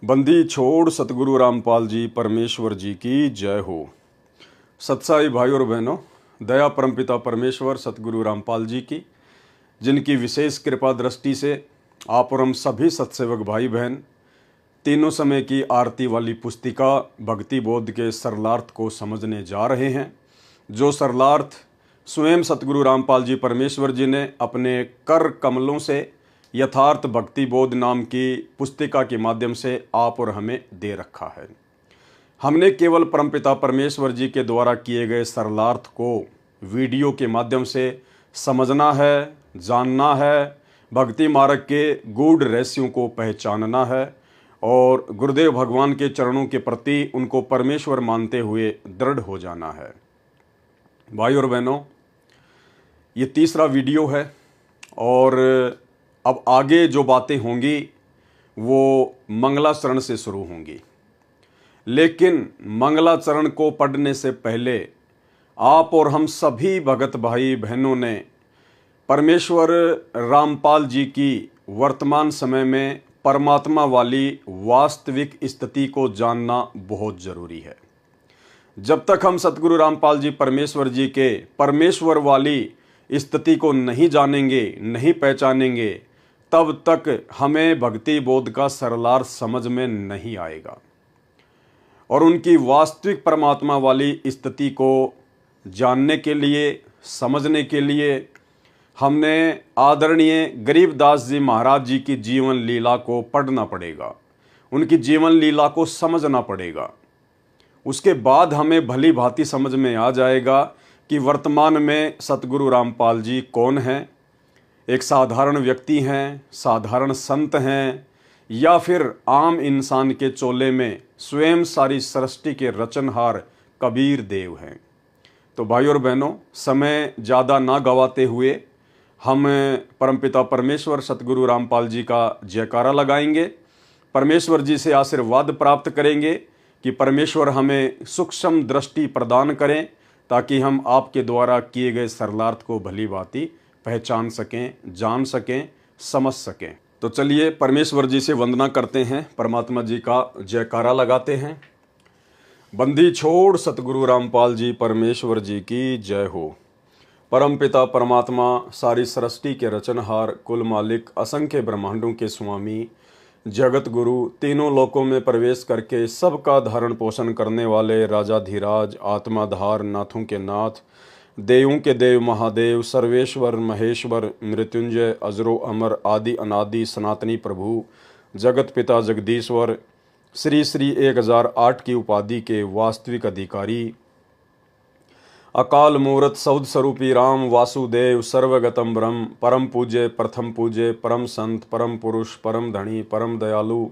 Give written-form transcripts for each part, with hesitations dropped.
बंदी छोड़ सतगुरु रामपाल जी परमेश्वर जी की जय हो। सत्साई भाई और बहनों, दया परमपिता परमेश्वर सतगुरु रामपाल जी की, जिनकी विशेष कृपा दृष्टि से आप और हम सभी सत्सेवक भाई बहन तीनों समय की आरती वाली पुस्तिका भक्ति बोध के सरलार्थ को समझने जा रहे हैं, जो सरलार्थ स्वयं सतगुरु रामपाल जी परमेश्वर जी ने अपने कर कमलों से यथार्थ भक्ति बोध नाम की पुस्तिका के माध्यम से आप और हमें दे रखा है। हमने केवल परमपिता परमेश्वर जी के द्वारा किए गए सरलार्थ को वीडियो के माध्यम से समझना है, जानना है, भक्ति मार्ग के गूढ़ रहस्यों को पहचानना है और गुरुदेव भगवान के चरणों के प्रति उनको परमेश्वर मानते हुए दृढ़ हो जाना है। भाई और बहनों, ये तीसरा वीडियो है और अब आगे जो बातें होंगी वो मंगलाचरण से शुरू होंगी, लेकिन मंगलाचरण को पढ़ने से पहले आप और हम सभी भगत भाई बहनों ने परमेश्वर रामपाल जी की वर्तमान समय में परमात्मा वाली वास्तविक स्थिति को जानना बहुत जरूरी है। जब तक हम सतगुरु रामपाल जी परमेश्वर जी के परमेश्वर वाली स्थिति को नहीं जानेंगे, नहीं पहचानेंगे, तब तक हमें भक्ति बोध का सरलार्थ समझ में नहीं आएगा। और उनकी वास्तविक परमात्मा वाली स्थिति को जानने के लिए, समझने के लिए हमने आदरणीय गरीबदास जी महाराज जी की जीवन लीला को पढ़ना पड़ेगा, उनकी जीवन लीला को समझना पड़ेगा। उसके बाद हमें भली भांति समझ में आ जाएगा कि वर्तमान में सतगुरु रामपाल जी कौन हैं। एक साधारण व्यक्ति हैं, साधारण संत हैं, या फिर आम इंसान के चोले में स्वयं सारी सृष्टि के रचनहार कबीर देव हैं। तो भाई और बहनों, समय ज़्यादा ना गवाते हुए हम परमपिता परमेश्वर सतगुरु रामपाल जी का जयकारा लगाएंगे, परमेश्वर जी से आशीर्वाद प्राप्त करेंगे कि परमेश्वर हमें सूक्ष्म दृष्टि प्रदान करें, ताकि हम आपके द्वारा किए गए सरलार्थ को भली भांति पहचान सकें, जान सकें, समझ सकें। तो चलिए परमेश्वर जी से वंदना करते हैं, परमात्मा जी का जयकारा लगाते हैं। बंदी छोड़ सतगुरु रामपाल जी परमेश्वर जी की जय हो। परमपिता परमात्मा सारी सृष्टि के रचनहार, कुल मालिक, असंख्य ब्रह्मांडों के स्वामी, जगत गुरु, तीनों लोकों में प्रवेश करके सबका धारण पोषण करने वाले राजाधिराज, आत्माधार, नाथों के नाथ, देवों के देव महादेव, सर्वेश्वर महेश्वर, मृत्युंजय, अजरो अमर, आदि अनादि सनातनी प्रभु, जगत पिता जगदीश्वर, श्री श्री 1008 की उपाधि के वास्तविक अधिकारी, अकाल मूर्त सौद स्वरूपी राम वासुदेव, सर्वगतम ब्रह्म, परम पूज्य, प्रथम पूज्य, परम संत, परम पुरुष, परम धनी, परम दयालु,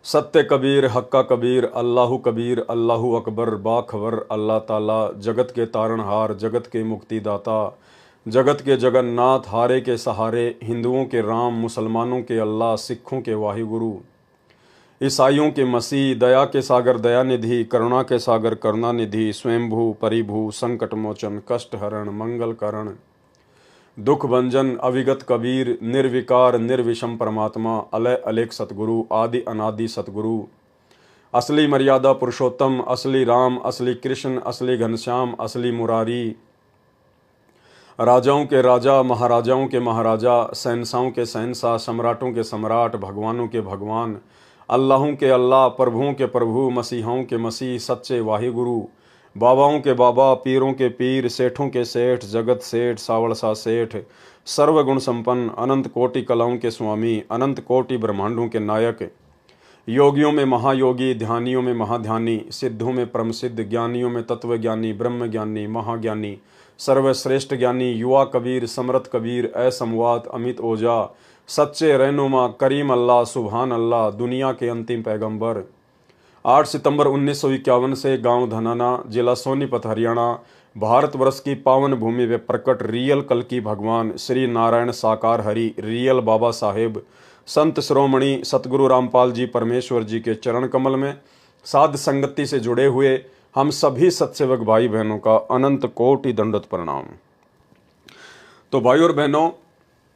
सत्य कबीर, हक्का कबीर, अल्लाहु कबीर, अल्लाहु अकबर, बाखबर, अल्लाह ताला, जगत के तारणहार, जगत के मुक्तिदाता, जगत के जगन्नाथ, हारे के सहारे, हिंदुओं के राम, मुसलमानों के अल्लाह, सिखों के वाहिगुरु, ईसाइयों के मसीह, दया के सागर दयानिधि, करुणा के सागर करुणानिधि, स्वयंभू परिभू, संकट मोचन, कष्ट हरण, मंगल करण, दुख भंजन, अविगत कबीर, निर्विकार निर्विषम परमात्मा, अलय अलेख सतगुरु, आदि अनादि सतगुरु, असली मर्यादा पुरुषोत्तम, असली राम, असली कृष्ण, असली घनश्याम, असली मुरारी, राजाओं के राजा, महाराजाओं के महाराजा, शहंशाहों के शहंशाह, सम्राटों के सम्राट, भगवानों के भगवान, अल्लाहों के अल्लाह, प्रभुओं के प्रभु, मसीहों के मसीह, सच्चे वाहिगुरु, बाबाओं के बाबा, पीरों के पीर, सेठों के सेठ, जगत सेठ, सावड़सा सेठ, सर्वगुण संपन्न, अनंत कोटि कलाओं के स्वामी, अनंत कोटि ब्रह्मांडों के नायक, योगियों में महायोगी, ध्यानियों में महाध्यानी, सिद्धों में परम सिद्ध, ज्ञानियों में तत्वज्ञानी, ब्रह्म ज्ञानी, महाज्ञानी, सर्वश्रेष्ठ ज्ञानी, युवा कबीर, समरथ कबीर, असमवात, अमित ओझा, सच्चे रहनुमा, करीम अल्लाह, सुभान अल्लाह, दुनिया के अंतिम पैगंबर। 8 सितंबर 1951 से गांव धनाना, जिला सोनीपत, हरियाणा, भारतवर्ष की पावन भूमि में प्रकट रियल कल की भगवान श्री नारायण साकार हरि, रियल बाबा साहेब, संत शिरोमणि सतगुरु रामपाल जी परमेश्वर जी के चरण कमल में साध संगति से जुड़े हुए हम सभी सत्सेवक भाई बहनों का अनंत कोटि दंडवत प्रणाम। तो भाई और बहनों,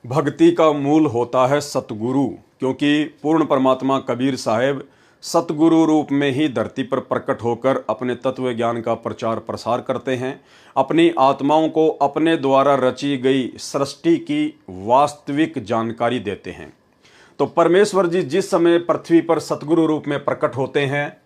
भक्ति का मूल होता है सतगुरु, क्योंकि पूर्ण परमात्मा कबीर साहब सतगुरु रूप में ही धरती पर प्रकट होकर अपने तत्व ज्ञान का प्रचार प्रसार करते हैं, अपनी आत्माओं को अपने द्वारा रची गई सृष्टि की वास्तविक जानकारी देते हैं। तो परमेश्वर जी जिस समय पृथ्वी पर सतगुरु रूप में प्रकट होते हैं,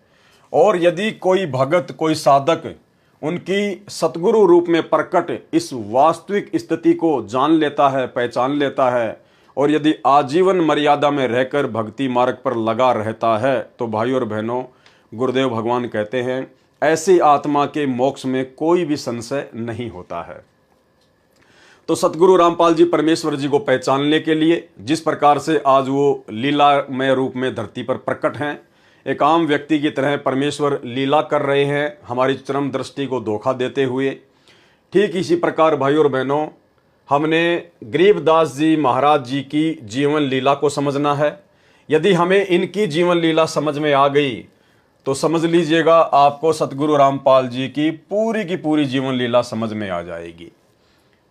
और यदि कोई भगत, कोई साधक उनकी सतगुरु रूप में प्रकट इस वास्तविक स्थिति को जान लेता है, पहचान लेता है, और यदि आजीवन मर्यादा में रहकर भक्ति मार्ग पर लगा रहता है, तो भाइयों और बहनों, गुरुदेव भगवान कहते हैं ऐसी आत्मा के मोक्ष में कोई भी संशय नहीं होता है। तो सतगुरु रामपाल जी परमेश्वर जी को पहचानने के लिए जिस प्रकार से आज वो लीलामय रूप में धरती पर प्रकट हैं, एक आम व्यक्ति की तरह परमेश्वर लीला कर रहे हैं हमारी चरम दृष्टि को धोखा देते हुए, ठीक इसी प्रकार भाइयों और बहनों हमने गरीबदास जी महाराज जी की जीवन लीला को समझना है। यदि हमें इनकी जीवन लीला समझ में आ गई तो समझ लीजिएगा आपको सतगुरु रामपाल जी की पूरी जीवन लीला समझ में आ जाएगी।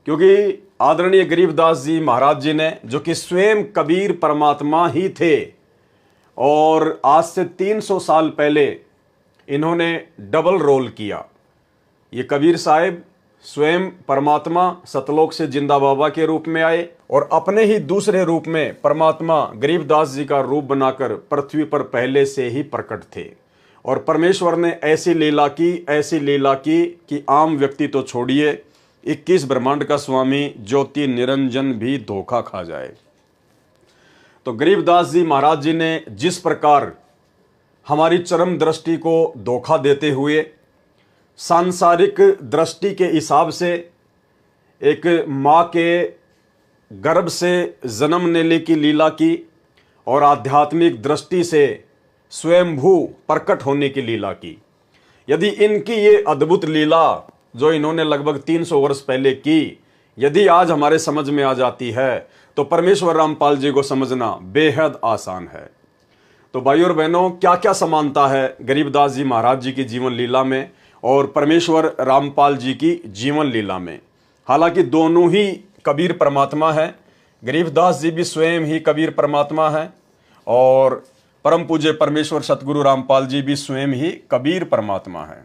क्योंकि आदरणीय गरीबदास जी महाराज जी ने, जो कि स्वयं कबीर परमात्मा ही थे, और आज से 300 साल पहले इन्होंने डबल रोल किया। ये कबीर साहब स्वयं परमात्मा सतलोक से जिंदा बाबा के रूप में आए, और अपने ही दूसरे रूप में परमात्मा गरीबदास जी का रूप बनाकर पृथ्वी पर पहले से ही प्रकट थे। और परमेश्वर ने ऐसी लीला की कि आम व्यक्ति तो छोड़िए, 21 ब्रह्मांड का स्वामी ज्योति निरंजन भी धोखा खा जाए। तो गरीबदास जी महाराज जी ने जिस प्रकार हमारी चरम दृष्टि को धोखा देते हुए सांसारिक दृष्टि के हिसाब से एक माँ के गर्भ से जन्म लेने की लीला की, और आध्यात्मिक दृष्टि से स्वयंभू प्रकट होने की लीला की, यदि इनकी ये अद्भुत लीला जो इन्होंने लगभग 300 वर्ष पहले की, यदि आज हमारे समझ में आ जाती है तो परमेश्वर रामपाल जी को समझना बेहद आसान है। तो भाइयों और बहनों, क्या क्या समानता है गरीबदास जी महाराज जी की जीवन लीला में और परमेश्वर रामपाल जी की जीवन लीला में। हालांकि दोनों ही कबीर परमात्मा है, गरीबदास जी भी स्वयं ही कबीर परमात्मा है, और परम पूज्य परमेश्वर सतगुरु रामपाल जी भी स्वयं ही कबीर परमात्मा है।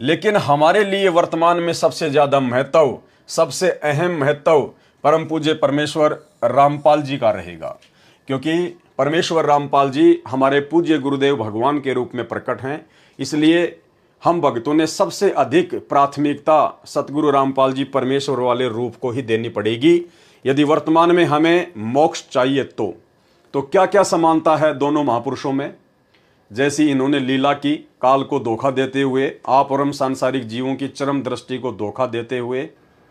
लेकिन हमारे लिए वर्तमान में सबसे ज़्यादा महत्व, सबसे अहम महत्व परम पूज्य परमेश्वर रामपाल जी का रहेगा, क्योंकि परमेश्वर रामपाल जी हमारे पूज्य गुरुदेव भगवान के रूप में प्रकट हैं। इसलिए हम भक्तों ने सबसे अधिक प्राथमिकता सतगुरु रामपाल जी परमेश्वर वाले रूप को ही देनी पड़ेगी, यदि वर्तमान में हमें मोक्ष चाहिए तो क्या क्या समानता है दोनों महापुरुषों में। जैसी इन्होंने लीला की, काल को धोखा देते हुए, आप और हम सांसारिक जीवों की चरम दृष्टि को धोखा देते हुए,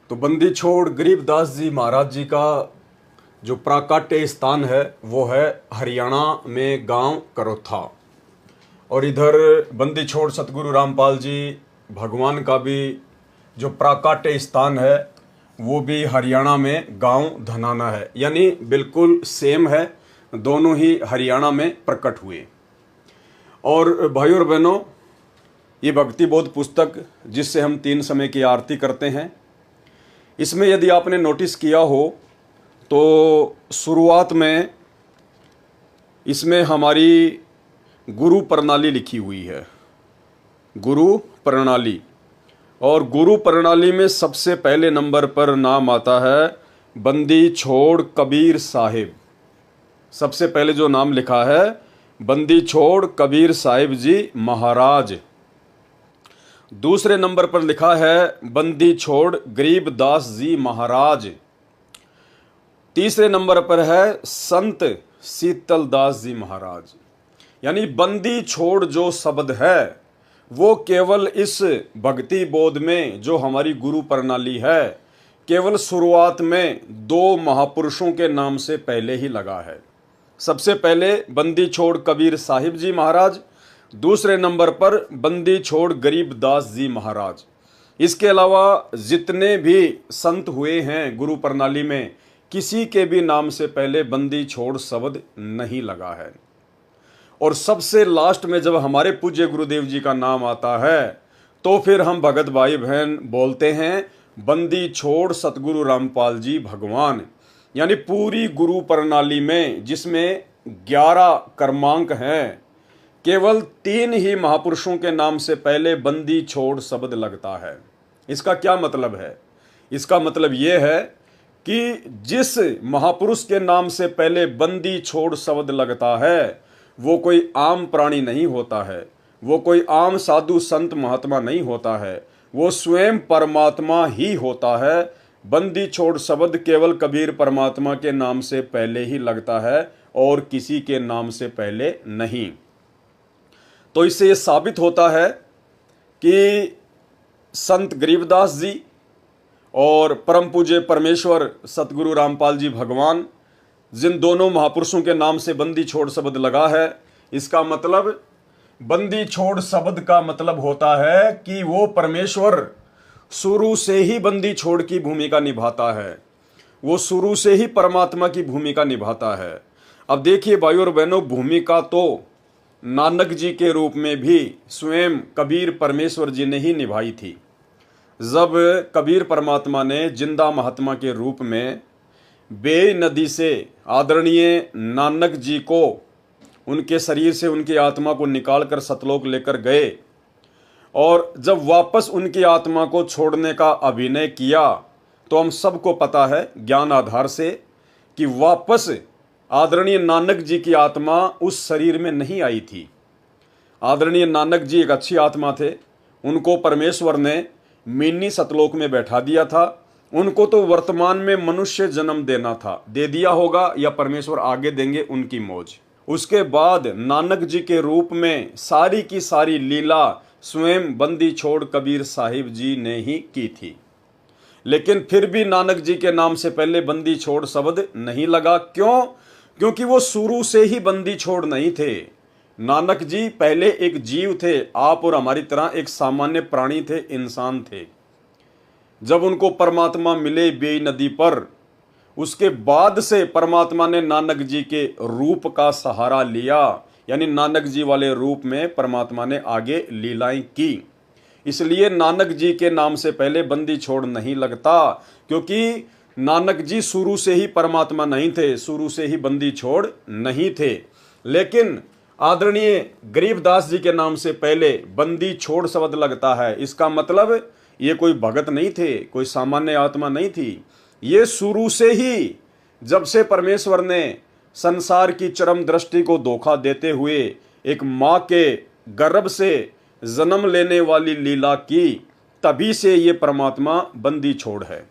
तो बंदी छोड़ गरीबदास जी महाराज जी का जो प्राकट्य स्थान है वो है हरियाणा में गांव करोथा, और इधर बंदी छोड़ सतगुरु रामपाल जी भगवान का भी जो प्राकट्य स्थान है वो भी हरियाणा में गांव धनाना है, यानी बिल्कुल सेम है, दोनों ही हरियाणा में प्रकट हुए। और भाइयों और बहनों, ये भक्ति बोध पुस्तक जिससे हम 3 समय की आरती करते हैं, इसमें यदि आपने नोटिस किया हो तो शुरुआत में इसमें हमारी गुरु प्रणाली लिखी हुई है, गुरु प्रणाली। और गुरु प्रणाली में सबसे पहले नंबर पर नाम आता है बंदी छोड़ कबीर साहिब। सबसे पहले जो नाम लिखा है बंदी छोड़ कबीर साहिब जी महाराज। दूसरे नंबर पर लिखा है बंदी छोड़ गरीबदास जी महाराज। तीसरे नंबर पर है संत शीतलदास जी महाराज। यानी बंदी छोड़ जो शब्द है वो केवल इस भक्ति बोध में जो हमारी गुरु प्रणाली है, केवल शुरुआत में 2 महापुरुषों के नाम से पहले ही लगा है। सबसे पहले बंदी छोड़ कबीर साहिब जी महाराज, दूसरे नंबर पर बंदी छोड़ गरीबदास जी महाराज। इसके अलावा जितने भी संत हुए हैं गुरु प्रणाली में, किसी के भी नाम से पहले बंदी छोड़ शब्द नहीं लगा है। और सबसे लास्ट में जब हमारे पूज्य गुरुदेव जी का नाम आता है तो फिर हम भगत भाई बहन बोलते हैं बंदी छोड़ सतगुरु रामपाल जी भगवान। यानी पूरी गुरु प्रणाली में जिसमें 11 क्रमांक हैं, केवल 3 ही महापुरुषों के नाम से पहले बंदी छोड़ शब्द लगता है। इसका क्या मतलब है? इसका मतलब यह है कि जिस महापुरुष के नाम से पहले बंदी छोड़ शब्द लगता है वो कोई आम प्राणी नहीं होता है, वो कोई आम साधु संत महात्मा नहीं होता है, वो स्वयं परमात्मा ही होता है। बंदी छोड़ शब्द केवल कबीर परमात्मा के नाम से पहले ही लगता है और किसी के नाम से पहले नहीं। तो इससे ये साबित होता है कि संत गरीबदास जी और परम पूज्य परमेश्वर सतगुरु रामपाल जी भगवान, जिन दोनों महापुरुषों के नाम से बंदी छोड़ शब्द लगा है, इसका मतलब बंदी छोड़ शब्द का मतलब होता है कि वो परमेश्वर शुरू से ही बंदी छोड़ की भूमिका निभाता है, वो शुरू से ही परमात्मा की भूमिका निभाता है। अब देखिए भाइयों और बहनों, भूमिका तो नानक जी के रूप में भी स्वयं कबीर परमेश्वर जी ने ही निभाई थी। जब कबीर परमात्मा ने जिंदा महात्मा के रूप में बेई नदी से आदरणीय नानक जी को उनके शरीर से उनकी आत्मा को निकालकर सतलोक लेकर गए और जब वापस उनकी आत्मा को छोड़ने का अभिनय किया, तो हम सबको पता है ज्ञान आधार से कि वापस आदरणीय नानक जी की आत्मा उस शरीर में नहीं आई थी। आदरणीय नानक जी एक अच्छी आत्मा थे, उनको परमेश्वर ने मिनी सतलोक में बैठा दिया था। उनको तो वर्तमान में मनुष्य जन्म देना था, दे दिया होगा या परमेश्वर आगे देंगे, उनकी मौज। उसके बाद नानक जी के रूप में सारी की सारी लीला स्वयं बंदी छोड़ कबीर साहिब जी ने ही की थी। लेकिन फिर भी नानक जी के नाम से पहले बंदी छोड़ शब्द नहीं लगा। क्यों? क्योंकि वो शुरू से ही बंदी छोड़ नहीं थे। नानक जी पहले एक जीव थे, आप और हमारी तरह एक सामान्य प्राणी थे, इंसान थे। जब उनको परमात्मा मिले बेई नदी पर, उसके बाद से परमात्मा ने नानक जी के रूप का सहारा लिया, यानी नानक जी वाले रूप में परमात्मा ने आगे लीलाएं की। इसलिए नानक जी के नाम से पहले बंदी छोड़ नहीं लगता, क्योंकि नानक जी शुरू से ही परमात्मा नहीं थे, शुरू से ही बंदी छोड़ नहीं थे। लेकिन आदरणीय गरीबदास जी के नाम से पहले बंदी छोड़ शब्द लगता है। इसका मतलब ये कोई भगत नहीं थे, कोई सामान्य आत्मा नहीं थी। ये शुरू से ही, जब से परमेश्वर ने संसार की चरम दृष्टि को धोखा देते हुए एक माँ के गर्भ से जन्म लेने वाली लीला की, तभी से ये परमात्मा बंदी छोड़ है।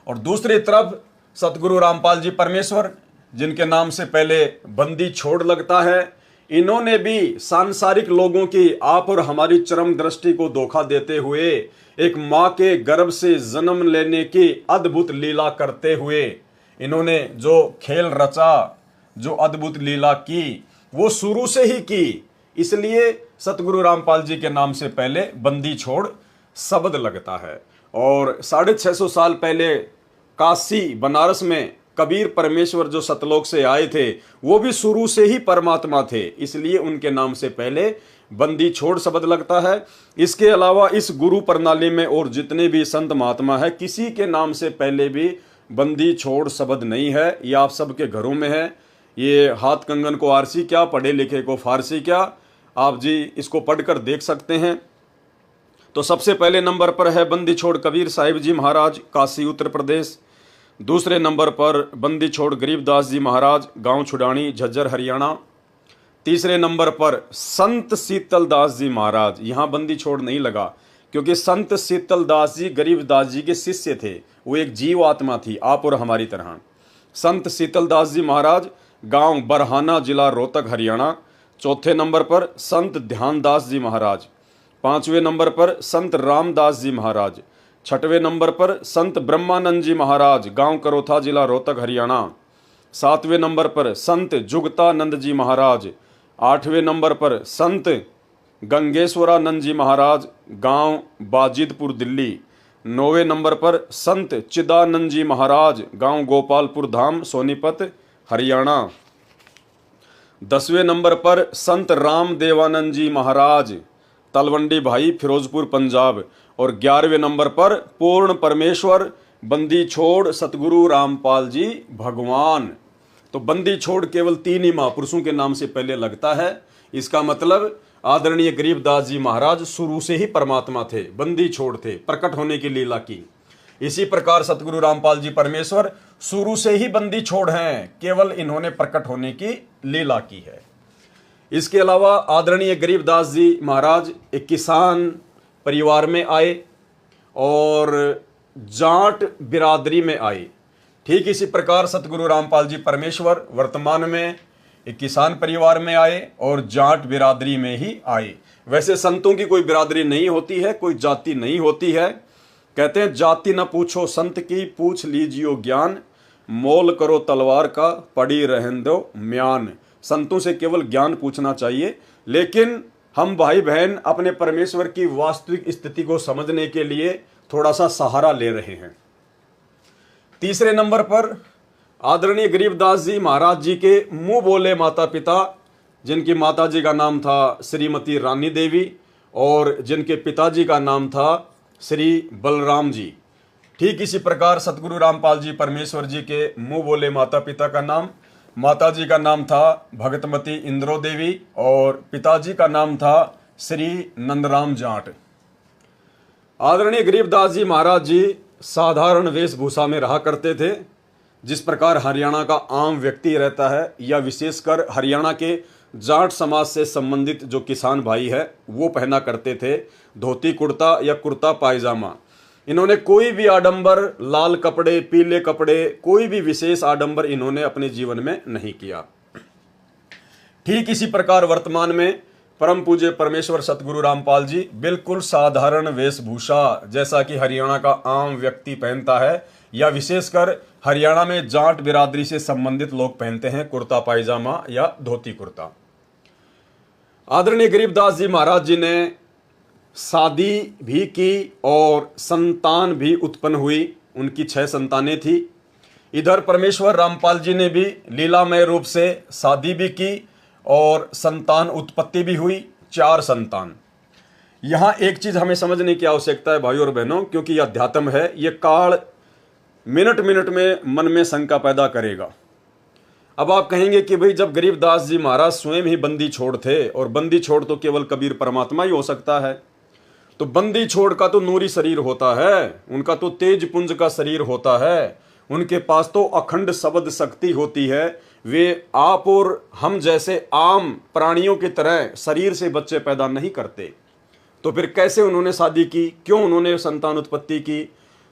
और दूसरी तरफ सतगुरु रामपाल जी परमेश्वर, जिनके नाम से पहले बंदी छोड़ लगता है, इन्होंने भी सांसारिक लोगों की, आप और हमारी चरम दृष्टि को धोखा देते हुए एक माँ के गर्भ से जन्म लेने की अद्भुत लीला करते हुए इन्होंने जो खेल रचा, जो अद्भुत लीला की, वो शुरू से ही की। इसलिए सतगुरु रामपाल जी के नाम से पहले बंदी छोड़ शब्द लगता है। और 650 साल पहले काशी बनारस में कबीर परमेश्वर जो सतलोक से आए थे, वो भी शुरू से ही परमात्मा थे, इसलिए उनके नाम से पहले बंदी छोड़ शब्द लगता है। इसके अलावा इस गुरु प्रणाली में और जितने भी संत महात्मा है, किसी के नाम से पहले भी बंदी छोड़ शब्द नहीं है। ये आप सबके घरों में है। ये हाथ कंगन को आरसी क्या, पढ़े लिखे को फारसी क्या, आप जी इसको पढ़कर देख सकते हैं। तो सबसे पहले नंबर पर है बंदी छोड़ कबीर साहिब जी महाराज, काशी उत्तर प्रदेश। दूसरे नंबर पर बंदी छोड़ गरीबदास जी महाराज, गांव छुडानी, झज्जर हरियाणा। तीसरे नंबर पर संत शीतलदास जी महाराज। यहाँ बंदी छोड़ नहीं लगा, क्योंकि संत शीतलदास जी गरीबदास जी के शिष्य थे, वो एक जीव आत्मा थी, आप और हमारी तरह। संत शीतलदास जी महाराज, गांव बरहाना, जिला रोहतक, हरियाणा। चौथे नंबर पर संत ध्यानदास जी महाराज। पांचवें नंबर पर संत रामदास जी महाराज। छठवें नंबर पर संत ब्रह्मानंद जी महाराज, गांव करोथा, जिला रोहतक, हरियाणा। सातवें नंबर पर संत जुगतानंद जी महाराज। आठवें नंबर पर संत गंगेश्वरानंद जी महाराज, गांव बाजिदपुर, दिल्ली। नौवें नंबर पर संत चिदानंद जी महाराज, गांव गोपालपुर धाम, सोनीपत, हरियाणा। 10वें नंबर पर संत राम देवानंद जी महाराज, तलवंडी भाई, फिरोजपुर, पंजाब। और 11वें नंबर पर पूर्ण परमेश्वर बंदी छोड़ सतगुरु रामपाल जी भगवान। तो बंदी छोड़ केवल 3 ही महापुरुषों के नाम से पहले लगता है। इसका मतलब आदरणीय गरीबदास जी महाराज शुरू से ही परमात्मा थे, बंदी छोड़ थे, प्रकट होने की लीला की। इसी प्रकार सतगुरु रामपाल जी परमेश्वर शुरू से ही बंदी छोड़ हैं, केवल इन्होंने प्रकट होने की लीला की है। इसके अलावा आदरणीय गरीबदास जी महाराज एक किसान परिवार में आए और जाट बिरादरी में आए। ठीक इसी प्रकार सतगुरु रामपाल जी परमेश्वर वर्तमान में एक किसान परिवार में आए और जाट बिरादरी में ही आए। वैसे संतों की कोई बिरादरी नहीं होती है, कोई जाति नहीं होती है। कहते हैं जाति न पूछो संत की, पूछ लीजियो ज्ञान, मोल करो तलवार का, पड़ी रहन दो म्यान। संतों से केवल ज्ञान पूछना चाहिए, लेकिन हम भाई बहन अपने परमेश्वर की वास्तविक स्थिति को समझने के लिए थोड़ा सा सहारा ले रहे हैं। तीसरे नंबर पर आदरणीय गरीबदास जी महाराज जी के मुंह बोले माता पिता, जिनकी माता जी का नाम था श्रीमती रानी देवी और जिनके पिताजी का नाम था श्री बलराम जी। ठीक इसी प्रकार सतगुरु रामपाल जी परमेश्वर जी के मुंह बोले माता पिता का नाम, माता जी का नाम था भगतमती इंद्रो देवी और पिताजी का नाम था श्री नंदराम जाट। आदरणीय गरीबदास जी महाराज जी साधारण वेशभूषा में रहा करते थे, जिस प्रकार हरियाणा का आम व्यक्ति रहता है, या विशेषकर हरियाणा के जाट समाज से संबंधित जो किसान भाई है वो पहना करते थे, धोती कुर्ता या कुर्ता पायजामा। इन्होंने कोई भी आडंबर, लाल कपड़े, पीले कपड़े, कोई भी विशेष आडंबर इन्होंने अपने जीवन में नहीं किया। ठीक इसी प्रकार वर्तमान में परम पूज्य परमेश्वर सतगुरु रामपाल जी बिल्कुल साधारण वेशभूषा, जैसा कि हरियाणा का आम व्यक्ति पहनता है या विशेषकर हरियाणा में जाट बिरादरी से संबंधित लोग पहनते हैं, कुर्ता पायजामा या धोती कुर्ता। आदरणीय गरीबदास जी महाराज जी ने शादी भी की और संतान भी उत्पन्न हुई। उनकी 6 संतानें थी। इधर परमेश्वर रामपाल जी ने भी लीलामय रूप से शादी भी की और संतान उत्पत्ति भी हुई, 4 संतान। यहाँ एक चीज हमें समझने की आवश्यकता है भाइयों और बहनों, क्योंकि यह अध्यात्म है, ये काल मिनट मिनट में मन में शंका पैदा करेगा। अब आप कहेंगे कि भाई जब गरीबदास जी महाराज स्वयं ही बंदी छोड़ थे, और बंदी छोड़ तो केवल कबीर परमात्मा ही हो सकता है, तो बंदी छोड़ का तो नूरी शरीर होता है, उनका तो तेज पुंज का शरीर होता है, उनके पास तो अखंड शब्द शक्ति होती है। वे आप और हम जैसे आम प्राणियों की तरह शरीर से बच्चे पैदा नहीं करते। तो फिर कैसे उन्होंने शादी की, क्यों उन्होंने संतान उत्पत्ति की?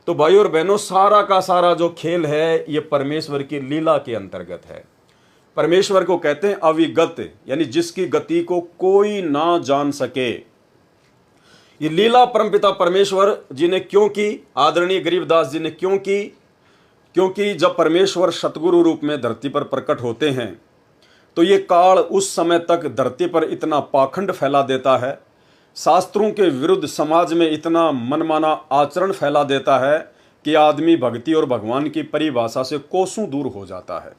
तो भाई और बहनों, सारा का सारा जो खेल है ये परमेश्वर की लीला के अंतर्गत है। परमेश्वर को कहते हैं अविगत, यानी जिसकी गति को कोई ना जान सके। ये लीला परमपिता परमेश्वर जी ने क्यों की, आदरणीय गरीबदास जी ने क्यों की? क्योंकि जब परमेश्वर सतगुरु रूप में धरती पर प्रकट होते हैं तो ये काल उस समय तक धरती पर इतना पाखंड फैला देता है, शास्त्रों के विरुद्ध समाज में इतना मनमाना आचरण फैला देता है कि आदमी भक्ति और भगवान की परिभाषा से कोसों दूर हो जाता है।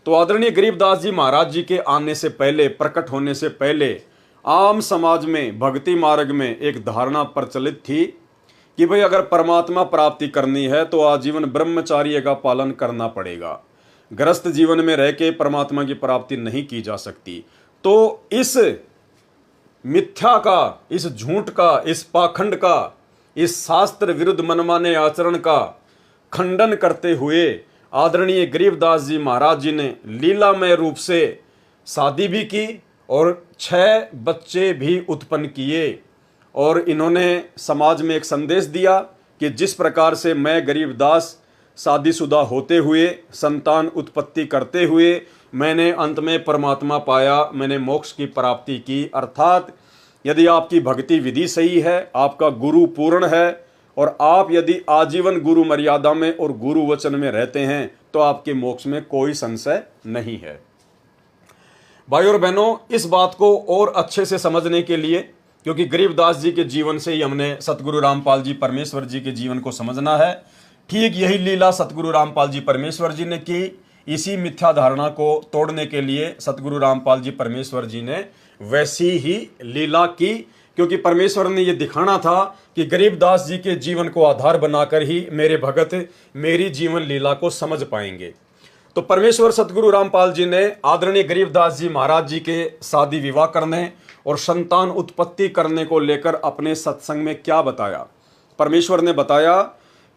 तो आदरणीय गरीबदास जी महाराज जी के आने से पहले, प्रकट होने से पहले, आम समाज में भक्ति मार्ग में एक धारणा प्रचलित थी कि भाई अगर परमात्मा प्राप्ति करनी है तो आजीवन ब्रह्मचार्य का पालन करना पड़ेगा, गृहस्थ जीवन में रह के परमात्मा की प्राप्ति नहीं की जा सकती। तो इस मिथ्या का, इस झूठ का, इस पाखंड का, इस शास्त्र विरुद्ध मनमाने आचरण का खंडन करते हुए आदरणीय गरीबदास जी महाराज जी ने लीलामय रूप से शादी भी की और 6 बच्चे भी उत्पन्न किए। और इन्होंने समाज में एक संदेश दिया कि जिस प्रकार से मैं गरीबदास शादीशुदा होते हुए, संतान उत्पत्ति करते हुए मैंने अंत में परमात्मा पाया, मैंने मोक्ष की प्राप्ति की। अर्थात यदि आपकी भक्ति विधि सही है, आपका गुरु पूर्ण है और आप यदि आजीवन गुरु मर्यादा में और गुरु वचन में रहते हैं तो आपके मोक्ष में कोई संशय नहीं है। भाई और बहनों, इस बात को और अच्छे से समझने के लिए, क्योंकि गरीबदास जी के जीवन से ही हमने सतगुरु रामपाल जी परमेश्वर जी के जीवन को समझना है, ठीक यही लीला सतगुरु रामपाल जी परमेश्वर जी ने की। इसी मिथ्या धारणा को तोड़ने के लिए सतगुरु रामपाल जी परमेश्वर जी ने वैसी ही लीला की, क्योंकि परमेश्वर ने यह दिखाना था कि गरीबदास जी के जीवन को आधार बनाकर ही मेरे भगत मेरी जीवन लीला को समझ पाएंगे। तो परमेश्वर सतगुरु रामपाल जी ने आदरणीय गरीबदास जी महाराज जी के शादी विवाह करने और संतान उत्पत्ति करने को लेकर अपने सत्संग में क्या बताया। परमेश्वर ने बताया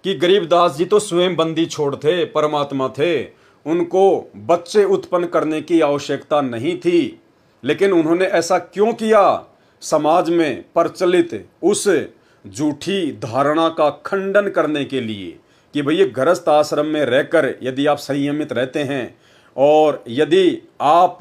कि गरीबदास जी तो स्वयं बंदी छोड़ थे, परमात्मा थे, उनको बच्चे उत्पन्न करने की आवश्यकता नहीं थी, लेकिन उन्होंने ऐसा क्यों किया? समाज में प्रचलित उस झूठी धारणा का खंडन करने के लिए कि भैया गृहस्थ आश्रम में रहकर यदि आप संयमित रहते हैं और यदि आप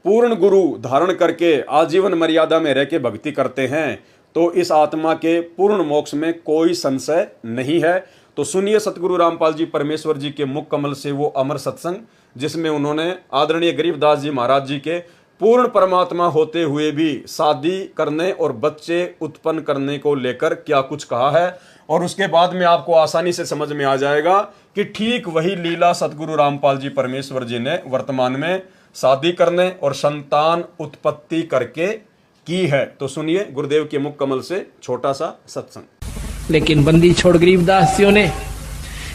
पूर्ण गुरु धारण करके आजीवन मर्यादा में रह के भक्ति करते हैं तो इस आत्मा के पूर्ण मोक्ष में कोई संशय नहीं है। तो सुनिए सतगुरु रामपाल जी परमेश्वर जी के मुख कमल से वो अमर सत्संग, जिसमें उन्होंने आदरणीय गरीबदास जी महाराज जी के पूर्ण परमात्मा होते हुए भी शादी करने और बच्चे उत्पन्न करने को लेकर क्या कुछ कहा है। और उसके बाद में आपको आसानी से समझ में आ जाएगा कि ठीक वही लीला सतगुरु रामपाल जी परमेश्वर जी ने वर्तमान में शादी करने और संतान उत्पत्ति करके की है। तो सुनिए गुरुदेव के मुख कमल से छोटा सा सत्संग। लेकिन बंदी छोड़ गरीबदासियों ने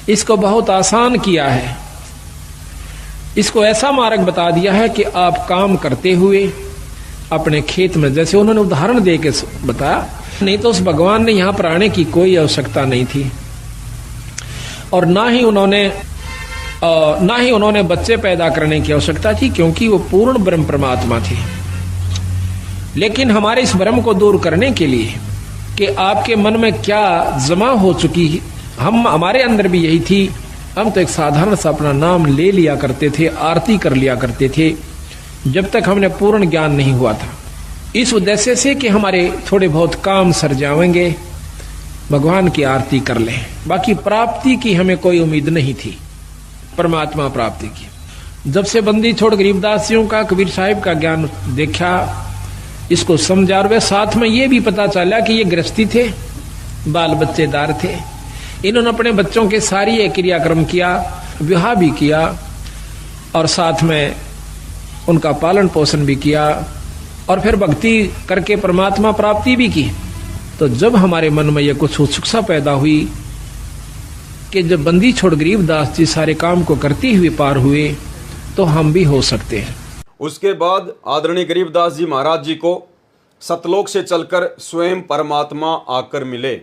इसको बहुत आसान किया है। इसको ऐसा मार्ग बता दिया है कि आप काम करते हुए अपने खेत में, जैसे उन्होंने उदाहरण दे के बताया, नहीं तो उस भगवान ने यहां पर आने की कोई आवश्यकता नहीं थी और ना ही उन्होंने बच्चे पैदा करने की आवश्यकता थी, क्योंकि वो पूर्ण ब्रह्म परमात्मा थे। लेकिन हमारे इस भ्रम को दूर करने के लिए कि आपके मन में क्या जमा हो चुकी, हमारे अंदर भी यही थी। हम तो एक साधारण सा अपना नाम ले लिया करते थे, आरती कर लिया करते थे, जब तक हमने पूर्ण ज्ञान नहीं हुआ था। इस उद्देश्य से कि हमारे थोड़े बहुत काम सर जाएंगे, भगवान की आरती कर लें, बाकी प्राप्ति की हमें कोई उम्मीद नहीं थी, परमात्मा प्राप्ति की। जब से बंदी छोड़ गरीबदासियों का, कबीर साहिब का ज्ञान देखा, इसको समझा, और वे साथ में ये भी पता चला कि ये गृहस्थी थे, बाल बच्चेदार थे, इन्होंने अपने बच्चों के सारी ये क्रियाक्रम किया, विवाह भी किया और साथ में उनका पालन पोषण भी किया और फिर भक्ति करके परमात्मा प्राप्ति भी की। तो जब हमारे मन में यह कुछ उत्सुकता पैदा हुई कि जब बंदी छोड़ गरीबदास जी सारे काम को करते हुए पार हुए तो हम भी हो सकते हैं। उसके बाद आदरणीय गरीबदास जी महाराज जी को सतलोक से चलकर स्वयं परमात्मा आकर मिले।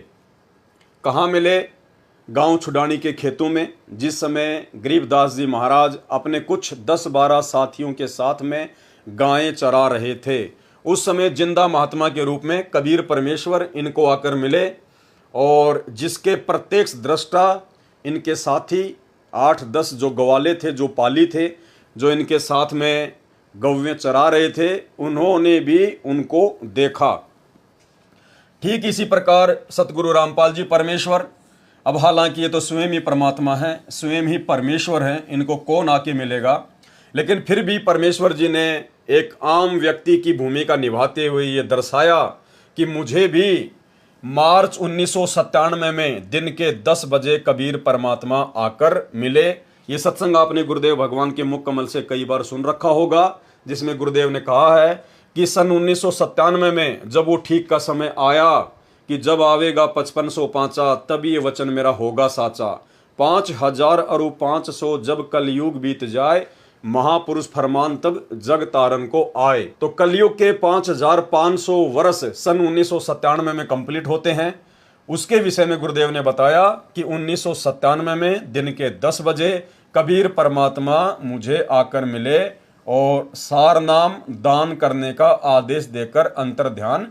कहाँ मिले? गांव छुडानी के खेतों में। जिस समय गरीबदास जी महाराज अपने कुछ 10-12 साथियों के साथ में गायें चरा रहे थे, उस समय जिंदा महात्मा के रूप में कबीर परमेश्वर इनको आकर मिले और जिसके प्रत्यक्ष दृष्टा इनके साथी 8-10 जो गवाले थे, जो पाली थे, जो इनके साथ में गौवें चरा रहे थे, उन्होंने भी उनको देखा। ठीक इसी प्रकार सतगुरु रामपाल जी परमेश्वर, अब हालांकि ये तो स्वयं ही परमात्मा है, स्वयं ही परमेश्वर हैं, इनको कौन आके मिलेगा, लेकिन फिर भी परमेश्वर जी ने एक आम व्यक्ति की भूमिका निभाते हुए ये दर्शाया कि मुझे भी मार्च 1997 में दिन के 10 बजे कबीर परमात्मा आकर मिले। ये सत्संग आपने गुरुदेव भगवान के मुख कमल से कई बार सुन रखा होगा, जिसमें गुरुदेव ने कहा है कि सन 1997 में जब वो ठीक का समय आया कि जब आवेगा 5500 पांचा, तब ये वचन मेरा होगा साचा। 5000 और 500 जब कलयुग बीत जाए, महापुरुष फरमान तब जग तारन को आए। तो कलयुग के 5500 वर्ष सन 1997 में कंप्लीट होते हैं। उसके विषय में गुरुदेव ने बताया कि 1997 में दिन के 10 बजे कबीर परमात्मा मुझे आकर मिले और सार नाम दान करने का आदेश देकर अंतर ध्यान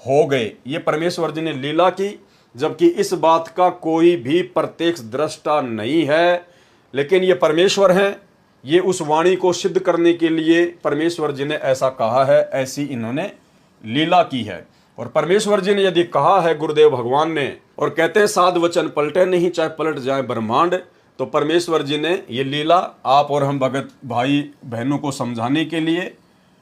हो गए। ये परमेश्वर जी ने लीला की, जबकि इस बात का कोई भी प्रत्यक्ष दृष्टा नहीं है, लेकिन ये परमेश्वर हैं। ये उस वाणी को सिद्ध करने के लिए परमेश्वर जी ने ऐसा कहा है, ऐसी इन्होंने लीला की है। और परमेश्वर जी ने यदि कहा है गुरुदेव भगवान ने, और कहते हैं साध वचन पलटे नहीं, चाहे पलट जाए ब्रह्मांड, तो परमेश्वर जी ने ये लीला आप और हम भगत भाई बहनों को समझाने के लिए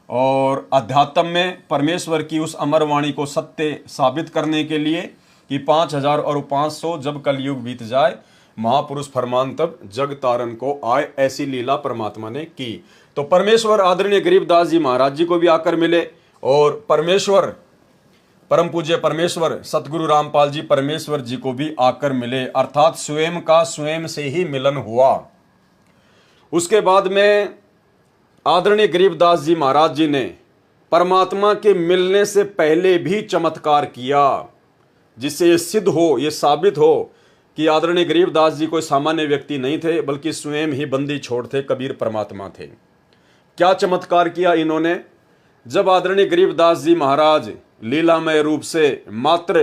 और अध्यात्म में परमेश्वर की उस अमर वाणी को सत्य साबित करने के लिए कि 5000 और 500 जब कलयुग बीत जाए, महापुरुष फरमान तब जग तारन को आए, ऐसी लीला परमात्मा ने की। तो परमेश्वर आदरणीय गरीबदास जी महाराज जी को भी आकर मिले और परमेश्वर परम पूज्य परमेश्वर सतगुरु रामपाल जी परमेश्वर जी को भी आकर मिले, अर्थात स्वयं का स्वयं से ही मिलन हुआ। उसके बाद में आदरणीय गरीबदास जी महाराज जी ने परमात्मा के मिलने से पहले भी चमत्कार किया, जिससे ये सिद्ध हो, ये साबित हो कि आदरणीय गरीबदास जी कोई सामान्य व्यक्ति नहीं थे, बल्कि स्वयं ही बंदी छोड़ थे, कबीर परमात्मा थे। क्या चमत्कार किया इन्होंने? जब आदरणीय गरीबदास जी महाराज लीलामय रूप से मात्र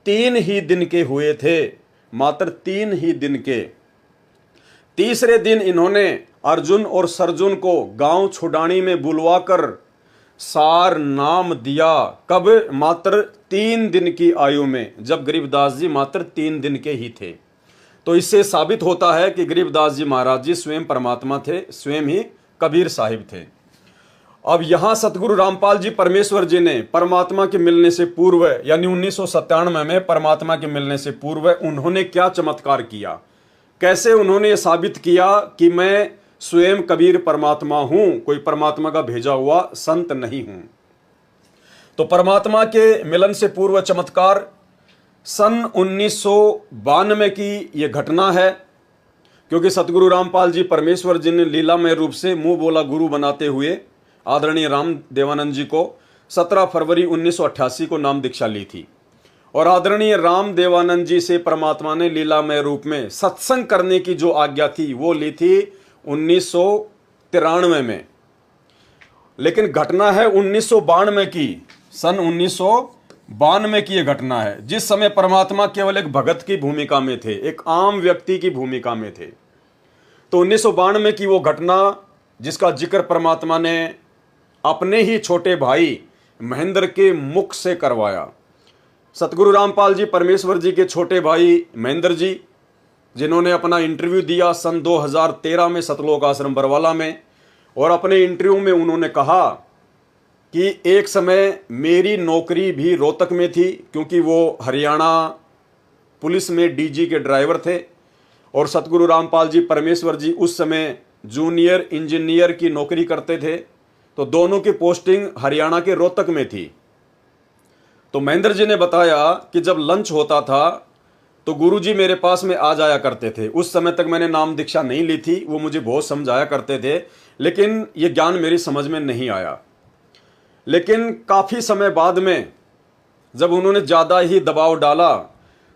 3 ही दिन के हुए थे, मात्र 3 ही दिन के, तीसरे दिन इन्होंने अर्जुन और सरजुन को गांव छुडानी में बुलवाकर सार नाम दिया। कब? मात्र 3 दिन की आयु में, जब गरीबदास जी मात्र 3 दिन के ही थे। तो इससे साबित होता है कि गरीबदास जी महाराज जी स्वयं परमात्मा थे, स्वयं ही कबीर साहिब थे। अब यहां सतगुरु रामपाल जी परमेश्वर जी ने परमात्मा के मिलने से पूर्व, यानी 1997 में परमात्मा के मिलने से पूर्व उन्होंने क्या चमत्कार किया, कैसे उन्होंने ये साबित किया कि मैं स्वयं कबीर परमात्मा हूं, कोई परमात्मा का भेजा हुआ संत नहीं हूं। तो परमात्मा के मिलन से पूर्व चमत्कार सन 1992 की यह घटना है, क्योंकि सतगुरु रामपाल जी परमेश्वर जी ने लीलामय रूप से मुंह बोला गुरु बनाते हुए आदरणीय राम देवानंद जी को 17 फरवरी 1988 को नाम दीक्षा ली थी। और आदरणीय राम देवानंद जी से परमात्मा ने लीलामय रूप में सत्संग करने की जो आज्ञा थी वो ली थी 1993 में। लेकिन घटना है 1992 की, सन 1992 की यह घटना है, जिस समय परमात्मा केवल एक भगत की भूमिका में थे, एक आम व्यक्ति की भूमिका में थे। तो 1992 की वो घटना जिसका जिक्र परमात्मा ने अपने ही छोटे भाई महेंद्र के मुख से करवाया। सतगुरु रामपाल जी परमेश्वर जी के छोटे भाई महेंद्र जी, जिन्होंने अपना इंटरव्यू दिया सन 2013 में सतलोक आश्रम बरवाला में, और अपने इंटरव्यू में उन्होंने कहा कि एक समय मेरी नौकरी भी रोहतक में थी, क्योंकि वो हरियाणा पुलिस में डीजी के ड्राइवर थे, और सतगुरु रामपाल जी परमेश्वर जी उस समय जूनियर इंजीनियर की नौकरी करते थे। तो दोनों की पोस्टिंग हरियाणा के रोहतक में थी। तो महेंद्र जी ने बताया कि जब लंच होता था तो गुरुजी मेरे पास में आ जाया करते थे। उस समय तक मैंने नाम दीक्षा नहीं ली थी, वो मुझे बहुत समझाया करते थे, लेकिन ये ज्ञान मेरी समझ में नहीं आया। लेकिन काफ़ी समय बाद में जब उन्होंने ज़्यादा ही दबाव डाला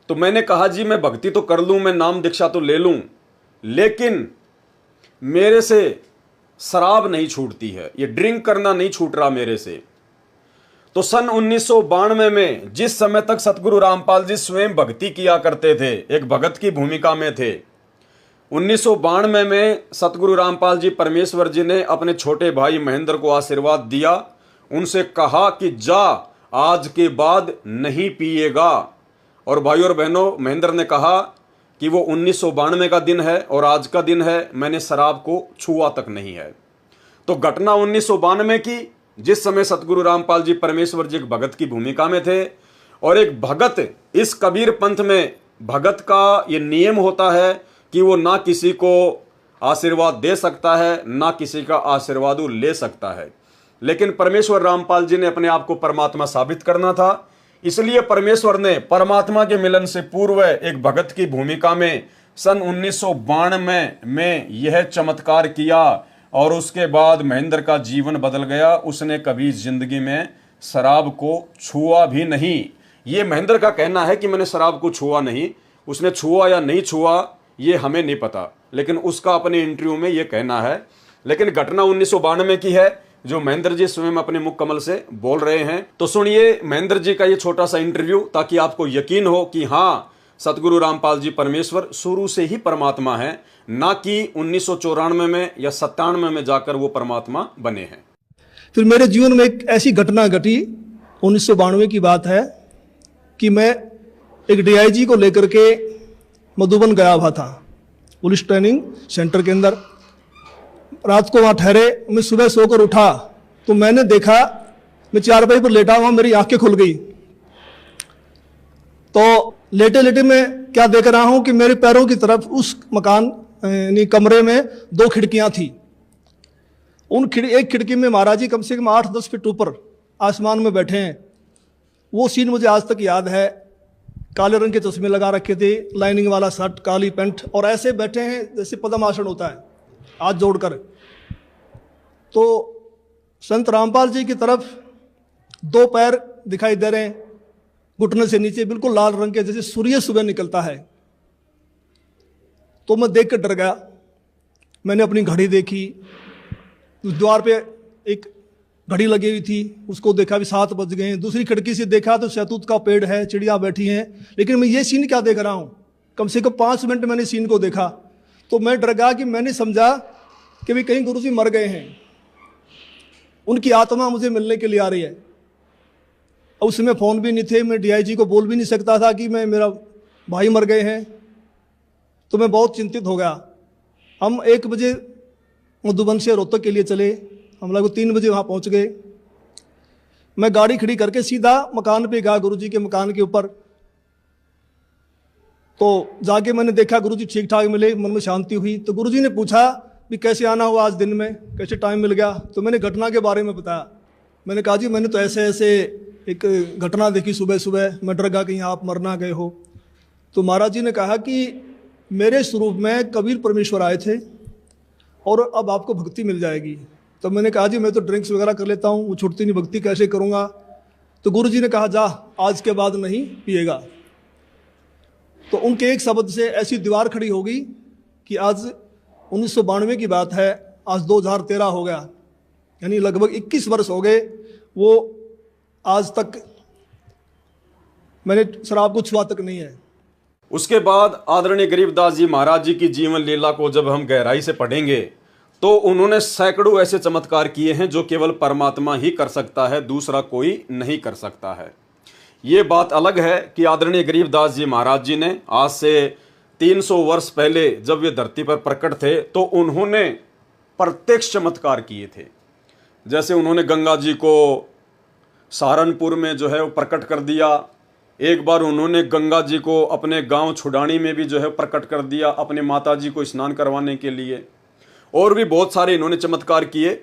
तो मैंने कहा जी मैं भक्ति तो कर लूँ, मैं नाम दीक्षा तो ले लूँ, लेकिन मेरे से शराब नहीं छूटती है, ये ड्रिंक करना नहीं छूट रहा मेरे से। तो सन 1992 में, जिस समय तक सतगुरु रामपाल जी स्वयं भक्ति किया करते थे, एक भगत की भूमिका में थे, 1992 में सतगुरु रामपाल जी परमेश्वर जी ने अपने छोटे भाई महेंद्र को आशीर्वाद दिया, उनसे कहा कि जा आज के बाद नहीं पिएगा। और भाइयों और बहनों, महेंद्र ने कहा कि वो 1992 का दिन है और आज का दिन है, मैंने शराब को छुआ तक नहीं है। तो घटना 1992 की, जिस समय सतगुरु रामपाल जी परमेश्वर जी एक भगत की भूमिका में थे, और एक भगत, इस कबीर पंथ में भगत का ये नियम होता है कि वो ना किसी को आशीर्वाद दे सकता है, ना किसी का आशीर्वाद ले सकता है। लेकिन परमेश्वर रामपाल जी ने अपने आप को परमात्मा साबित करना था, इसलिए परमेश्वर ने परमात्मा के मिलन से पूर्व एक भगत की भूमिका में सन 1992 में यह चमत्कार किया, और उसके बाद महेंद्र का जीवन बदल गया। उसने कभी जिंदगी में शराब को छुआ भी नहीं। ये महेंद्र का कहना है कि मैंने शराब को छुआ नहीं, उसने छुआ या नहीं छुआ ये हमें नहीं पता, लेकिन उसका अपने इंटरव्यू में ये कहना है। लेकिन घटना 1992 की है, जो महेंद्र जी स्वयं अपने मुख कमल से बोल रहे हैं। तो सुनिए महेंद्र जी का ये छोटा सा इंटरव्यू, ताकि आपको यकीन हो कि हाँ, सतगुरु रामपाल जी परमेश्वर शुरू से ही परमात्मा है, ना कि 1994 में या 97 में जाकर वो परमात्मा बने हैं। फिर मेरे जीवन में एक ऐसी घटना घटी, 1992 की बात है, कि मैं एक डीआईजी को लेकर के मधुबन गया हुआ था, पुलिस ट्रेनिंग सेंटर के अंदर। रात को वहाँ ठहरे, मैं सुबह सोकर उठा तो मैंने देखा, मैं चारपाई पर लेटा हुआ, मेरी आंखें खुल गई। तो लेटे लेटे मैं क्या देख रहा हूँ कि मेरे पैरों की तरफ उस मकान यानी कमरे में 2 खिड़कियाँ थी। एक खिड़की में महाराज जी कम से कम 8-10 फीट ऊपर आसमान में बैठे हैं, वो सीन मुझे आज तक याद है। काले रंग के चश्मे लगा रखे थे, लाइनिंग वाला शर्ट, काली पैंट, और ऐसे बैठे हैं जैसे पद्मासन होता है, हाथ जोड़कर। तो संत रामपाल जी की तरफ 2 पैर दिखाई दे रहे हैं, घुटने से नीचे बिल्कुल लाल रंग के, जैसे सूर्य सुबह निकलता है। तो मैं देख कर डर गया। मैंने अपनी घड़ी देखी, उस द्वार पे एक घड़ी लगी हुई थी, उसको देखा भी 7 बज गए हैं। दूसरी खिड़की से देखा तो शहतूत का पेड़ है, चिड़िया बैठी हैं, लेकिन मैं ये सीन क्या देख रहा हूँ। कम से कम 5 मिनट मैंने सीन को देखा, तो मैं डर गया कि मैंने समझा कि भी कहीं गुरु जी मर गए हैं, उनकी आत्मा मुझे मिलने के लिए आ रही है। उस समय फ़ोन भी नहीं थे, मैं DIG को बोल भी नहीं सकता था कि मेरा भाई मर गए हैं। तो मैं बहुत चिंतित हो गया। हम 1 बजे मधुबन से रोहतक के लिए चले, हम लोग 3 बजे वहाँ पहुँच गए। मैं गाड़ी खड़ी करके सीधा मकान पे गया, गुरुजी के मकान के ऊपर। तो जाके मैंने देखा गुरुजी ठीक ठाक मिले, मन में शांति हुई। तो गुरुजी ने पूछा भी कैसे आना हुआ आज दिन में, कैसे टाइम मिल गया। तो मैंने घटना के बारे में बताया। मैंने कहा जी मैंने तो ऐसे ऐसे एक घटना देखी सुबह सुबह, मैं डर गया कहीं आप मर ना गए हो। तो महाराज जी ने कहा कि मेरे स्वरूप में कबीर परमेश्वर आए थे और अब आपको भक्ति मिल जाएगी। तो मैंने कहा जी मैं तो ड्रिंक्स वगैरह कर लेता हूँ, वो छूटती नहीं, भक्ति कैसे करूँगा। तो गुरु जी ने कहा जा आज के बाद नहीं पिएगा। तो उनके एक शब्द से ऐसी दीवार खड़ी हो गई कि आज 1992 की बात है, आज 2013 हो गया, यानी लगभग 21 वर्ष हो गए। वो आज तक मैंने शराब को छुआ तक नहीं है। उसके बाद आदरणीय गरीबदास जी महाराज जी की जीवन लीला को जब हम गहराई से पढ़ेंगे तो उन्होंने सैकड़ों ऐसे चमत्कार किए हैं जो केवल परमात्मा ही कर सकता है, दूसरा कोई नहीं कर सकता है। ये बात अलग है कि आदरणीय गरीबदास जी महाराज जी ने आज से 300 वर्ष पहले जब वे धरती पर प्रकट थे तो उन्होंने प्रत्यक्ष चमत्कार किए थे। जैसे उन्होंने गंगा जी को सहारनपुर में जो है वो प्रकट कर दिया। एक बार उन्होंने गंगा जी को अपने गांव छुडानी में भी जो है प्रकट कर दिया अपने माता जी को स्नान करवाने के लिए। और भी बहुत सारे इन्होंने चमत्कार किए।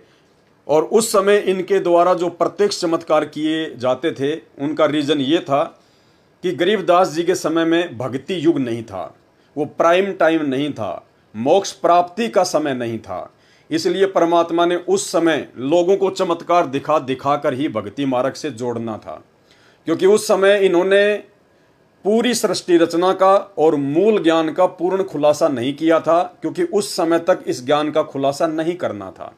और उस समय इनके द्वारा जो प्रत्यक्ष चमत्कार किए जाते थे उनका रीज़न ये था कि गरीबदास जी के समय में भक्ति युग नहीं था, वो प्राइम टाइम नहीं था, मोक्ष प्राप्ति का समय नहीं था। इसलिए परमात्मा ने उस समय लोगों को चमत्कार दिखा दिखा कर ही भक्ति मार्ग से जोड़ना था, क्योंकि उस समय इन्होंने पूरी सृष्टि रचना का और मूल ज्ञान का पूर्ण खुलासा नहीं किया था, क्योंकि उस समय तक इस ज्ञान का खुलासा नहीं करना था।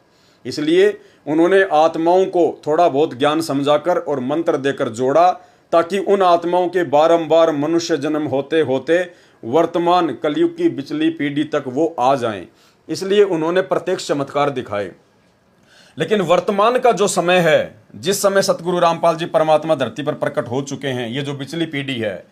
इसलिए उन्होंने आत्माओं को थोड़ा बहुत ज्ञान समझाकर और मंत्र देकर जोड़ा, ताकि उन आत्माओं के बारंबार मनुष्य जन्म होते होते वर्तमान कलयुग की पिछली पीढ़ी तक वो आ जाएं। इसलिए उन्होंने प्रत्यक्ष चमत्कार दिखाए। लेकिन वर्तमान का जो समय है, जिस समय सतगुरु रामपाल जी परमात्मा धरती पर प्रकट हो चुके हैं, ये जो पिछली पीढ़ी है,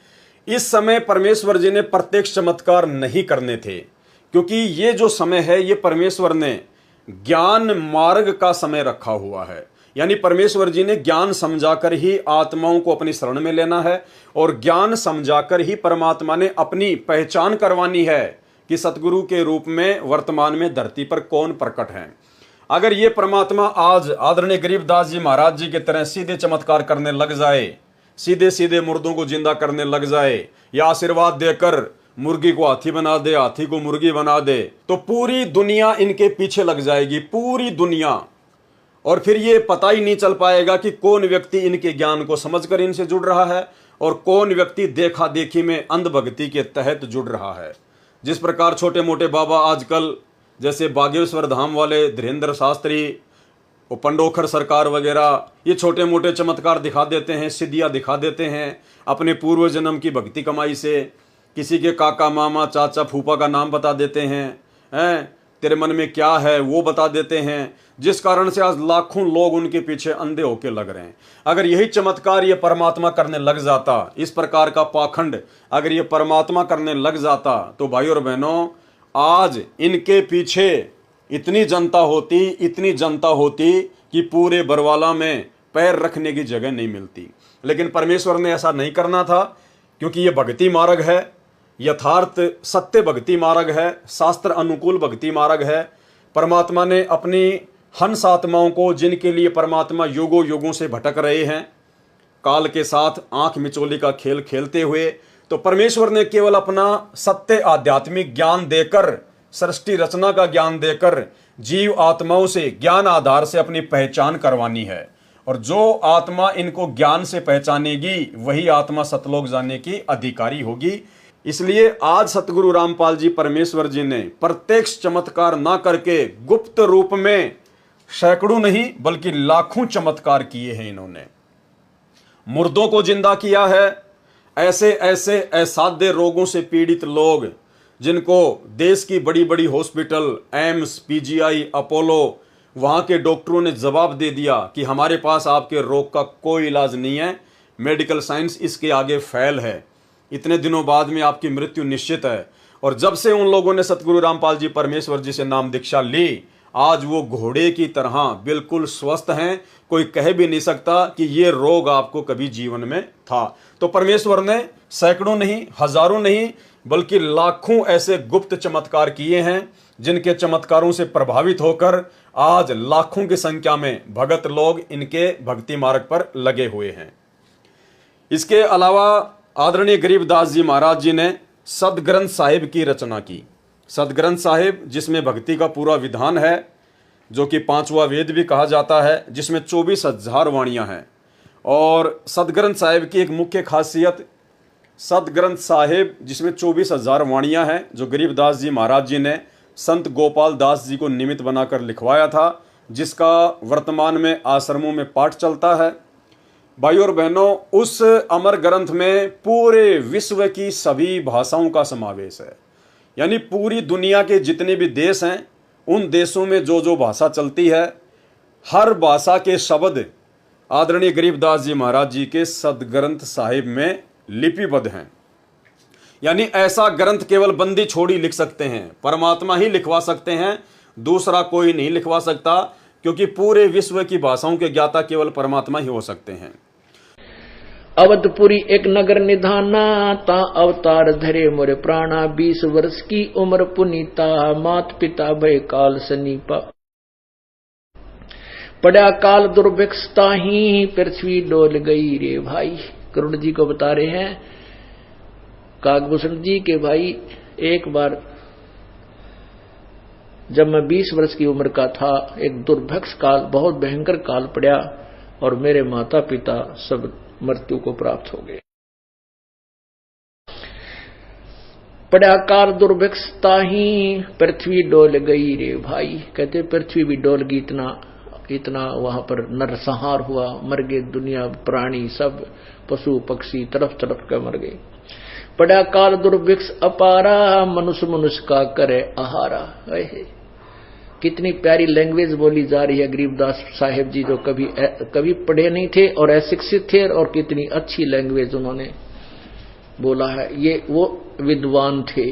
इस समय परमेश्वर जी ने प्रत्यक्ष चमत्कार नहीं करने थे, क्योंकि ये जो समय है ये परमेश्वर ने ज्ञान मार्ग का समय रखा हुआ है। यानी परमेश्वर जी ने ज्ञान समझाकर ही आत्माओं को अपनी शरण में लेना है और ज्ञान समझाकर ही परमात्मा ने अपनी पहचान करवानी है कि सतगुरु के रूप में वर्तमान में धरती पर कौन प्रकट है। अगर ये परमात्मा आज आदरणीय गरीबदास जी महाराज जी के तरह सीधे चमत्कार करने लग जाए, सीधे सीधे मुर्दों को जिंदा करने लग जाए, या आशीर्वाद देकर मुर्गी को हाथी बना दे, हाथी को मुर्गी बना दे, तो पूरी दुनिया इनके पीछे लग जाएगी, पूरी दुनिया। और फिर ये पता ही नहीं चल पाएगा कि कौन व्यक्ति इनके ज्ञान को समझकर इनसे जुड़ रहा है और कौन व्यक्ति देखा देखी में अंधभक्ति के तहत जुड़ रहा है। जिस प्रकार छोटे मोटे बाबा आजकल जैसे बागेश्वर धाम वाले धीरेन्द्र शास्त्री, पंडोखर सरकार वगैरह, ये छोटे मोटे चमत्कार दिखा देते हैं, सिद्धियाँ दिखा देते हैं अपने पूर्व जन्म की भक्ति कमाई से। किसी के काका मामा चाचा फूफा का नाम बता देते हैं, तेरे मन में क्या है वो बता देते हैं, जिस कारण से आज लाखों लोग उनके पीछे अंधे होके लग रहे हैं। अगर यही चमत्कार ये परमात्मा करने लग जाता, इस प्रकार का पाखंड अगर ये परमात्मा करने लग जाता, तो भाई और बहनों आज इनके पीछे इतनी जनता होती कि पूरे बरवाला में पैर रखने की जगह नहीं मिलती। लेकिन परमेश्वर ने ऐसा नहीं करना था, क्योंकि ये भक्ति मार्ग है, यथार्थ सत्य भक्ति मार्ग है, शास्त्र अनुकूल भक्ति मार्ग है। परमात्मा ने अपनी हंस आत्माओं को, जिनके लिए परमात्मा युगों युगों से भटक रहे हैं, काल के साथ आंख मिचोली का खेल खेलते हुए, तो परमेश्वर ने केवल अपना सत्य आध्यात्मिक ज्ञान देकर, सृष्टि रचना का ज्ञान देकर जीव आत्माओं से ज्ञान आधार से अपनी पहचान करवानी है। और जो आत्मा इनको ज्ञान से पहचानेगी वही आत्मा सतलोक जाने की अधिकारी होगी। इसलिए आज सतगुरु रामपाल जी परमेश्वर जी ने प्रत्यक्ष चमत्कार ना करके गुप्त रूप में सैकड़ों नहीं बल्कि लाखों चमत्कार किए हैं। इन्होंने मुर्दों को जिंदा किया है। ऐसे ऐसे असाध्य रोगों से पीड़ित लोग जिनको देश की बड़ी बड़ी हॉस्पिटल, एम्स, पीजीआई, अपोलो, वहां के डॉक्टरों ने जवाब दे दिया कि हमारे पास आपके रोग का कोई इलाज नहीं है, मेडिकल साइंस इसके आगे फेल है, इतने दिनों बाद में आपकी मृत्यु निश्चित है। और जब से उन लोगों ने सतगुरु रामपाल जी परमेश्वर जी से नाम दीक्षा ली, आज वो घोड़े की तरह बिल्कुल स्वस्थ हैं। कोई कह भी नहीं सकता कि ये रोग आपको कभी जीवन में था। तो परमेश्वर ने सैकड़ों नहीं, हजारों नहीं बल्कि लाखों ऐसे गुप्त चमत्कार किए हैं, जिनके चमत्कारों से प्रभावित होकर आज लाखों की संख्या में भगत लोग इनके भक्ति मार्ग पर लगे हुए हैं। इसके अलावा आदरणीय गरीबदास जी महाराज जी ने सदग्रंथ साहिब की रचना की। सदग्रंथ साहिब जिसमें भक्ति का पूरा विधान है, जो कि 5वां वेद भी कहा जाता है, जिसमें 24,000 वाणियां हैं। और सदग्रंथ साहिब की एक मुख्य खासियत, सदग्रंथ साहिब जिसमें 24,000 वाणियां हैं, जो गरीबदास जी महाराज जी ने संत गोपाल दास जी को निमित्त बनाकर लिखवाया था, जिसका वर्तमान में आश्रमों में पाठ चलता है। भाइयों और बहनों, उस अमर ग्रंथ में पूरे विश्व की सभी भाषाओं का समावेश है। यानी पूरी दुनिया के जितने भी देश हैं, उन देशों में जो जो भाषा चलती है, हर भाषा के शब्द आदरणीय गरीबदास जी महाराज जी के सदग्रंथ साहिब में लिपिबद्ध हैं। यानी ऐसा ग्रंथ केवल बंदी छोड़ी लिख सकते हैं, परमात्मा ही लिखवा सकते हैं, दूसरा कोई नहीं लिखवा सकता, क्योंकि पूरे विश्व की भाषाओं के ज्ञाता केवल परमात्मा ही हो सकते हैं। अवधपुरी एक नगर निधाना, ता अवतार धरे मोरे प्राणा, 20 वर्ष की उम्र पुनीता, मात पिता भय काल सनीपा। पड़ा काल दुर्भिक्षता ही, पृथ्वी डोल गई रे भाई। करुण जी को बता रहे हैं काकभूषण जी के भाई, एक बार जब मैं 20 वर्ष की उम्र का था, एक दुर्भिक्ष काल, बहुत भयंकर काल पड़ा और मेरे माता पिता सब मृत्यु को प्राप्त हो गए। पड़ा काल दुर्भिक्षता ही, पृथ्वी डोल गई रे भाई। कहते पृथ्वी भी डोल गई, इतना वहां पर नरसंहार हुआ, मर गए दुनिया, प्राणी सब, पशु पक्षी तरफ तरफ का मर गए। पड़ा काल दुर्भिक्ष अपारा, मनुष्य मनुष्य का करे आहारा। कितनी प्यारी लैंग्वेज बोली जा रही है गरीबदास साहिब जी, जो कभी पढ़े नहीं थे और अशिक्षित थे, और कितनी अच्छी लैंग्वेज उन्होंने बोला है। ये वो विद्वान थे।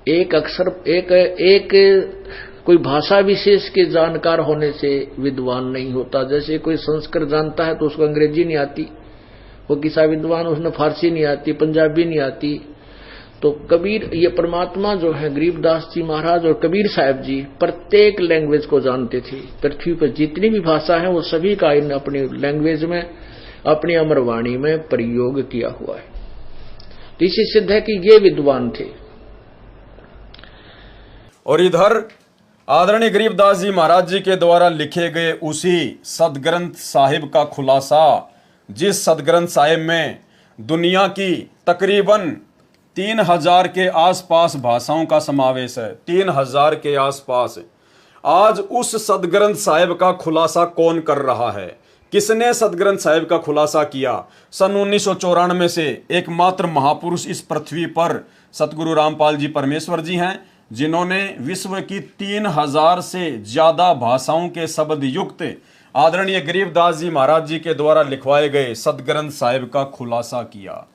एक अक्षर एक कोई भाषा विशेष के जानकार होने से विद्वान नहीं होता। जैसे कोई संस्कृत जानता है तो उसको अंग्रेजी नहीं आती, वो किसा विद्वान, उसने फारसी नहीं आती, पंजाबी नहीं आती। तो कबीर, ये परमात्मा जो है गरीबदास जी महाराज और कबीर साहब जी प्रत्येक लैंग्वेज को जानते थे। पृथ्वी पर जितनी भी भाषा है वो सभी का इन अपनी लैंग्वेज में, अपनी अमरवाणी में प्रयोग किया हुआ है। तो इससे सिद्ध है कि ये विद्वान थे। और इधर आदरणीय गरीबदास जी महाराज जी के द्वारा लिखे गए उसी सदग्रंथ साहिब का खुलासा, जिस सदग्रंथ साहिब में दुनिया की तकरीबन 3000 के आसपास भाषाओं का समावेश है, 3000 के आसपास। आज उस सदग्रंथ साहिब का खुलासा कौन कर रहा है? किसने सदग्रंथ साहिब का खुलासा किया? सन 1994 से एकमात्र महापुरुष इस पृथ्वी पर सतगुरु रामपाल जी परमेश्वर जी हैं, जिन्होंने विश्व की 3000 से ज्यादा भाषाओं के शब्द युक्त आदरणीय गरीबदास जी महाराज जी के द्वारा लिखवाए गए सदग्रंथ साहिब का खुलासा किया।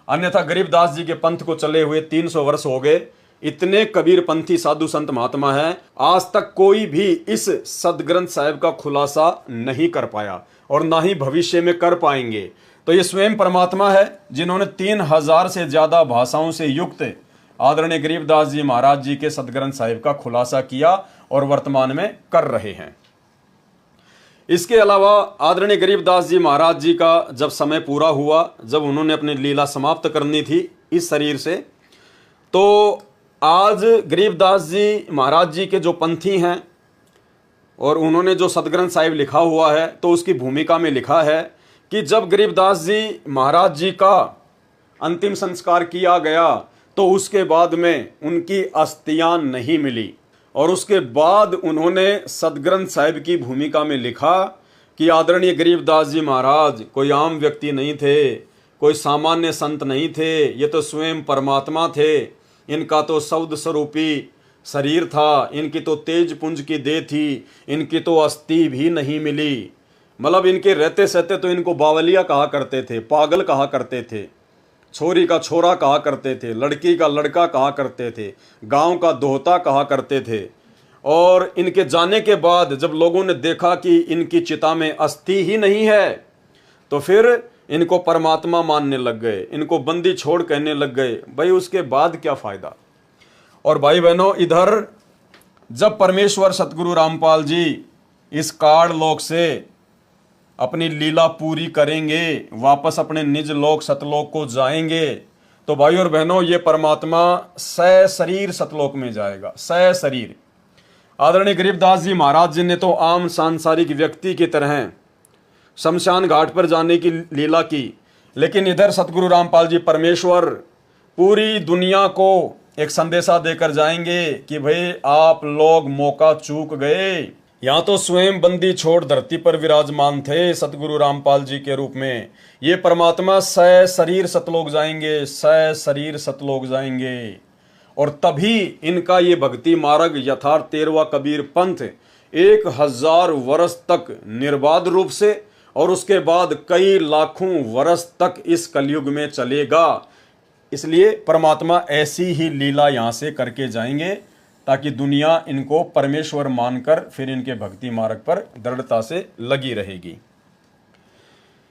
अन्यथा गरीबदास जी के पंथ को चले हुए 300 वर्ष हो गए। इतने कबीर पंथी साधु संत महात्मा हैं, आज तक कोई भी इस सदग्रंथ साहिब का खुलासा नहीं कर पाया और ना ही भविष्य में कर पाएंगे। तो ये स्वयं परमात्मा है जिन्होंने 3000 से ज्यादा भाषाओं से युक्त आदरणीय गरीबदास जी महाराज जी के सदग्रंथ साहिब का खुलासा किया और वर्तमान में कर रहे हैं। इसके अलावा आदरणीय गरीबदास जी महाराज जी का जब समय पूरा हुआ, जब उन्होंने अपनी लीला समाप्त करनी थी इस शरीर से, तो आज गरीबदास जी महाराज जी के जो पंथी हैं और उन्होंने जो सतग्रंथ साहिब लिखा हुआ है, तो उसकी भूमिका में लिखा है कि जब गरीबदास जी महाराज जी का अंतिम संस्कार किया गया तो उसके बाद में उनकी अस्थियां नहीं मिली, और उसके बाद उन्होंने सतग्रंथ साहिब की भूमिका में लिखा कि आदरणीय गरीबदास जी महाराज कोई आम व्यक्ति नहीं थे, कोई सामान्य संत नहीं थे, ये तो स्वयं परमात्मा थे। इनका तो शब्द स्वरूपी शरीर था, इनकी तो तेज पुंज की देह थी, इनकी तो अस्थि भी नहीं मिली। मतलब इनके रहते सहते तो इनको बावलिया कहा करते थे, पागल कहा करते थे, छोरी का छोरा कहा करते थे, लड़की का लड़का कहा करते थे, गांव का दोहता कहा करते थे। और इनके जाने के बाद जब लोगों ने देखा कि इनकी चिता में अस्थि ही नहीं है, तो फिर इनको परमात्मा मानने लग गए, इनको बंदी छोड़ कहने लग गए। भाई उसके बाद क्या फायदा। और भाई बहनों, इधर जब परमेश्वर सतगुरु रामपाल जी इस काड़ लोक से अपनी लीला पूरी करेंगे, वापस अपने निज लोक सतलोक को जाएंगे, तो भाई और बहनों ये परमात्मा सशरीर सतलोक में जाएगा, सशरीर। आदरणीय गरीबदास जी महाराज जी ने तो आम सांसारिक व्यक्ति की तरह शमशान घाट पर जाने की लीला की, लेकिन इधर सतगुरु रामपाल जी परमेश्वर पूरी दुनिया को एक संदेशा देकर जाएंगे कि भाई आप लोग मौका चूक गए। यहाँ तो स्वयं बंदी छोड़ धरती पर विराजमान थे सतगुरु रामपाल जी के रूप में, ये परमात्मा सशरीर सतलोक जाएंगे, सशरीर सतलोक जाएंगे। और तभी इनका ये भक्ति मार्ग यथार्थ 13वां कबीर पंथ 1000 वर्ष तक निर्बाध रूप से और उसके बाद कई लाखों वर्ष तक इस कलयुग में चलेगा। इसलिए परमात्मा ऐसी ही लीला यहाँ से करके जाएंगे ताकि दुनिया इनको परमेश्वर मानकर फिर इनके भक्ति मार्ग पर दृढ़ता से लगी रहेगी।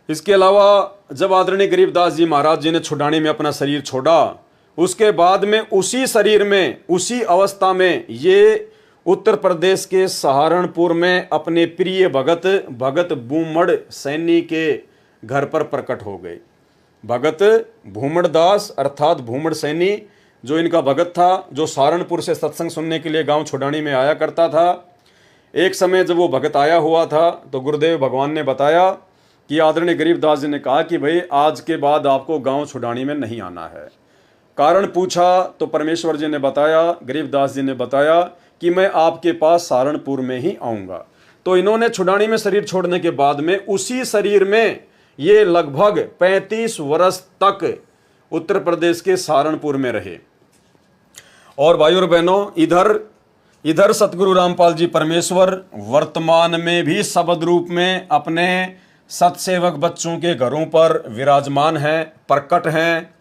इसके अलावा जब आदरणीय गरीबदास जी महाराज जी ने छुड़ानी में अपना शरीर छोड़ा, उसके बाद में उसी शरीर में उसी अवस्था में ये उत्तर प्रदेश के सहारनपुर में अपने प्रिय भगत भूमड़ सैनी के घर पर प्रकट हो गए। भगत भूमड़ दास अर्थात भूमड़ सैनी जो इनका भगत था, जो सहारनपुर से सत्संग सुनने के लिए गांव छुड़ानी में आया करता था। एक समय जब वो भगत आया हुआ था तो गुरुदेव भगवान ने बताया कि आदरणीय गरीबदास जी ने कहा कि भाई आज के बाद आपको गांव छुड़ानी में नहीं आना है। कारण पूछा तो परमेश्वर जी ने बताया, गरीबदास जी ने बताया कि मैं आपके पास सहारनपुर में ही आऊँगा। तो इन्होंने छुड़ानी में शरीर छोड़ने के बाद में उसी शरीर में ये लगभग 35 वर्ष तक उत्तर प्रदेश के सहारनपुर में रहे। और भाई और बहनों, इधर सतगुरु रामपाल जी परमेश्वर वर्तमान में भी शब्द रूप में अपने सतसेवक बच्चों के घरों पर विराजमान हैं, प्रकट हैं।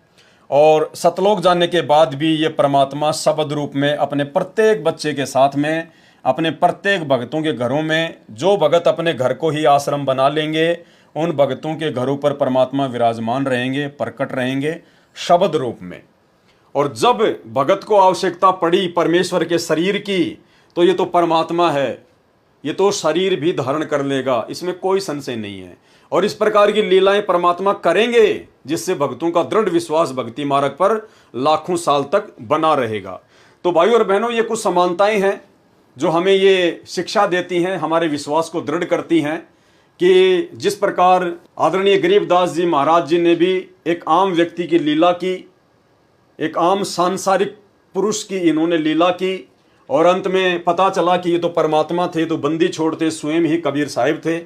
और सतलोक जाने के बाद भी ये परमात्मा शब्द रूप में अपने प्रत्येक बच्चे के साथ में, अपने प्रत्येक भक्तों के घरों में, जो भगत अपने घर को ही आश्रम बना लेंगे उन भक्तों के घरों पर परमात्मा विराजमान रहेंगे, प्रकट रहेंगे शब्द रूप में। और जब भगत को आवश्यकता पड़ी परमेश्वर के शरीर की, तो ये तो परमात्मा है, ये तो शरीर भी धारण कर लेगा, इसमें कोई संशय नहीं है। और इस प्रकार की लीलाएं परमात्मा करेंगे जिससे भक्तों का दृढ़ विश्वास भक्ति मार्ग पर लाखों साल तक बना रहेगा। तो भाइयों और बहनों, ये कुछ समानताएं हैं जो हमें ये शिक्षा देती हैं, हमारे विश्वास को दृढ़ करती हैं कि जिस प्रकार आदरणीय गरीबदास जी महाराज जी ने भी एक आम व्यक्ति की लीला की, एक आम सांसारिक पुरुष की इन्होंने लीला की, और अंत में पता चला कि ये तो परमात्मा थे, तो बंदी छोड़ते स्वयं ही कबीर साहिब थे।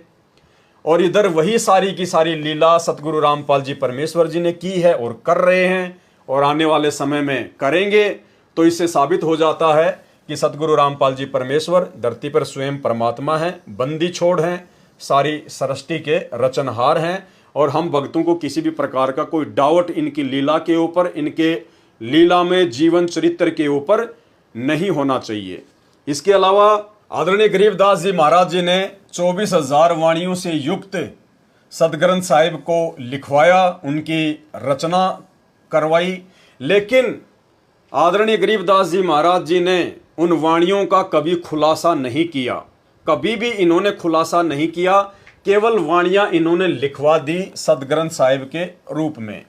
और इधर वही सारी की सारी लीला सतगुरु रामपाल जी परमेश्वर जी ने की है और कर रहे हैं और आने वाले समय में करेंगे। तो इससे साबित हो जाता है कि सतगुरु रामपाल जी परमेश्वर धरती पर स्वयं परमात्मा हैं, बंदी छोड़ हैं, सारी सृष्टि के रचनहार हैं। और हम भक्तों को किसी भी प्रकार का कोई डाउट इनकी लीला के ऊपर, इनके लीला में जीवन चरित्र के ऊपर नहीं होना चाहिए। इसके अलावा आदरणीय गरीबदास जी महाराज जी ने 24,000 वाणियों से युक्त सतग्रंथ साहिब को लिखवाया, उनकी रचना करवाई, लेकिन आदरणीय गरीबदास जी महाराज जी ने उन वाणियों का कभी खुलासा नहीं किया, कभी भी इन्होंने खुलासा नहीं किया, केवल वाणियां इन्होंने लिखवा दी सदग्रंथ साहिब के रूप में।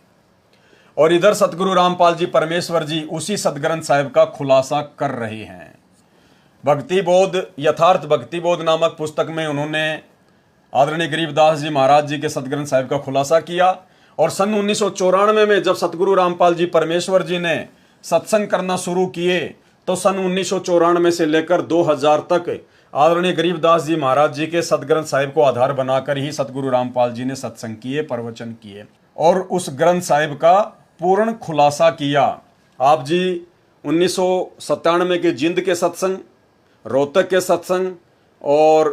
और इधर सतगुरु रामपाल जी परमेश्वर जी उसी सदग्रंथ साहिब का खुलासा कर रहे हैं। भक्ति बोध, यथार्थ भक्ति बोध नामक पुस्तक में उन्होंने आदरणीय गरीबदास जी महाराज जी के सदग्रंथ साहिब का खुलासा किया। और सन 1994 में जब सतगुरु रामपाल जी परमेश्वर जी ने सत्संग करना शुरू किए, तो सन 1994 से लेकर 2000 तक आदरणीय गरीबदास जी महाराज जी के सदग्रंथ साहिब को आधार बनाकर ही सतगुरु रामपाल जी ने सत्संग किए, प्रवचन किए और उस ग्रंथ साहिब का पूर्ण खुलासा किया। आप जी 1997 के जिंद के सत्संग, रोहतक के सत्संग और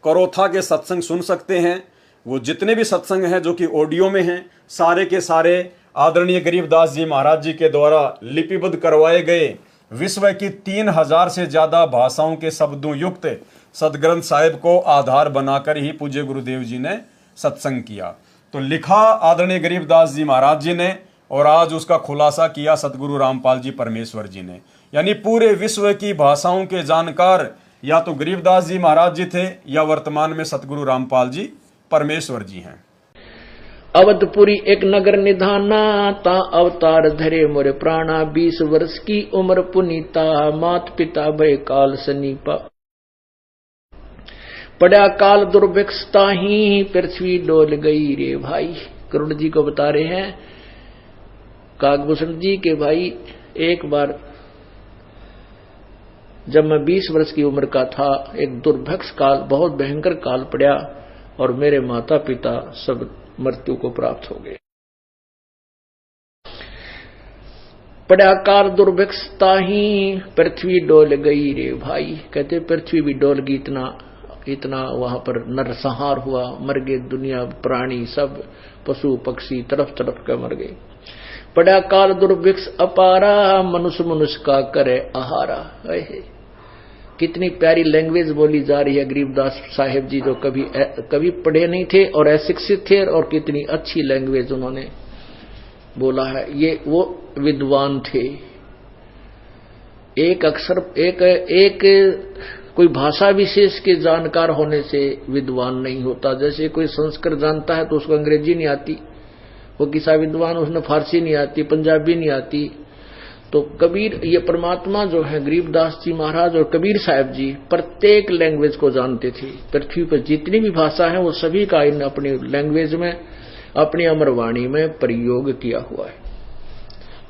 करोथा के सत्संग सुन सकते हैं। वो जितने भी सत्संग हैं जो कि ऑडियो में हैं, सारे के सारे आदरणीय गरीबदास जी महाराज जी के द्वारा लिपिबद्ध करवाए गए विश्व की 3000 से ज्यादा भाषाओं के शब्दों युक्त सदग्रंथ साहिब को आधार बनाकर ही पूज्य गुरुदेव जी ने सत्संग किया। तो लिखा आदरणीय गरीबदास जी महाराज जी ने और आज उसका खुलासा किया सतगुरु रामपाल जी परमेश्वर जी ने। यानी पूरे विश्व की भाषाओं के जानकार या तो गरीबदास जी महाराज जी थे या वर्तमान में सतगुरु रामपाल जी परमेश्वर जी हैं। अवधपुरी एक नगर निधाना, ता अवतार धरे मोरे प्राणा। 20 वर्ष की उम्र पुनीता, मात पिता भय काल सनीपा। पड़ा काल दुर्भिक्षता ही, पृथ्वी डोल गई रे भाई। करुण जी को बता रहे हैं काकभूषण जी के भाई, एक बार जब मैं 20 वर्ष की उम्र का था, एक दुर्भिक्ष काल, बहुत भयंकर काल पड़ा और मेरे माता पिता सब मृत्यु को प्राप्त हो गए। पड़ा काल दुर्भिक्षता ही, पृथ्वी डोल गई रे भाई। कहते पृथ्वी भी डोल गई, इतना वहां पर नरसंहार हुआ, मर गए दुनिया, प्राणी सब, पशु पक्षी तरफ तरफ के मर गए। पड़ा काल दुर्भिक्ष अपारा, मनुष्य मनुष्य का करे आहारा। कितनी प्यारी लैंग्वेज बोली जा रही है गरीबदास साहिब जी, जो कभी पढ़े नहीं थे और अशिक्षित थे, और कितनी अच्छी लैंग्वेज उन्होंने बोला है। ये वो विद्वान थे। एक अक्षर एक कोई भाषा विशेष के जानकार होने से विद्वान नहीं होता। जैसे कोई संस्कृत जानता है तो उसको अंग्रेजी नहीं आती, वो किसा विद्वान, उसने फारसी नहीं आती, पंजाबी नहीं आती। तो कबीर, ये परमात्मा जो है गरीबदास जी महाराज और कबीर साहब जी प्रत्येक लैंग्वेज को जानते थे। पृथ्वी पर जितनी भी भाषा है वो सभी का इन अपनी लैंग्वेज में, अपनी अमर वाणी में प्रयोग किया हुआ है।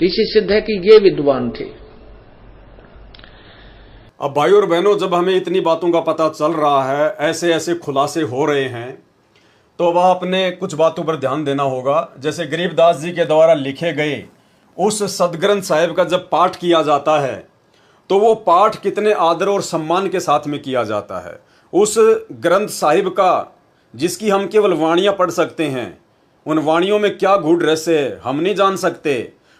तो इसी सिद्ध है कि ये विद्वान थे। अब भाई और बहनों, जब हमें इतनी बातों का पता चल रहा है, ऐसे ऐसे खुलासे हो रहे हैं, तो अब आपने कुछ बातों पर ध्यान देना होगा। जैसे गरीबदास जी के द्वारा लिखे गए उस सदग्रंथ साहिब का जब पाठ किया जाता है, तो वो पाठ कितने आदर और सम्मान के साथ में किया जाता है। उस ग्रंथ साहिब का, जिसकी हम केवल वाणियां पढ़ सकते हैं, उन वाणियों में क्या गूढ़ रहस्य है हम नहीं जान सकते।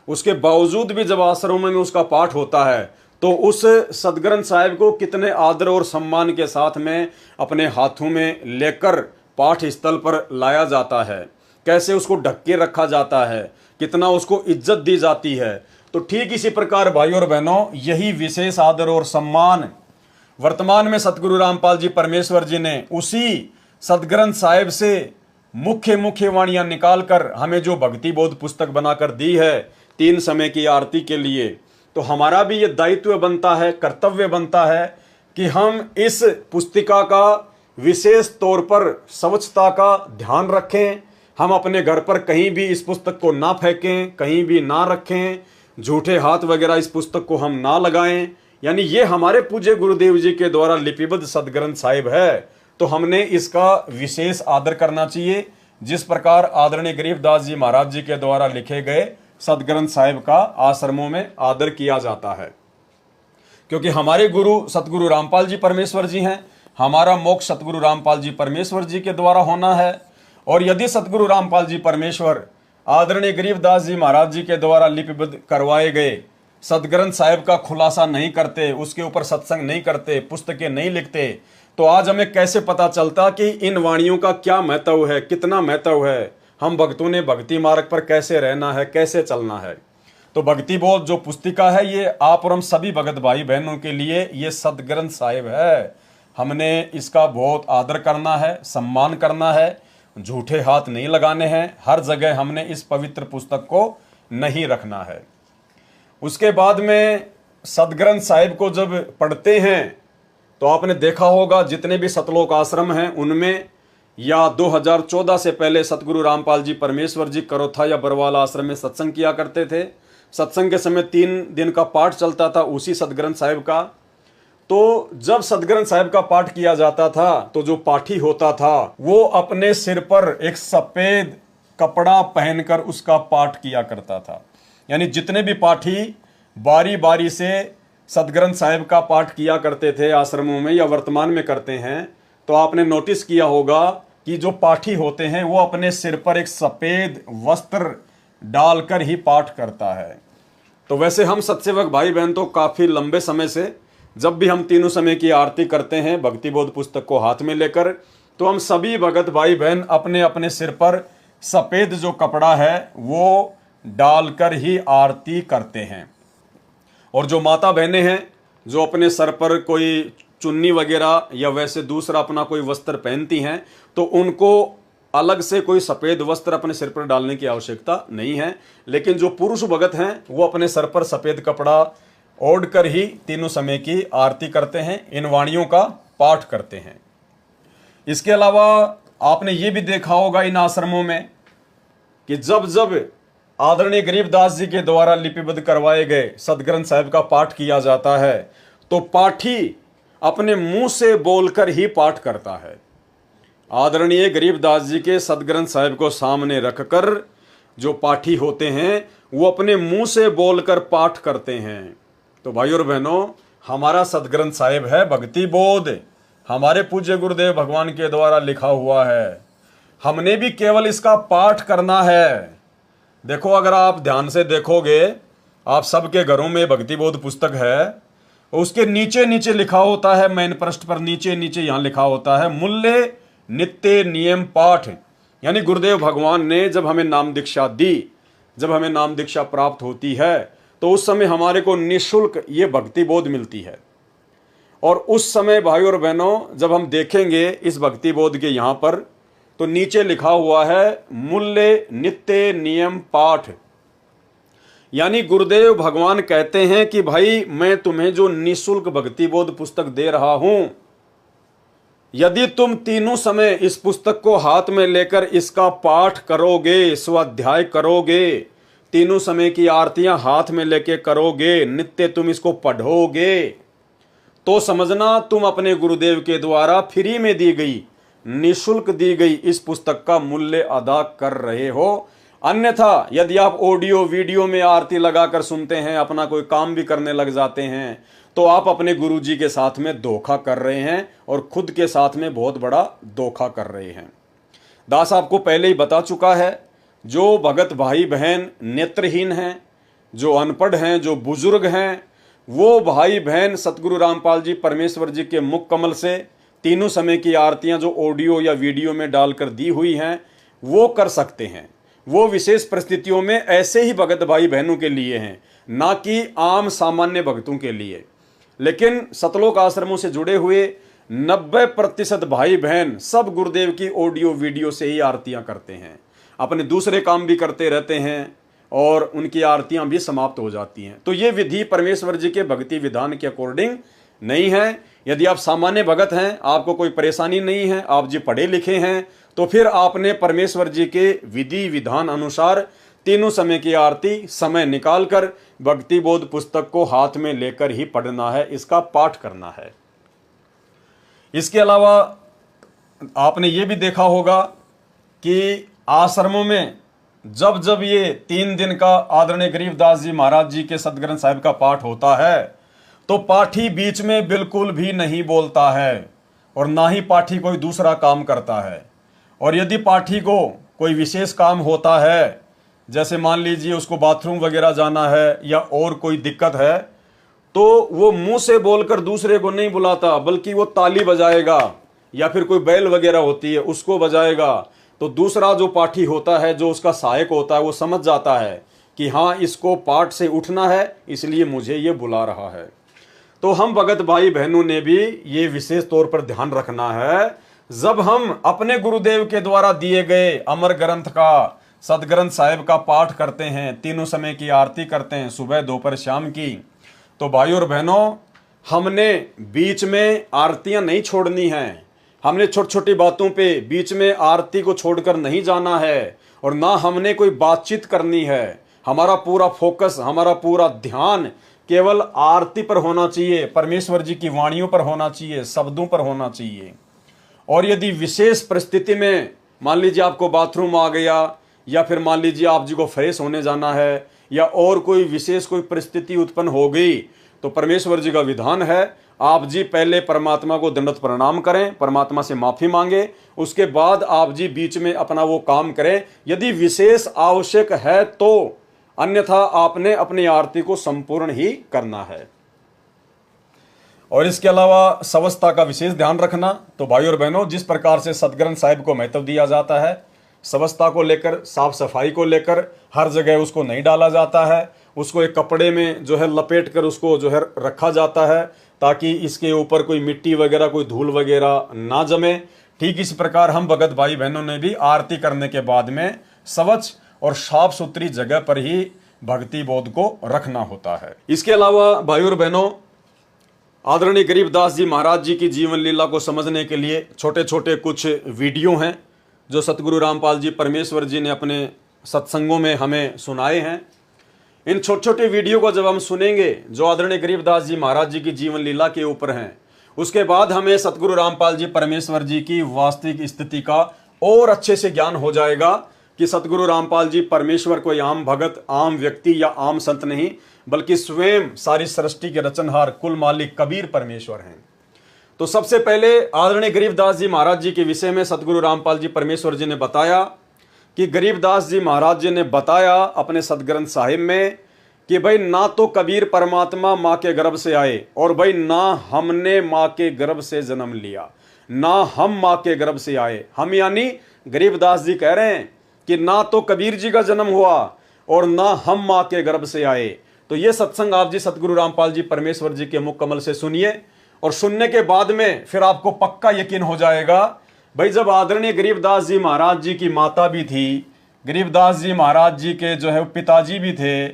उसके बावजूद भी जब आश्रमों में उसका पाठ होता है, तो उस सदग्रंथ साहिब को कितने आदर और सम्मान के साथ में अपने हाथों में लेकर पाठ स्थल पर लाया जाता है, कैसे उसको ढक के रखा जाता है, कितना उसको इज्जत दी जाती है। तो ठीक इसी प्रकार भाई और बहनों, यही विशेष आदर और सम्मान वर्तमान में सतगुरु रामपाल जी परमेश्वर जी ने उसी सदग्रंथ साहिब से मुख्य वाणियां निकालकर हमें जो भक्ति बोध पुस्तक बनाकर दी है 3 समय की आरती के लिए, तो हमारा भी ये दायित्व बनता है, कर्तव्य बनता है कि हम इस पुस्तिका का विशेष तौर पर स्वच्छता का ध्यान रखें। हम अपने घर पर कहीं भी इस पुस्तक को ना फेंकें, कहीं भी ना रखें, झूठे हाथ वगैरह इस पुस्तक को हम ना लगाएं। यानी ये हमारे पूज्य गुरुदेव जी के द्वारा लिपिबद्ध सदग्रंथ साहिब है, तो हमने इसका विशेष आदर करना चाहिए। जिस प्रकार आदरणीय गरीबदास जी महाराज जी के द्वारा लिखे गए सदग्रंथ साहिब का आश्रमों में आदर किया जाता है, क्योंकि हमारे गुरु सतगुरु रामपाल जी परमेश्वर जी हैं। हमारा मोक्ष सतगुरु रामपाल जी परमेश्वर जी के द्वारा होना है। और यदि सतगुरु रामपाल जी परमेश्वर आदरणीय गरीबदास जी महाराज जी के द्वारा लिपिबद्ध करवाए गए सदग्रंथ साहिब का खुलासा नहीं करते, उसके ऊपर सत्संग नहीं करते, पुस्तकें नहीं लिखते, तो आज हमें कैसे पता चलता कि इन वाणियों का क्या महत्व है, कितना महत्व है, हम भक्तों ने भक्ति मार्ग पर कैसे रहना है, कैसे चलना है। तो भक्ति बोध जो पुस्तिका है, ये आप और हम सभी भगत भाई बहनों के लिए ये सदग्रंथ साहिब है। हमने इसका बहुत आदर करना है, सम्मान करना है, झूठे हाथ नहीं लगाने हैं, हर जगह हमने इस पवित्र पुस्तक को नहीं रखना है। उसके बाद में सदग्रंथ साहिब को जब पढ़ते हैं तो आपने देखा होगा जितने भी सतलोक आश्रम हैं उनमें या 2014 से पहले सतगुरु रामपाल जी परमेश्वर जी करोथा या बरवाला आश्रम में सत्संग किया करते थे। सत्संग के समय 3 दिन का पाठ चलता था उसी सदग्रंथ साहिब का। तो जब सदग्रंथ साहिब का पाठ किया जाता था तो जो पाठी होता था वो अपने सिर पर एक सफेद कपड़ा पहनकर उसका पाठ किया करता था। यानी जितने भी पाठी बारी बारी से सदग्रंथ साहिब का पाठ किया करते थे आश्रमों में या वर्तमान में करते हैं, तो आपने नोटिस किया होगा कि जो पाठी होते हैं वो अपने सिर पर एक सफेद वस्त्र डालकर ही पाठ करता है। तो वैसे हम सत्सेवक भाई बहन तो काफी लंबे समय से जब भी हम तीनों समय की आरती करते हैं भक्ति बोध पुस्तक को हाथ में लेकर, तो हम सभी भगत भाई बहन अपने अपने सिर पर सफेद जो कपड़ा है वो डालकर ही आरती करते हैं। और जो माता बहनें हैं जो अपने सर पर कोई चुन्नी वगैरह या वैसे दूसरा अपना कोई वस्त्र पहनती हैं, तो उनको अलग से कोई सफ़ेद वस्त्र अपने सिर पर डालने की आवश्यकता नहीं है। लेकिन जो पुरुष भगत हैं वो अपने सर पर सफ़ेद कपड़ा ओढ़ कर ही तीनों समय की आरती करते हैं, इन वाणियों का पाठ करते हैं। इसके अलावा आपने ये भी देखा होगा इन आश्रमों में कि जब जब आदरणीय गरीबदास जी के द्वारा लिपिबद्ध करवाए गए सदग्रंथ साहिब का पाठ किया जाता है तो पाठी अपने मुंह से बोलकर ही पाठ करता है। आदरणीय गरीबदास जी के सदग्रंथ साहिब को सामने रखकर जो पाठी होते हैं वो अपने मुंह से बोलकर पाठ करते हैं। तो भाइयों और बहनों, हमारा सदग्रंथ साहिब है भक्ति बोध, हमारे पूज्य गुरुदेव भगवान के द्वारा लिखा हुआ है। हमने भी केवल इसका पाठ करना है। देखो, अगर आप ध्यान से देखोगे, आप सबके घरों में भक्ति बोध पुस्तक है, उसके नीचे नीचे लिखा होता है, मेन पृष्ठ पर नीचे नीचे यहां लिखा होता है मूल्य नित्य नियम पाठ। यानी गुरुदेव भगवान ने जब हमें नाम दीक्षा दी, जब हमें नाम दीक्षा प्राप्त होती है तो उस समय हमारे को निःशुल्क ये भक्ति बोध मिलती है। और उस समय भाइयों और बहनों जब हम देखेंगे इस भक्ति बोध के यहाँ पर तो नीचे लिखा हुआ है मूल्य नित्य नियम पाठ। यानी गुरुदेव भगवान कहते हैं कि भाई मैं तुम्हें जो निःशुल्क भक्ति बोध पुस्तक दे रहा हूं, यदि तुम तीनों समय इस पुस्तक को हाथ में लेकर इसका पाठ करोगे, स्वाध्याय करोगे, तीनों समय की आरतियां हाथ में लेके करोगे, नित्य तुम इसको पढ़ोगे, तो समझना तुम अपने गुरुदेव के द्वारा फ्री में दी गई, निःशुल्क दी गई इस पुस्तक का मूल्य अदा कर रहे हो। अन्यथा यदि आप ऑडियो वीडियो में आरती लगाकर सुनते हैं, अपना कोई काम भी करने लग जाते हैं, तो आप अपने गुरुजी के साथ में धोखा कर रहे हैं और खुद के साथ में बहुत बड़ा धोखा कर रहे हैं। दास आपको पहले ही बता चुका है, जो भगत भाई बहन नेत्रहीन हैं, जो अनपढ़ हैं, जो बुजुर्ग हैं, वो भाई बहन सतगुरु रामपाल जी परमेश्वर जी के मुख कमल से तीनों समय की आरतियां जो ऑडियो या वीडियो में डालकर दी हुई हैं वो कर सकते हैं। वो विशेष परिस्थितियों में ऐसे ही भगत भाई बहनों के लिए हैं, ना कि आम सामान्य भक्तों के लिए। लेकिन सतलोक आश्रमों से जुड़े हुए 90% भाई बहन सब गुरुदेव की ऑडियो वीडियो से ही आरतियां करते हैं, अपने दूसरे काम भी करते रहते हैं और उनकी आरतियां भी समाप्त हो जाती हैं। तो ये विधि परमेश्वर जी के भक्ति विधान के अकॉर्डिंग नहीं है। यदि आप सामान्य भगत हैं, आपको कोई परेशानी नहीं है, आप जी पढ़े लिखे हैं, तो फिर आपने परमेश्वर जी के विधि विधान अनुसार तीनों समय की आरती समय निकालकर भक्ति बोध पुस्तक को हाथ में लेकर ही पढ़ना है, इसका पाठ करना है। इसके अलावा आपने ये भी देखा होगा कि आश्रमों में जब जब ये 3 दिन का आदरणीय गरीबदास जी महाराज जी के सदग्रंथ साहिब का पाठ होता है तो पाठी बीच में बिल्कुल भी नहीं बोलता है और ना ही पाठी कोई दूसरा काम करता है। और यदि पाठी को कोई विशेष काम होता है, जैसे मान लीजिए उसको बाथरूम वगैरह जाना है या और कोई दिक्कत है, तो वो मुंह से बोलकर दूसरे को नहीं बुलाता, बल्कि वो ताली बजाएगा या फिर कोई बैल वगैरह होती है उसको बजाएगा। तो दूसरा जो पाठी होता है, जो उसका सहायक होता है, वो समझ जाता है कि हाँ इसको पाठ से उठना है, इसलिए मुझे ये बुला रहा है। तो हम भगत भाई बहनों ने भी ये विशेष तौर पर ध्यान रखना है, जब हम अपने गुरुदेव के द्वारा दिए गए अमर ग्रंथ का, सदग्रंथ साहिब का पाठ करते हैं, तीनों समय की आरती करते हैं, सुबह दोपहर शाम की, तो भाइयों और बहनों हमने बीच में आरतियां नहीं छोड़नी हैं। हमने छोटी छोटी बातों पे बीच में आरती को छोड़कर नहीं जाना है, और ना हमने कोई बातचीत करनी है। हमारा पूरा फोकस, हमारा पूरा ध्यान केवल आरती पर होना चाहिए, परमेश्वर जी की वाणियों पर होना चाहिए, शब्दों पर होना चाहिए। और यदि विशेष परिस्थिति में मान लीजिए आपको बाथरूम आ गया, या फिर मान लीजिए आप जी को फ्रेश होने जाना है, या और कोई विशेष कोई परिस्थिति उत्पन्न हो गई, तो परमेश्वर जी का विधान है आप जी पहले परमात्मा को दंडवत प्रणाम करें, परमात्मा से माफी मांगे, उसके बाद आप जी बीच में अपना वो काम करें यदि विशेष आवश्यक है तो, अन्यथा आपने अपनी आरती को संपूर्ण ही करना है। और इसके अलावा स्वच्छता का विशेष ध्यान रखना। तो भाइयों और बहनों, जिस प्रकार से सदग्रंथ साहिब को महत्व दिया जाता है, स्वच्छता को लेकर, साफ सफाई को लेकर, हर जगह उसको नहीं डाला जाता है, उसको एक कपड़े में जो है लपेट कर उसको जो है रखा जाता है, ताकि इसके ऊपर कोई मिट्टी वगैरह, कोई धूल वगैरह ना जमे। ठीक इस प्रकार हम भगत भाई बहनों ने भी आरती करने के बाद में स्वच्छ और साफ सुथरी जगह पर ही भक्ति बोध को रखना होता है। इसके अलावा भाइयों और बहनों, आदरणीय गरीबदास जी महाराज जी की जीवन लीला को समझने के लिए छोटे छोटे कुछ वीडियो हैं जो सतगुरु रामपाल जी परमेश्वर जी ने अपने सत्संगों में हमें सुनाए हैं। इन छोटे छोटे वीडियो को जब हम सुनेंगे जो आदरणीय गरीबदास जी महाराज जी की जीवन लीला के ऊपर हैं, उसके बाद हमें सतगुरु रामपाल जी परमेश्वर जी की वास्तविक स्थिति का और अच्छे से ज्ञान हो जाएगा कि सतगुरु रामपाल जी परमेश्वर कोई आम भगत, आम व्यक्ति या आम संत नहीं, बल्कि स्वयं सारी सृष्टि के रचनहार कुल मालिक कबीर परमेश्वर हैं। तो सबसे पहले आदरणीय गरीबदास जी महाराज जी के विषय में सतगुरु रामपाल जी परमेश्वर जी ने बताया कि गरीबदास जी महाराज जी ने बताया अपने सदग्रंथ साहिब में कि भाई ना तो कबीर परमात्मा माँ के गर्भ से आए, और भाई ना हमने माँ के गर्भ से जन्म लिया, ना हम माँ के गर्भ से आए। हम यानी गरीबदास जी कह रहे हैं कि ना तो कबीर जी का जन्म हुआ और ना हम माँ के गर्भ से आए। तो ये सत्संग आप जी सतगुरु रामपाल जी परमेश्वर जी के मुख कमल से सुनिए, और सुनने के बाद में फिर आपको पक्का यकीन हो जाएगा। भाई जब आदरणीय गरीबदास जी महाराज जी की माता भी थी, गरीबदास जी महाराज जी के जो है पिताजी भी थे,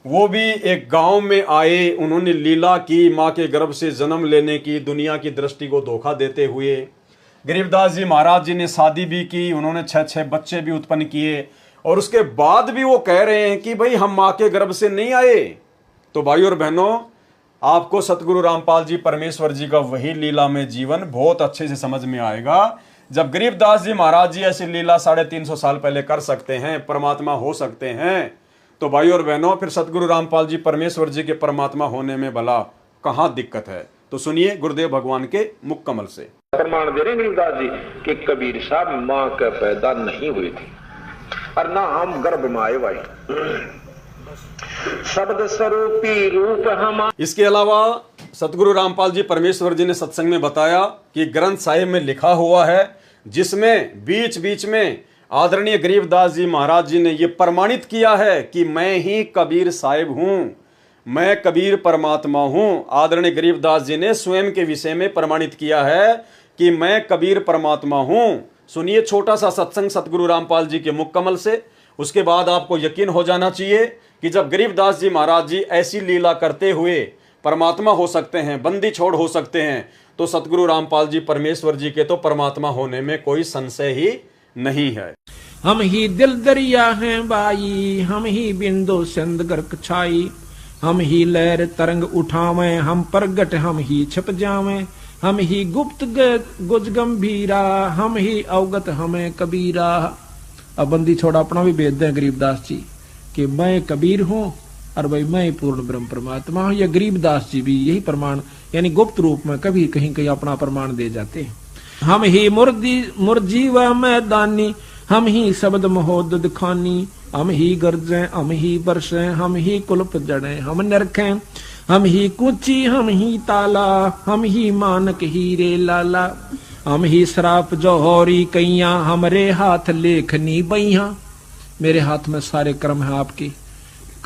वो भी एक गांव में आए, उन्होंने लीला की माँ के गर्भ से जन्म लेने की, दुनिया की दृष्टि को धोखा देते हुए। गरीबदास जी महाराज जी ने शादी भी की, उन्होंने 6 बच्चे भी उत्पन्न किए, और उसके बाद भी वो कह रहे हैं कि भाई हम माँ के गर्भ से नहीं आए। तो भाइयों और बहनों, आपको सतगुरु रामपाल जी परमेश्वर जी का वही लीला में जीवन बहुत अच्छे से समझ में आएगा। जब गरीबदास जी महाराज जी ऐसी लीला 350 साल पहले कर सकते हैं, परमात्मा हो सकते हैं, तो भाइयों और बहनों फिर सतगुरु रामपाल जी परमेश्वर जी के परमात्मा होने में भला कहाँ दिक्कत है। तो सुनिए गुरुदेव भगवान के मुख कमल से। प्रमाण दे रहे गरीबदास जी कि कबीर साहब माँ का पैदा नहीं हुई थी और ना हम गर्भ में आए भाई, शब्द स्वरूपी रूप हम। इसके अलावा सतगुरु रामपाल जी परमेश्वर जी ने सत्संग में बताया कि ग्रंथ साहिब में लिखा हुआ है, जिसमें बीच बीच में आदरणीय गरीबदास जी महाराज जी ने यह प्रमाणित किया है कि मैं ही कबीर साहिब हूं, मैं कबीर परमात्मा हूं। आदरणीय गरीबदास जी ने स्वयं के विषय में प्रमाणित किया है कि मैं कबीर परमात्मा हूं। सुनिए छोटा सा सत्संग सतगुरु रामपाल जी के मुख कमल से, उसके बाद आपको यकीन हो जाना चाहिए कि जब गरीबदास जी महाराज जी ऐसी लीला करते हुए परमात्मा हो सकते हैं, बंदी छोड़ हो सकते हैं, तो सतगुरु रामपाल जी परमेश्वर जी के तो परमात्मा होने में कोई संशय ही नहीं है। हम ही दिल दरिया हैं बाई, हम ही बिंदु सिंध गर्क छाई, हम ही लहर तरंग उठावें, हम प्रगट हम ही छिप जावें, हम ही गुप्त गुज गंभीरा, हम ही अवगत हमें कबीरा। अब बंदी छोड़ा अपना भी भेद दें गरीबदास जी कि मैं कबीर हूं और भाई मैं पूर्ण ब्रह्म परमात्मा हूं। या गरीबदास जी भी यही प्रमाण यानी गुप्त रूप में कभी कहीं कहीं अपना प्रमाण दे जाते हैं। हम ही मुर्जी व मैदानी, हम ही शब्द महोदद खानी, हम ही गर्जें हम ही बरसें, हम ही कुल्प जड़ें हम नरखें, हम ही कुची हम ही ताला, हम ही मानक हीरे लाला, हम ही श्राप जौहरी कैया, हमरे हाथ लेखनी बैया। मेरे हाथ में सारे कर्म हैं आपके,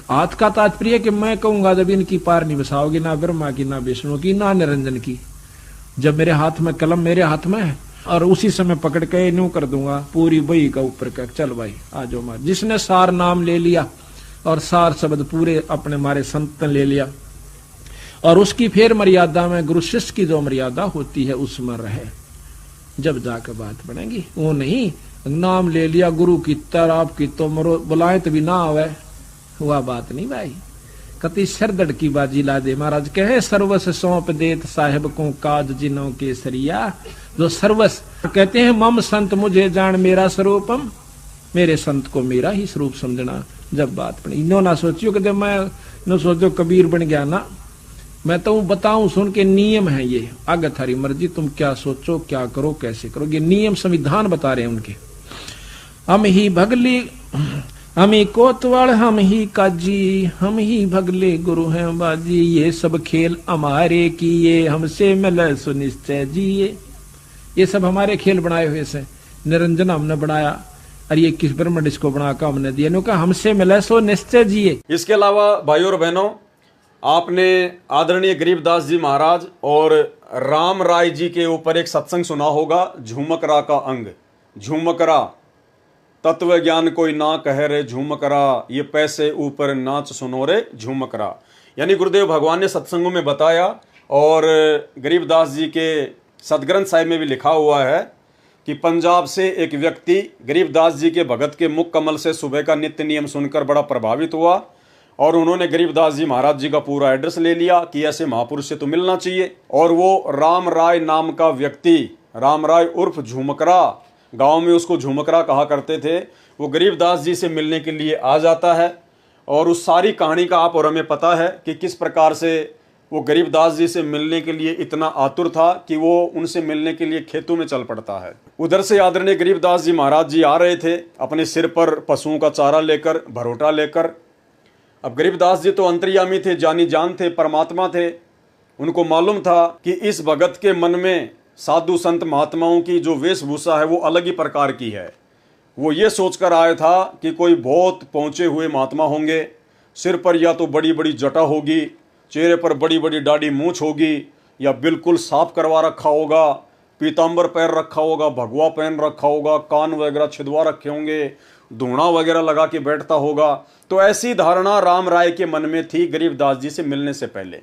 हाथ का तात्पर्य कि मैं कहूंगा जब इनकी पार नहीं बसाओगी, ना ब्रह्मा की, ना विष्णु की, ना निरंजन की, जब मेरे हाथ में कलम मेरे हाथ में है और उसी समय पकड़ के न्यू कर दूंगा पूरी बही का ऊपर का, चल भाई आ जाओ मार। जिसने सार नाम ले लिया और सार शब्द पूरे अपने मारे संत ने ले लिया और उसकी फिर मर्यादा में गुरु शिष्य की जो मर्यादा होती है उसमें रहे, जब जाकर बात बनेगी। वो नहीं नाम ले लिया गुरु की तर आपकी तो मरो बुलाए तो भी ना आवे, हुआ बात नहीं भाई। कति सरदड़ की बाजी ला दे। महाराज कहे सर्वस सौंप देत साहेब को काज जिनों के सरिया, जो सर्वस कहते हैं मम संत मुझे जान मेरा स्वरूपम, मेरे संत को मेरा ही स्वरूप समझना। जब बात बनी इन्हों ना सोचियो कि मैं न सोचो कबीर बन गया ना, मैं तो बताऊं सुन के नियम है ये, आगे थारी मर्जी तुम क्या सोचो क्या करो कैसे करो, ये नियम संविधान बता रहे हैं उनके। हम ही भगली हम ही कोतवाल हम ही काजी, हम ही भगले गुरु हैं बाजी, ये सब खेल हमारे किए हमसे मिले सुनिश्चय जिए। ये सब हमारे खेल बनाए हुए से, निरंजन हमने बनाया और ये किस ब्रह्म को बनाकर हमने दिया, नो कहा हमसे मिले सो निश्चय जिए। इसके अलावा भाइयों और बहनों, आपने आदरणीय गरीबदास जी महाराज और राम राय जी के ऊपर एक सत्संग सुना होगा, झूमकरा का अंग। झूमकरा तत्व ज्ञान कोई ना कह रे झूमकरा, ये पैसे ऊपर नाच सुनो रे झूमकरा। यानी गुरुदेव भगवान ने सत्संगों में बताया और गरीबदास जी के सदग्रंथ साहिब में भी लिखा हुआ है कि पंजाब से एक व्यक्ति गरीबदास जी के भगत के मुख कमल से सुबह का नित्य नियम सुनकर बड़ा प्रभावित हुआ और उन्होंने गरीबदास जी महाराज जी का पूरा एड्रेस ले लिया कि ऐसे महापुरुष से तो मिलना चाहिए। और वो राम राय नाम का व्यक्ति, राम राय उर्फ झूमकरा, गांव में उसको झूमकरा कहा करते थे, वो गरीबदास जी से मिलने के लिए आ जाता है। और उस सारी कहानी का आप और हमें पता है कि किस प्रकार से वो गरीबदास जी से मिलने के लिए इतना आतुर था कि वो उनसे मिलने के लिए खेतों में चल पड़ता है। उधर से आदरणीय गरीबदास जी महाराज जी आ रहे थे अपने सिर पर पशुओं का चारा लेकर, भरोटा लेकर। अब गरीबदास जी तो अंतर्यामी थे, जानी जान थे, परमात्मा थे। उनको मालूम था कि इस भगत के मन में साधु संत महात्माओं की जो वेशभूषा है वो अलग ही प्रकार की है। वो ये सोचकर आया था कि कोई बहुत पहुँचे हुए महात्मा होंगे, सिर पर या तो बड़ी बड़ी जटा होगी, चेहरे पर बड़ी बड़ी दाढ़ी मूंछ होगी, या बिल्कुल साफ करवा रखा होगा, पीताम्बर पहन रखा होगा, भगवा पहन रखा होगा, कान वगैरह छिदवा रखे होंगे, धूणा वगैरह लगा के बैठता होगा। तो ऐसी धारणा राम राय के मन में थी गरीबदास जी से मिलने से पहले।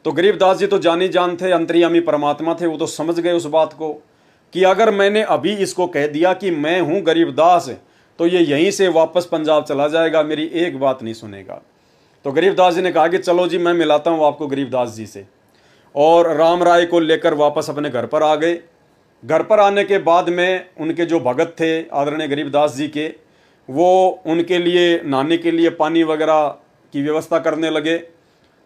तो गरीबदास जी तो जानी जान थे, अंतर्यामी परमात्मा थे, वो तो समझ गए उस बात को कि अगर मैंने अभी इसको कह दिया कि मैं हूं गरीबदास, तो ये यहीं से वापस पंजाब चला जाएगा, मेरी एक बात नहीं सुनेगा। तो गरीबदास जी ने कहा कि चलो जी मैं मिलाता हूं आपको गरीबदास जी से, और राम राय को लेकर वापस अपने घर पर आ गए। घर पर आने के बाद में उनके जो भगत थे आदरणीय गरीबदास जी के, वो उनके लिए नहाने के लिए पानी वगैरह की व्यवस्था करने लगे।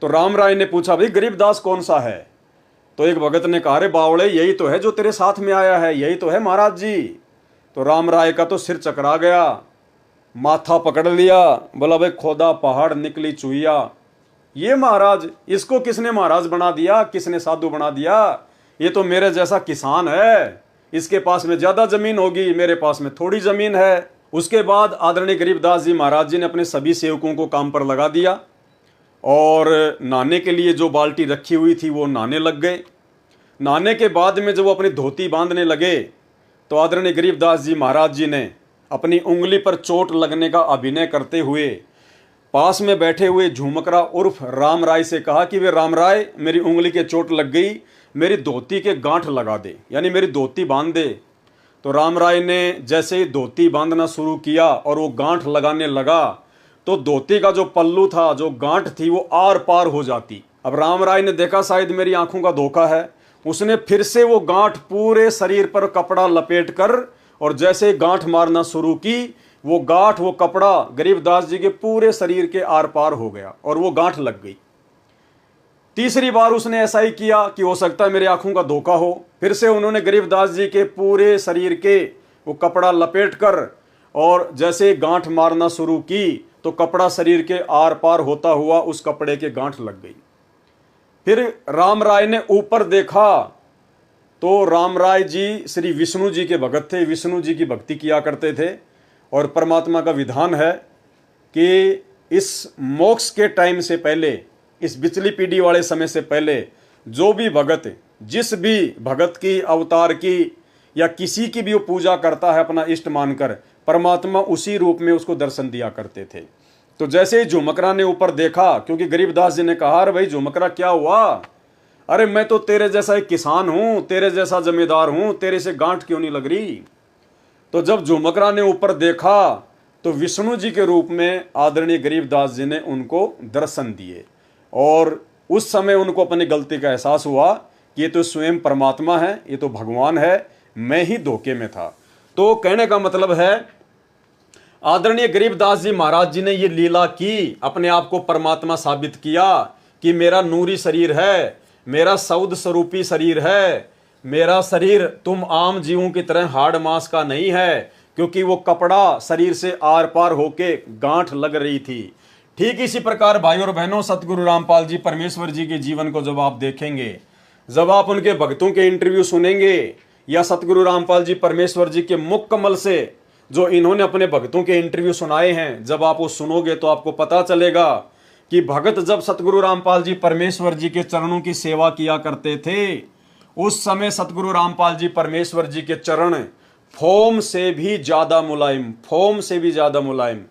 तो राम राय ने पूछा, भाई गरीबदास कौन सा है? तो एक भगत ने कहा, रे बावड़े यही तो है जो तेरे साथ में आया है, यही तो है महाराज जी। तो राम राय का तो सिर चकरा गया, माथा पकड़ लिया, बोला भाई खोदा पहाड़ निकली चुहिया। ये महाराज, इसको किसने महाराज बना दिया, किसने साधु बना दिया? ये तो मेरे जैसा किसान है, इसके पास में ज्यादा जमीन होगी, मेरे पास में थोड़ी जमीन है। उसके बाद आदरणीय गरीबदास जी महाराज जी ने अपने सभी सेवकों को काम पर लगा दिया और नहाने के लिए जो बाल्टी रखी हुई थी वो नहाने लग गए। नहाने के बाद में जब वो अपनी धोती बांधने लगे तो आदरणीय गरीबदास जी महाराज जी ने अपनी उंगली पर चोट लगने का अभिनय करते हुए पास में बैठे हुए झूमकरा उर्फ राम राय से कहा कि वे राम राय, मेरी उंगली के चोट लग गई, मेरी धोती के गांठ लगा दे, यानी मेरी धोती बांध दे। तो राम राय ने जैसे ही धोती बांधना शुरू किया और वो गांठ लगाने लगा तो धोती का जो पल्लू था, जो गांठ थी, वो आर पार हो जाती। अब राम राय ने देखा शायद मेरी आंखों का धोखा है, उसने फिर से वो गांठ पूरे शरीर पर कपड़ा लपेट कर और जैसे गांठ मारना शुरू की, वो गांठ, वो कपड़ा गरीबदास जी के पूरे शरीर के आर पार हो गया और वो गांठ लग गई। तीसरी बार उसने ऐसा ही किया कि हो सकता है मेरी आंखों का धोखा हो। फिर से उन्होंने गरीबदास जी के पूरे शरीर के वो कपड़ा लपेट कर और जैसे गांठ मारना शुरू की तो कपड़ा शरीर के आर पार होता हुआ उस कपड़े के गांठ लग गई। फिर राम राय ने ऊपर देखा तो राम राय जी श्री विष्णु जी के भगत थे, विष्णु जी की भक्ति किया करते थे और परमात्मा का विधान है कि इस मोक्ष के टाइम से पहले, इस बिचली पीढ़ी वाले समय से पहले जो भी भगत जिस भी भगत की, अवतार की या किसी की भी वो पूजा करता है अपना इष्ट मानकर, परमात्मा उसी रूप में उसको दर्शन दिया करते थे। तो जैसे ही झुमकरा ने ऊपर देखा, क्योंकि गरीबदास जी ने कहा, अरे भाई झुमकरा क्या हुआ, अरे मैं तो तेरे जैसा एक किसान हूं, तेरे जैसा जमींदार हूं, तेरे से गांठ क्यों नहीं लग रही। तो जब झुमकरा ने ऊपर देखा तो विष्णु जी के रूप में आदरणीय गरीबदास जी ने उनको दर्शन दिए, और उस समय उनको अपनी गलती का एहसास हुआ कि ये तो स्वयं परमात्मा है, ये तो भगवान है, मैं ही धोखे में था। तो कहने का मतलब है आदरणीय गरीबदास जी महाराज जी ने ये लीला की, अपने आप को परमात्मा साबित किया कि मेरा नूरी शरीर है, मेरा सौद स्वरूपी शरीर है, मेरा शरीर तुम आम जीवों की तरह हाड़ मांस का नहीं है, क्योंकि वो कपड़ा शरीर से आर पार होके गांठ लग रही थी। ठीक इसी प्रकार भाई और बहनों, सतगुरु रामपाल जी परमेश्वर जी के जीवन को जब आप देखेंगे, जब आप उनके भक्तों के इंटरव्यू सुनेंगे, या सतगुरु रामपाल जी परमेश्वर जी के मुख कमल से जो इन्होंने अपने भक्तों के इंटरव्यू सुनाए हैं, जब आप वो सुनोगे तो आपको पता चलेगा कि भगत जब सतगुरु रामपाल जी परमेश्वर जी के चरणों की सेवा किया करते थे, उस समय सतगुरु रामपाल जी परमेश्वर जी के चरण फोम से भी ज्यादा मुलायम, फोम से भी ज्यादा मुलायम,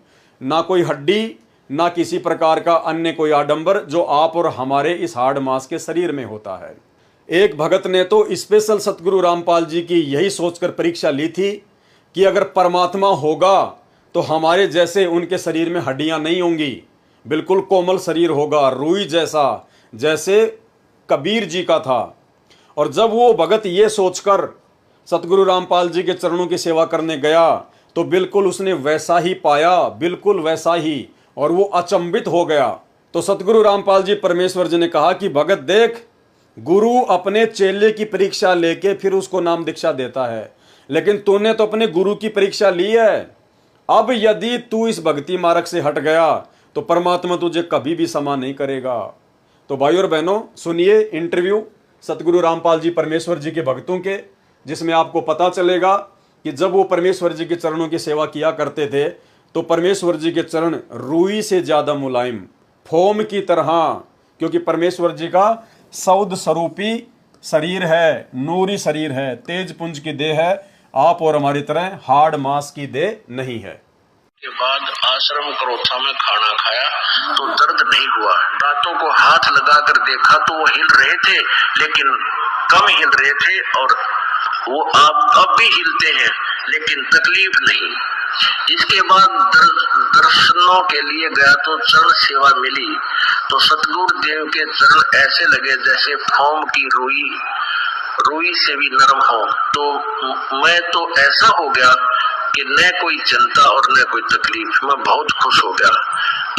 ना कोई हड्डी, ना किसी प्रकार का अन्य कोई आडंबर जो आप और हमारे इस हाड़ मांस के शरीर में होता है। एक भगत ने तो स्पेशल सतगुरु रामपाल जी की यही सोचकर परीक्षा ली थी कि अगर परमात्मा होगा तो हमारे जैसे उनके शरीर में हड्डियां नहीं होंगी, बिल्कुल कोमल शरीर होगा, रुई जैसा, जैसे कबीर जी का था। और जब वो भगत ये सोचकर सतगुरु रामपाल जी के चरणों की सेवा करने गया तो बिल्कुल उसने वैसा ही पाया, बिल्कुल वैसा ही, और वो अचंभित हो गया। तो सतगुरु रामपाल जी परमेश्वर जी ने कहा कि भगत देख, गुरु अपने चेले की परीक्षा लेके फिर उसको नाम दीक्षा देता है, लेकिन तूने तो अपने गुरु की परीक्षा ली है। अब यदि तू इस भक्ति मार्ग से हट गया तो परमात्मा तुझे कभी भी क्षमा नहीं करेगा। तो भाई और बहनों, सुनिए इंटरव्यू सतगुरु रामपाल जी परमेश्वर जी के भक्तों के, जिसमें आपको पता चलेगा कि जब वो परमेश्वर जी के चरणों की सेवा किया करते थे तो परमेश्वर जी के चरण रुई से ज्यादा मुलायम, फोम की तरह, क्योंकि परमेश्वर जी का सौद स्वरूपी शरीर है, नूरी शरीर है, तेज पुंज की देह है, आप और हमारी तरह हाड़ मांस की देह नहीं है। के बाद आश्रम क्रोथा में खाना खाया तो दर्द नहीं हुआ। दांतों को हाथ लगाकर देखा तो वो हिल रहे थे, लेकिन कम हिल रहे थे, और वो अब भी हिलते हैं लेकिन तकलीफ नहीं। इसके बाद दर्शनों के लिए गया तो चरण सेवा मिली तो सतगुरु देव के चरण ऐसे लगे जैसे फोम की रुई से भी नरम हो। तो मैं तो ऐसा हो गया कि न कोई चिंता और न कोई तकलीफ, मैं बहुत खुश हो गया।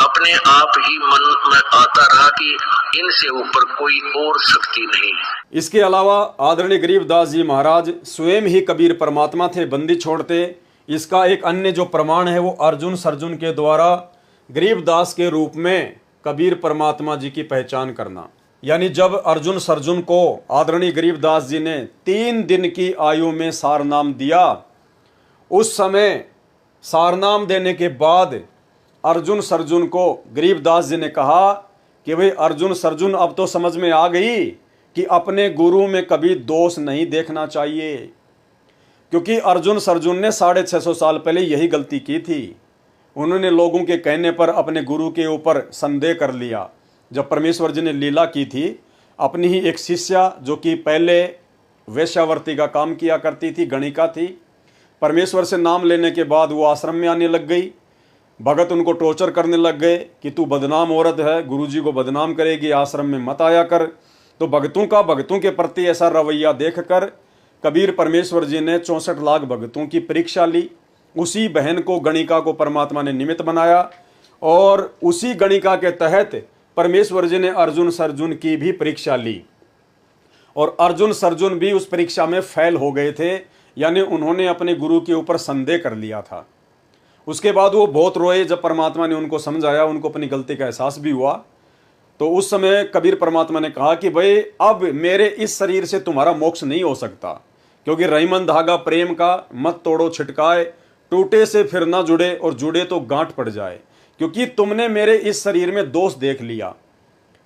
अपने आप ही मन में आता रहा कि इनसे ऊपर कोई और शक्ति नहीं। इसके अलावा आदरणीय गरीबदास जी महाराज स्वयं ही कबीर परमात्मा थे, बंदी छोड़ते। इसका एक अन्य जो प्रमाण है वो अर्जुन सर्जुन के द्वारा गरीबदास के रूप में कबीर परमात्मा जी की पहचान करना। यानी जब अर्जुन सर्जुन को आदरणीय गरीबदास जी ने 3 दिन की आयु में सारनाम दिया, उस समय सारनाम देने के बाद अर्जुन सर्जुन को गरीबदास जी ने कहा कि भाई अर्जुन सर्जुन, अब तो समझ में आ गई कि अपने गुरु में कभी दोष नहीं देखना चाहिए, क्योंकि अर्जुन सर्जुन ने 650 साल पहले यही गलती की थी। उन्होंने लोगों के कहने पर अपने गुरु के ऊपर संदेह कर लिया। जब परमेश्वर जी ने लीला की थी, अपनी ही एक शिष्या जो कि पहले वेश्यावर्ती का काम किया करती थी, गणिका थी, परमेश्वर से नाम लेने के बाद वो आश्रम में आने लग गई। भगत उनको टॉर्चर करने लग गए कि तू बदनाम औरत है, गुरुजी को बदनाम करेगी, आश्रम में मत आया कर। तो भक्तों के प्रति ऐसा रवैया देखकर कबीर परमेश्वर जी ने 64 लाख भक्तों की परीक्षा ली। उसी बहन को, गणिका को परमात्मा ने निमित्त बनाया, और उसी गणिका के तहत परमेश्वर जी ने अर्जुन सर्जुन की भी परीक्षा ली, और अर्जुन सर्जुन भी उस परीक्षा में फेल हो गए थे। यानी उन्होंने अपने गुरु के ऊपर संदेह कर लिया था। उसके बाद वो बहुत रोए। जब परमात्मा ने उनको समझाया, उनको अपनी गलती का एहसास भी हुआ, तो उस समय कबीर परमात्मा ने कहा कि भाई अब मेरे इस शरीर से तुम्हारा मोक्ष नहीं हो सकता, क्योंकि रहीमन धागा प्रेम का मत तोड़ो छिटकाए, टूटे से फिर ना जुड़े और जुड़े तो गांठ पड़ जाए। क्योंकि तुमने मेरे इस शरीर में दोष देख लिया,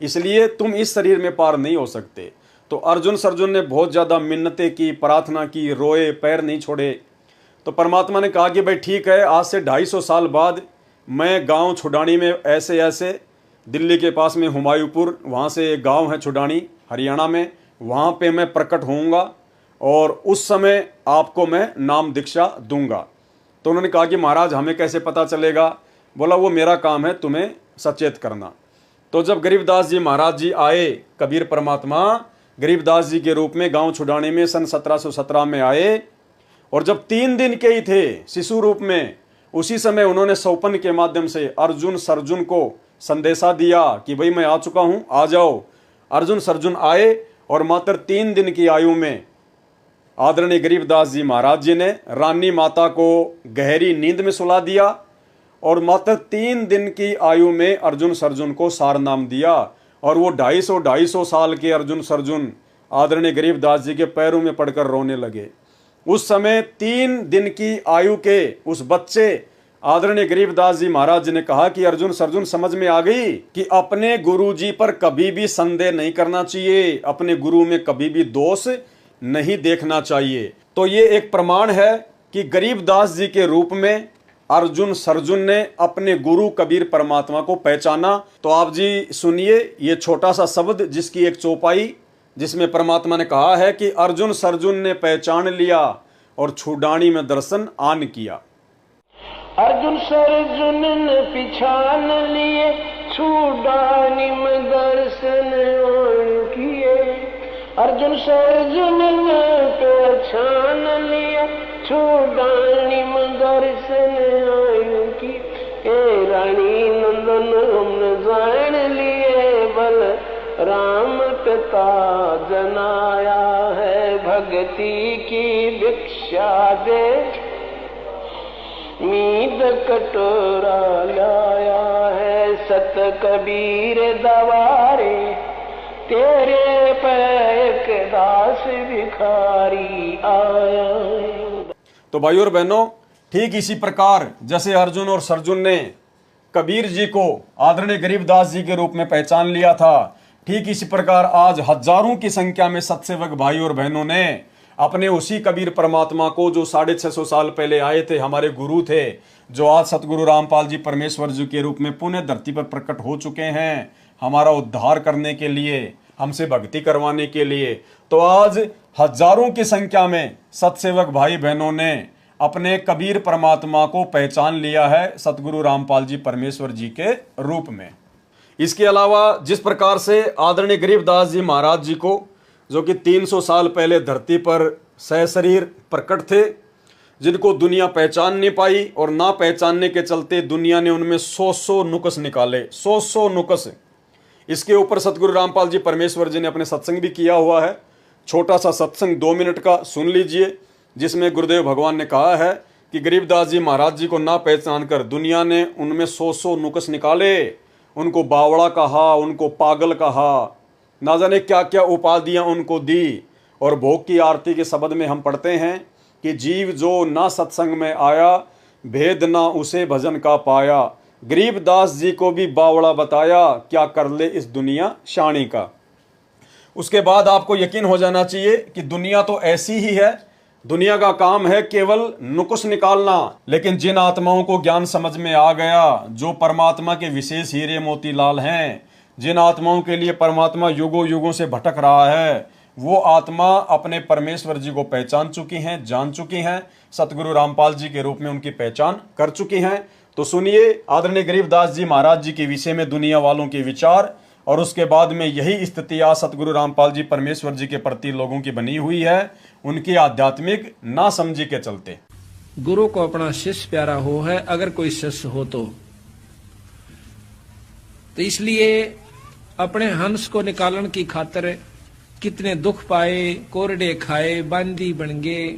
इसलिए तुम इस शरीर में पार नहीं हो सकते। तो अर्जुन ने बहुत ज़्यादा मिन्नतें की, प्रार्थना की, रोए, पैर नहीं छोड़े। तो परमात्मा ने कहा कि भाई ठीक है, आज से 250 साल बाद मैं गांव छुडानी में ऐसे दिल्ली के पास में हुमायूंपुर, वहाँ से एक गांव है छुडानी हरियाणा में, वहाँ पे मैं प्रकट होऊंगा और उस समय आपको मैं नाम दीक्षा दूंगा। तो उन्होंने कहा कि महाराज हमें कैसे पता चलेगा? बोला वो मेरा काम है तुम्हें सचेत करना। तो जब गरीबदास जी महाराज जी आए, कबीर परमात्मा गरीबदास जी के रूप में गांव छुडानी में सन 1717 में आए, और जब 3 दिन के ही थे शिशु रूप में, उसी समय उन्होंने सौपन के माध्यम से अर्जुन को संदेशा दिया कि भाई मैं आ चुका हूं, आ जाओ। अर्जुन आए और मात्र 3 दिन की आयु में आदरणीय गरीबदास जी महाराज जी ने रानी माता को गहरी नींद में सुला दिया और मात्र 3 दिन की आयु में अर्जुन को सार नाम दिया। और वो 250 साल के अर्जुन आदरणीय गरीबदास जी के पैरों में पड़कर रोने लगे। उस समय 3 दिन की आयु के उस बच्चे आदरणीय गरीबदास जी महाराज जी ने कहा कि अर्जुन समझ में आ गई कि अपने गुरु जी पर कभी भी संदेह नहीं करना चाहिए, अपने गुरु में कभी भी दोष नहीं देखना चाहिए। तो ये एक प्रमाण है कि गरीबदास जी के रूप में अर्जुन ने अपने गुरु कबीर परमात्मा को पहचाना। तो आप जी सुनिए ये छोटा सा शब्द जिसकी एक चौपाई, जिसमें परमात्मा ने कहा है कि अर्जुन ने पहचान लिया और छुडानी में दर्शन आन किया। अर्जुन ने पहचान लिए, छुडानी में दर्शन आन किए। अर्जुन ने पहचान लिया, छुडानी में दर्शन आन किए। रानी नंदन हमने जान लिए, बल राम पिता जनाया है, भक्ति की भिक्षा दे मीद कटोरा लाया है। सत कबीर दवारे तेरे पैक दास भिखारी आया है। तो भाइयों और बहनों, ठीक इसी प्रकार जैसे अर्जुन और सरजुन ने कबीर जी को आदरणीय गरीबदास जी के रूप में पहचान लिया था, ठीक इसी प्रकार आज हजारों की संख्या में सत्सेवक भाई और बहनों ने अपने उसी कबीर परमात्मा को, जो 650 साल पहले आए थे, हमारे गुरु थे, जो आज सतगुरु रामपाल जी परमेश्वर जी के रूप में पुण्य धरती पर प्रकट हो चुके हैं हमारा उद्धार करने के लिए, हमसे भक्ति करवाने के लिए। तो आज हजारों की संख्या में सत्सेवक भाई बहनों ने अपने कबीर परमात्मा को पहचान लिया है सतगुरु रामपाल जी परमेश्वर जी के रूप में। इसके अलावा जिस प्रकार से आदरणीय गरीबदास जी महाराज जी को, जो कि 300 साल पहले धरती पर सशरीर प्रकट थे, जिनको दुनिया पहचान नहीं पाई और ना पहचानने के चलते दुनिया ने उनमें 100 नुक्स निकाले, 100 नुक्स। इसके ऊपर सतगुरु रामपाल जी परमेश्वर जी ने अपने सत्संग भी किया हुआ है। छोटा सा सत्संग 2 मिनट का सुन लीजिए, जिसमें गुरुदेव भगवान ने कहा है कि गरीबदास जी महाराज जी को ना पहचान कर दुनिया ने उनमें 100 नुक्स निकाले, उनको बावड़ा कहा, उनको पागल कहा, ना जाने क्या क्या उपाधियां उनको दी। और भोग की आरती के शब्द में हम पढ़ते हैं कि जीव जो ना सत्संग में आया, भेद ना उसे भजन का पाया। गरीबदास जी को भी बावड़ा बताया, क्या कर ले इस दुनिया शानी का। उसके बाद आपको यकीन हो जाना चाहिए कि दुनिया तो ऐसी ही है, दुनिया का काम है केवल नुक्स निकालना। लेकिन जिन आत्माओं को ज्ञान समझ में आ गया, जो परमात्मा के विशेष हीरे मोतीलाल हैं, जिन आत्माओं के लिए परमात्मा युगों युगों से भटक रहा है, वो आत्मा अपने परमेश्वर जी को पहचान चुकी हैं, जान चुकी हैं, सतगुरु रामपाल जी के रूप में उनकी पहचान कर चुकी हैं। तो सुनिए आदरणीय गरीबदास जी महाराज जी के विषय में दुनिया वालों के विचार, और उसके बाद में यही स्थिति आज सतगुरु रामपाल जी परमेश्वर जी के प्रति लोगों की बनी हुई है, उनकी आध्यात्मिक ना समझी के चलते। गुरु को अपना शिष्य प्यारा हो है, अगर कोई शिष्य हो तो इसलिए अपने हंस को निकालन की खातिर कितने दुख पाए, कोरडे खाए, बांदी बन गए,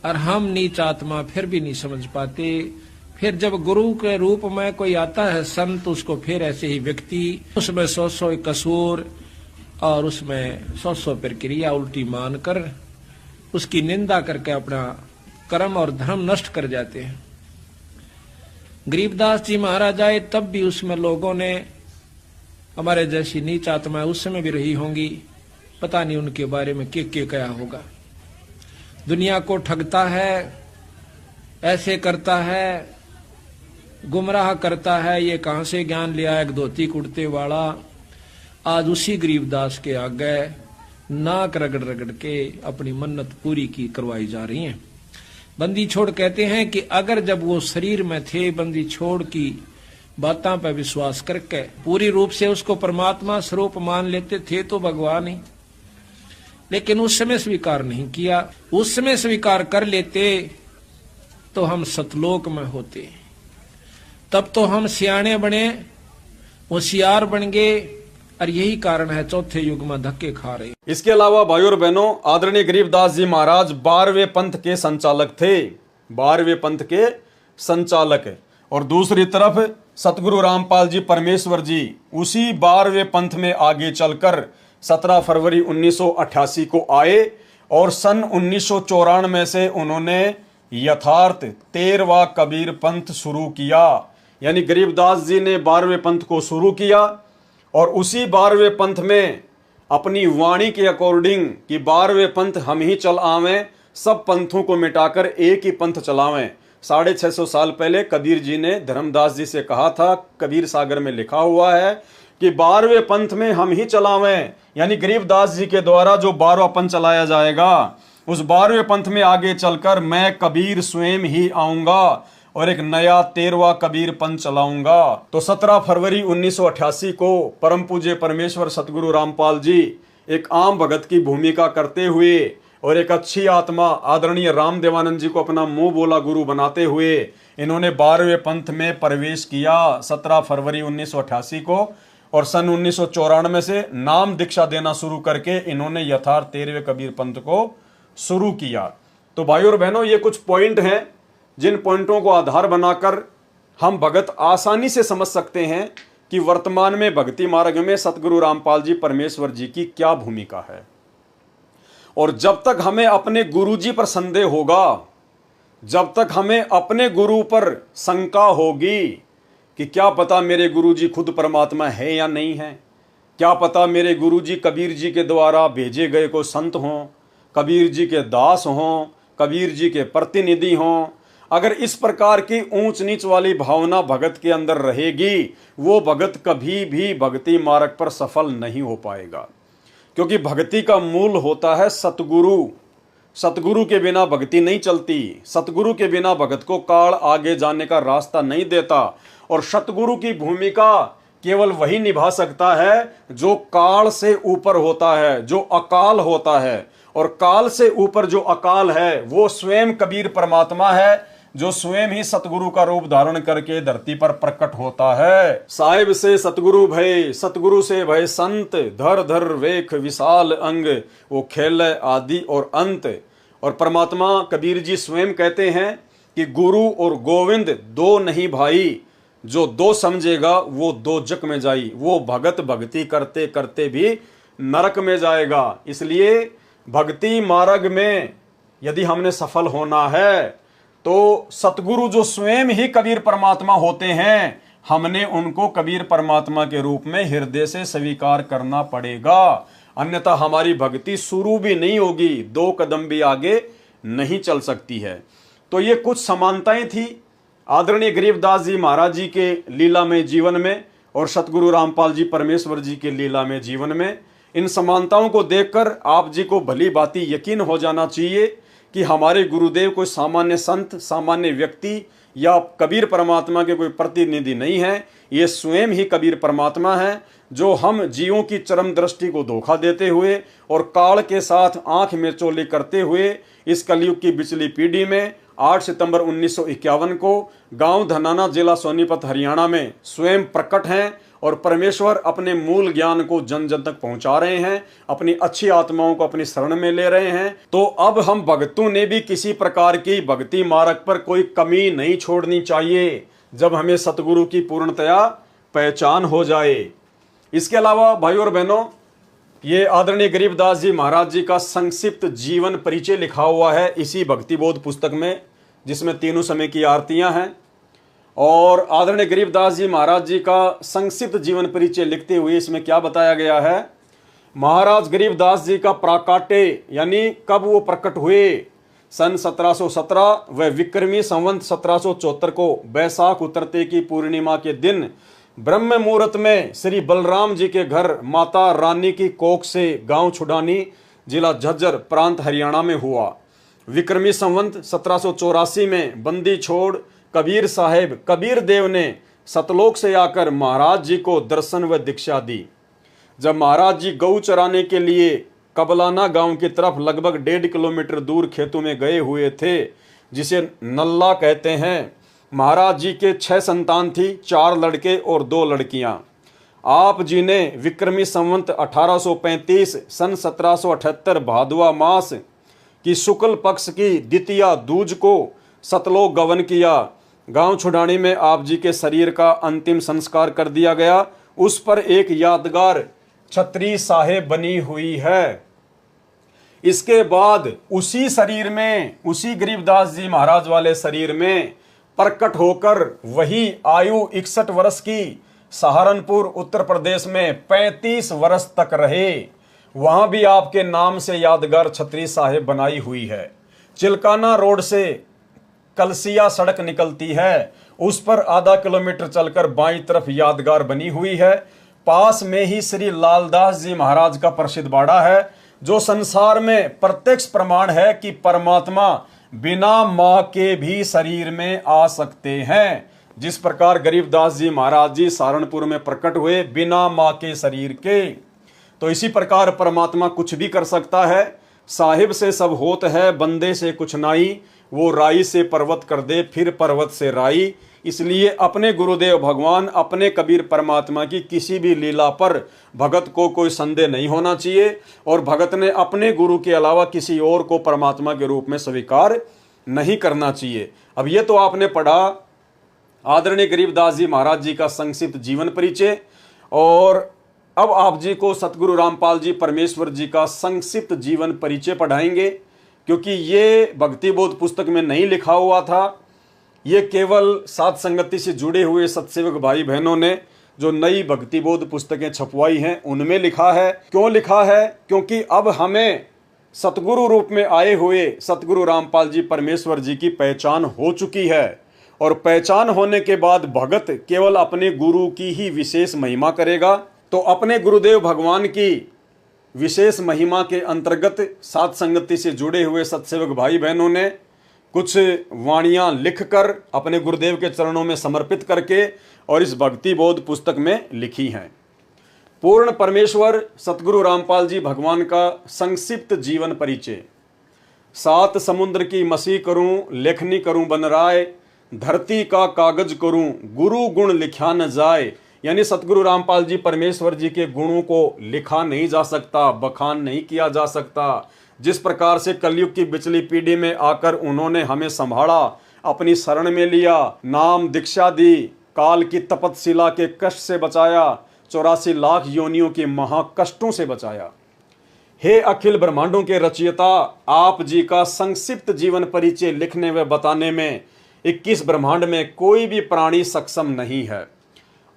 और हम नीच आत्मा फिर भी नहीं समझ पाते। फिर जब गुरु के रूप में कोई आता है संत, उसको फिर ऐसे ही व्यक्ति उसमें 100 कसूर और उसमें 100 प्रक्रिया उल्टी मानकर उसकी निंदा करके अपना कर्म और धर्म नष्ट कर जाते हैं। गरीबदास जी महाराज आए तब भी उसमें लोगों ने, हमारे जैसी नीच आत्माएं उस समय भी रही होंगी, पता नहीं उनके बारे में क्या क्या होगा। दुनिया को ठगता है, ऐसे करता है, गुमराह करता है, ये कहां से ज्ञान लिया एक धोती कुर्ते वाला। आज उसी गरीबदास के आगे नाक रगड़ रगड़ के अपनी मन्नत पूरी की करवाई जा रही है। बंदी छोड़ कहते हैं कि अगर जब वो शरीर में थे, बंदी छोड़ की बातों पर विश्वास करके पूरी रूप से उसको परमात्मा स्वरूप मान लेते थे तो भगवान ही, लेकिन उस समय स्वीकार नहीं किया। उस समय स्वीकार कर लेते तो हम सतलोक में होते, तब तो हम सियाणे बने, होशियार बन गए, और यही कारण है चौथे युग में धक्के खा रहे। इसके अलावा भाइयों और बहनों, आदरणीय गरीबदास जी महाराज 12वें पंथ के संचालक थे, 12वें पंथ के संचालक। और दूसरी तरफ सतगुरु रामपाल जी परमेश्वर जी उसी 12वें पंथ में आगे चलकर 17 फरवरी 1988 को आए और सन 1994 से उन्होंने यथार्थ 13वां कबीर पंथ शुरू किया। यानी गरीबदास जी ने 12वें पंथ को शुरू किया और उसी 12वें पंथ में अपनी वाणी के अकॉर्डिंग कि 12वें पंथ हम ही चल आवें, सब पंथों को मिटाकर एक ही पंथ चलावें। 650 साल पहले कबीर जी ने धर्मदास जी से कहा था, कबीर सागर में लिखा हुआ है कि 12वें पंथ में हम ही चलावें। यानी गरीबदास जी के द्वारा जो 12वां पंथ चलाया जाएगा, उस 12वें पंथ में आगे चलकर मैं कबीर स्वयं ही आऊंगा और एक नया 13वां कबीर पंथ चलाऊंगा। तो 17 फरवरी 1988 को परम पूज्य परमेश्वर सतगुरु रामपाल जी एक आम भगत की भूमिका करते हुए और एक अच्छी आत्मा आदरणीय राम देवानंद जी को अपना मुंह बोला गुरु बनाते हुए इन्होंने 12वें पंथ में प्रवेश किया 17 फरवरी 1988 को। और सन 1994 से नाम दीक्षा देना शुरू करके इन्होंने यथार्थ 13वें कबीर पंथ को शुरू किया। तो भाइयों और बहनों, ये कुछ पॉइंट हैं जिन पॉइंटों को आधार बनाकर हम भगत आसानी से समझ सकते हैं कि वर्तमान में भक्ति मार्ग में सतगुरु रामपाल जी परमेश्वर जी की क्या भूमिका है। और जब तक हमें अपने गुरु जी पर संदेह होगा, जब तक हमें अपने गुरु पर शंका होगी कि क्या पता मेरे गुरु जी खुद परमात्मा है या नहीं है, क्या पता मेरे गुरु जी कबीर जी के द्वारा भेजे गए को संत हों, कबीर जी के दास हों, कबीर जी के प्रतिनिधि हों, अगर इस प्रकार की ऊंच नीच वाली भावना भगत के अंदर रहेगी, वो भगत कभी भी भक्ति मार्ग पर सफल नहीं हो पाएगा। क्योंकि भक्ति का मूल होता है सतगुरु। सतगुरु के बिना भक्ति नहीं चलती, सतगुरु के बिना भगत को काल आगे जाने का रास्ता नहीं देता। और सतगुरु की भूमिका केवल वही निभा सकता है जो काल से ऊपर होता है, जो अकाल होता है। और काल से ऊपर जो अकाल है वो स्वयं कबीर परमात्मा है, जो स्वयं ही सतगुरु का रूप धारण करके धरती पर प्रकट होता है। साहिब से सतगुरु भय, सतगुरु से भय संत, धर धर वेख विशाल अंग, वो खेल आदि और अंत। और परमात्मा कबीर जी स्वयं कहते हैं कि गुरु और गोविंद दो नहीं भाई, जो दो समझेगा वो दो जग में जाई, वो भगत भक्ति करते करते भी नरक में जाएगा। इसलिए भक्ति मार्ग में यदि हमने सफल होना है तो सतगुरु जो स्वयं ही कबीर परमात्मा होते हैं, हमने उनको कबीर परमात्मा के रूप में हृदय से स्वीकार करना पड़ेगा, अन्यथा हमारी भक्ति शुरू भी नहीं होगी, 2 कदम भी आगे नहीं चल सकती है। तो ये कुछ समानताएं थी आदरणीय गरीबदास जी महाराज जी के लीलामय जीवन में और सतगुरु रामपाल जी परमेश्वर जी के लीलामय जीवन में। इन समानताओं को देखकर आप जी को भली भांति यकीन हो जाना चाहिए कि हमारे गुरुदेव कोई सामान्य संत, सामान्य व्यक्ति या कबीर परमात्मा के कोई प्रतिनिधि नहीं है। ये स्वयं ही कबीर परमात्मा है, जो हम जीवों की चरम दृष्टि को धोखा देते हुए और काल के साथ आंख में चोली करते हुए इस कलयुग की बिचली पीढ़ी में 8 सितंबर 1951 को गांव धनाना, जिला सोनीपत, हरियाणा में स्वयं प्रकट हैं और परमेश्वर अपने मूल ज्ञान को जन जन तक पहुंचा रहे हैं, अपनी अच्छी आत्माओं को अपनी शरण में ले रहे हैं। तो अब हम भक्तों ने भी किसी प्रकार की भक्ति मार्ग पर कोई कमी नहीं छोड़नी चाहिए, जब हमें सतगुरु की पूर्णतया पहचान हो जाए। इसके अलावा भाइयों और बहनों, ये आदरणीय गरीबदास जी महाराज जी का संक्षिप्त जीवन परिचय लिखा हुआ है इसी भक्ति बोध पुस्तक में, जिसमें तीनों समय की आरतियां हैं। और आदरणीय गरीबदास जी महाराज जी का संक्षिप्त जीवन परिचय लिखते हुए इसमें क्या बताया गया है। महाराज गरीबदास जी का प्राकाट्य यानी कब वो प्रकट हुए, सन 1717 व विक्रमी संवत 1774 को बैसाख उतरते की पूर्णिमा के दिन ब्रह्म मुहूर्त में श्री बलराम जी के घर माता रानी की कोख से गांव छुडानी जिला झज्जर प्रांत हरियाणा में हुआ। विक्रमी संवत 1784 में बंदी छोड़ कबीर साहेब कबीर देव ने सतलोक से आकर महाराज जी को दर्शन व दीक्षा दी। जब महाराज जी गऊ चराने के लिए कबलाना गांव की तरफ लगभग 1.5 किलोमीटर दूर खेतों में गए हुए थे, जिसे नल्ला कहते हैं, महाराज जी के 6 संतान थी, 4 लड़के और 2 लड़कियां। आप जी ने विक्रमी संवत 1835 सन 1778 भादवा मास की शुक्ल पक्ष की द्वितीया दूज को सतलोक गमन किया। गांव छुडानी में आप जी के शरीर का अंतिम संस्कार कर दिया गया। उस पर एक यादगार छतरी साहेब बनी हुई है। इसके बाद उसी शरीर में, उसी गरीबदास जी महाराज वाले शरीर में प्रकट होकर वही आयु 61 वर्ष की सहारनपुर उत्तर प्रदेश में 35 वर्ष तक रहे। वहां भी आपके नाम से यादगार छतरी साहेब बनाई हुई है। चिलकाना रोड से कलसिया सड़क निकलती है, उस पर आधा किलोमीटर चलकर बाईं तरफ यादगार बनी हुई है। पास में ही श्री लालदास जी महाराज का प्रसिद्ध बाड़ा है, जो संसार में प्रत्यक्ष प्रमाण है कि परमात्मा बिना मां के भी शरीर में आ सकते हैं। जिस प्रकार गरीबदास जी महाराज जी सहारनपुर में प्रकट हुए बिना मां के शरीर के, तो इसी प्रकार परमात्मा कुछ भी कर सकता है। साहिब से सब होत है, बंदे से कुछ नाई, वो राई से पर्वत कर दे, फिर पर्वत से राई। इसलिए अपने गुरुदेव भगवान, अपने कबीर परमात्मा की किसी भी लीला पर भगत को कोई संदेह नहीं होना चाहिए, और भगत ने अपने गुरु के अलावा किसी और को परमात्मा के रूप में स्वीकार नहीं करना चाहिए। अब ये तो आपने पढ़ा आदरणीय गरीबदास जी महाराज जी का संक्षिप्त जीवन परिचय, और अब आप जी को सतगुरु रामपाल जी परमेश्वर जी का संक्षिप्त जीवन परिचय पढ़ाएंगे, क्योंकि ये भक्ति बोध पुस्तक में नहीं लिखा हुआ था। ये केवल साध संगति से जुड़े हुए सत्सेवक भाई बहनों ने जो नई भक्ति बोध पुस्तकें छपवाई हैं उनमें लिखा है। क्यों लिखा है? क्योंकि अब हमें सतगुरु रूप में आए हुए सतगुरु रामपाल जी परमेश्वर जी की पहचान हो चुकी है, और पहचान होने के बाद भगत केवल अपने गुरु की ही विशेष महिमा करेगा। तो अपने गुरुदेव भगवान की विशेष महिमा के अंतर्गत साध संगति से जुड़े हुए सत्सेवक भाई बहनों ने कुछ वाणियां लिखकर अपने गुरुदेव के चरणों में समर्पित करके और इस भक्ति बोध पुस्तक में लिखी हैं। पूर्ण परमेश्वर सतगुरु रामपाल जी भगवान का संक्षिप्त जीवन परिचय। 7 समुद्र की मसी करूं, लेखनी करूं बनराय, धरती का कागज करूं, गुरु गुण लिखा न जाए। यानी सतगुरु रामपाल जी परमेश्वर जी के गुणों को लिखा नहीं जा सकता, बखान नहीं किया जा सकता। जिस प्रकार से कलयुग की बिचली पीढ़ी में आकर उन्होंने हमें संभाला, अपनी शरण में लिया, नाम दीक्षा दी, काल की तपतशिला के कष्ट से बचाया, 84 लाख योनियों के महाकष्टों से बचाया। हे अखिल ब्रह्मांडों के रचयिता, आप जी का संक्षिप्त जीवन परिचय लिखने व बताने में 21 ब्रह्मांड में कोई भी प्राणी सक्षम नहीं है।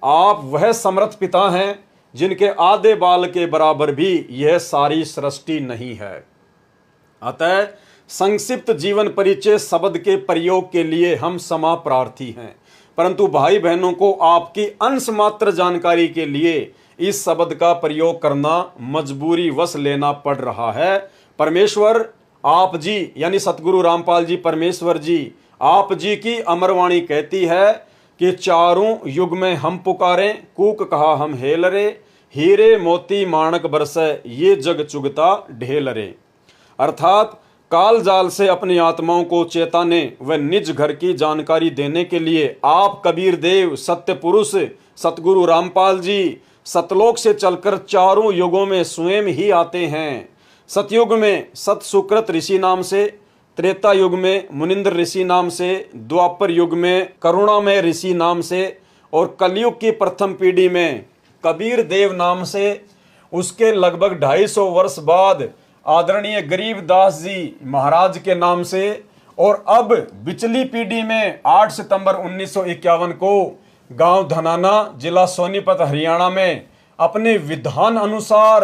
आप वह समर्थ पिता हैं जिनके आधे बाल के बराबर भी यह सारी सृष्टि नहीं है। अतः संक्षिप्त जीवन परिचय शब्द के प्रयोग के लिए हम क्षमा प्रार्थी हैं, परंतु भाई बहनों को आपकी अंश मात्र जानकारी के लिए इस शब्द का प्रयोग करना मजबूरी वश लेना पड़ रहा है। परमेश्वर आप जी यानी सतगुरु रामपाल जी परमेश्वर जी, आप जी की अमरवाणी कहती है कि चारों युग में हम पुकारें, कूक कहा हम हेलरे, हीरे मोती माणक बरसे, ये जग चुगता ढेलरे। अर्थात काल जाल से अपनी आत्माओं को चेताने व निज घर की जानकारी देने के लिए आप कबीर देव सत्य पुरुष सतगुरु रामपाल जी सतलोक से चलकर चारों युगों में स्वयं ही आते हैं। सतयुग में सत सुकृत ऋषि नाम से, त्रेता युग में मुनिंद्र ऋषि नाम से, द्वापर युग में करुणामय ऋषि नाम से, और कलयुग की प्रथम पीढ़ी में कबीर देव नाम से। उसके लगभग 250 वर्ष बाद आदरणीय गरीबदास जी महाराज के नाम से, और अब बिचली पीढ़ी में 8 सितंबर 1951 को गांव धनाना, जिला सोनीपत, हरियाणा में अपने विधान अनुसार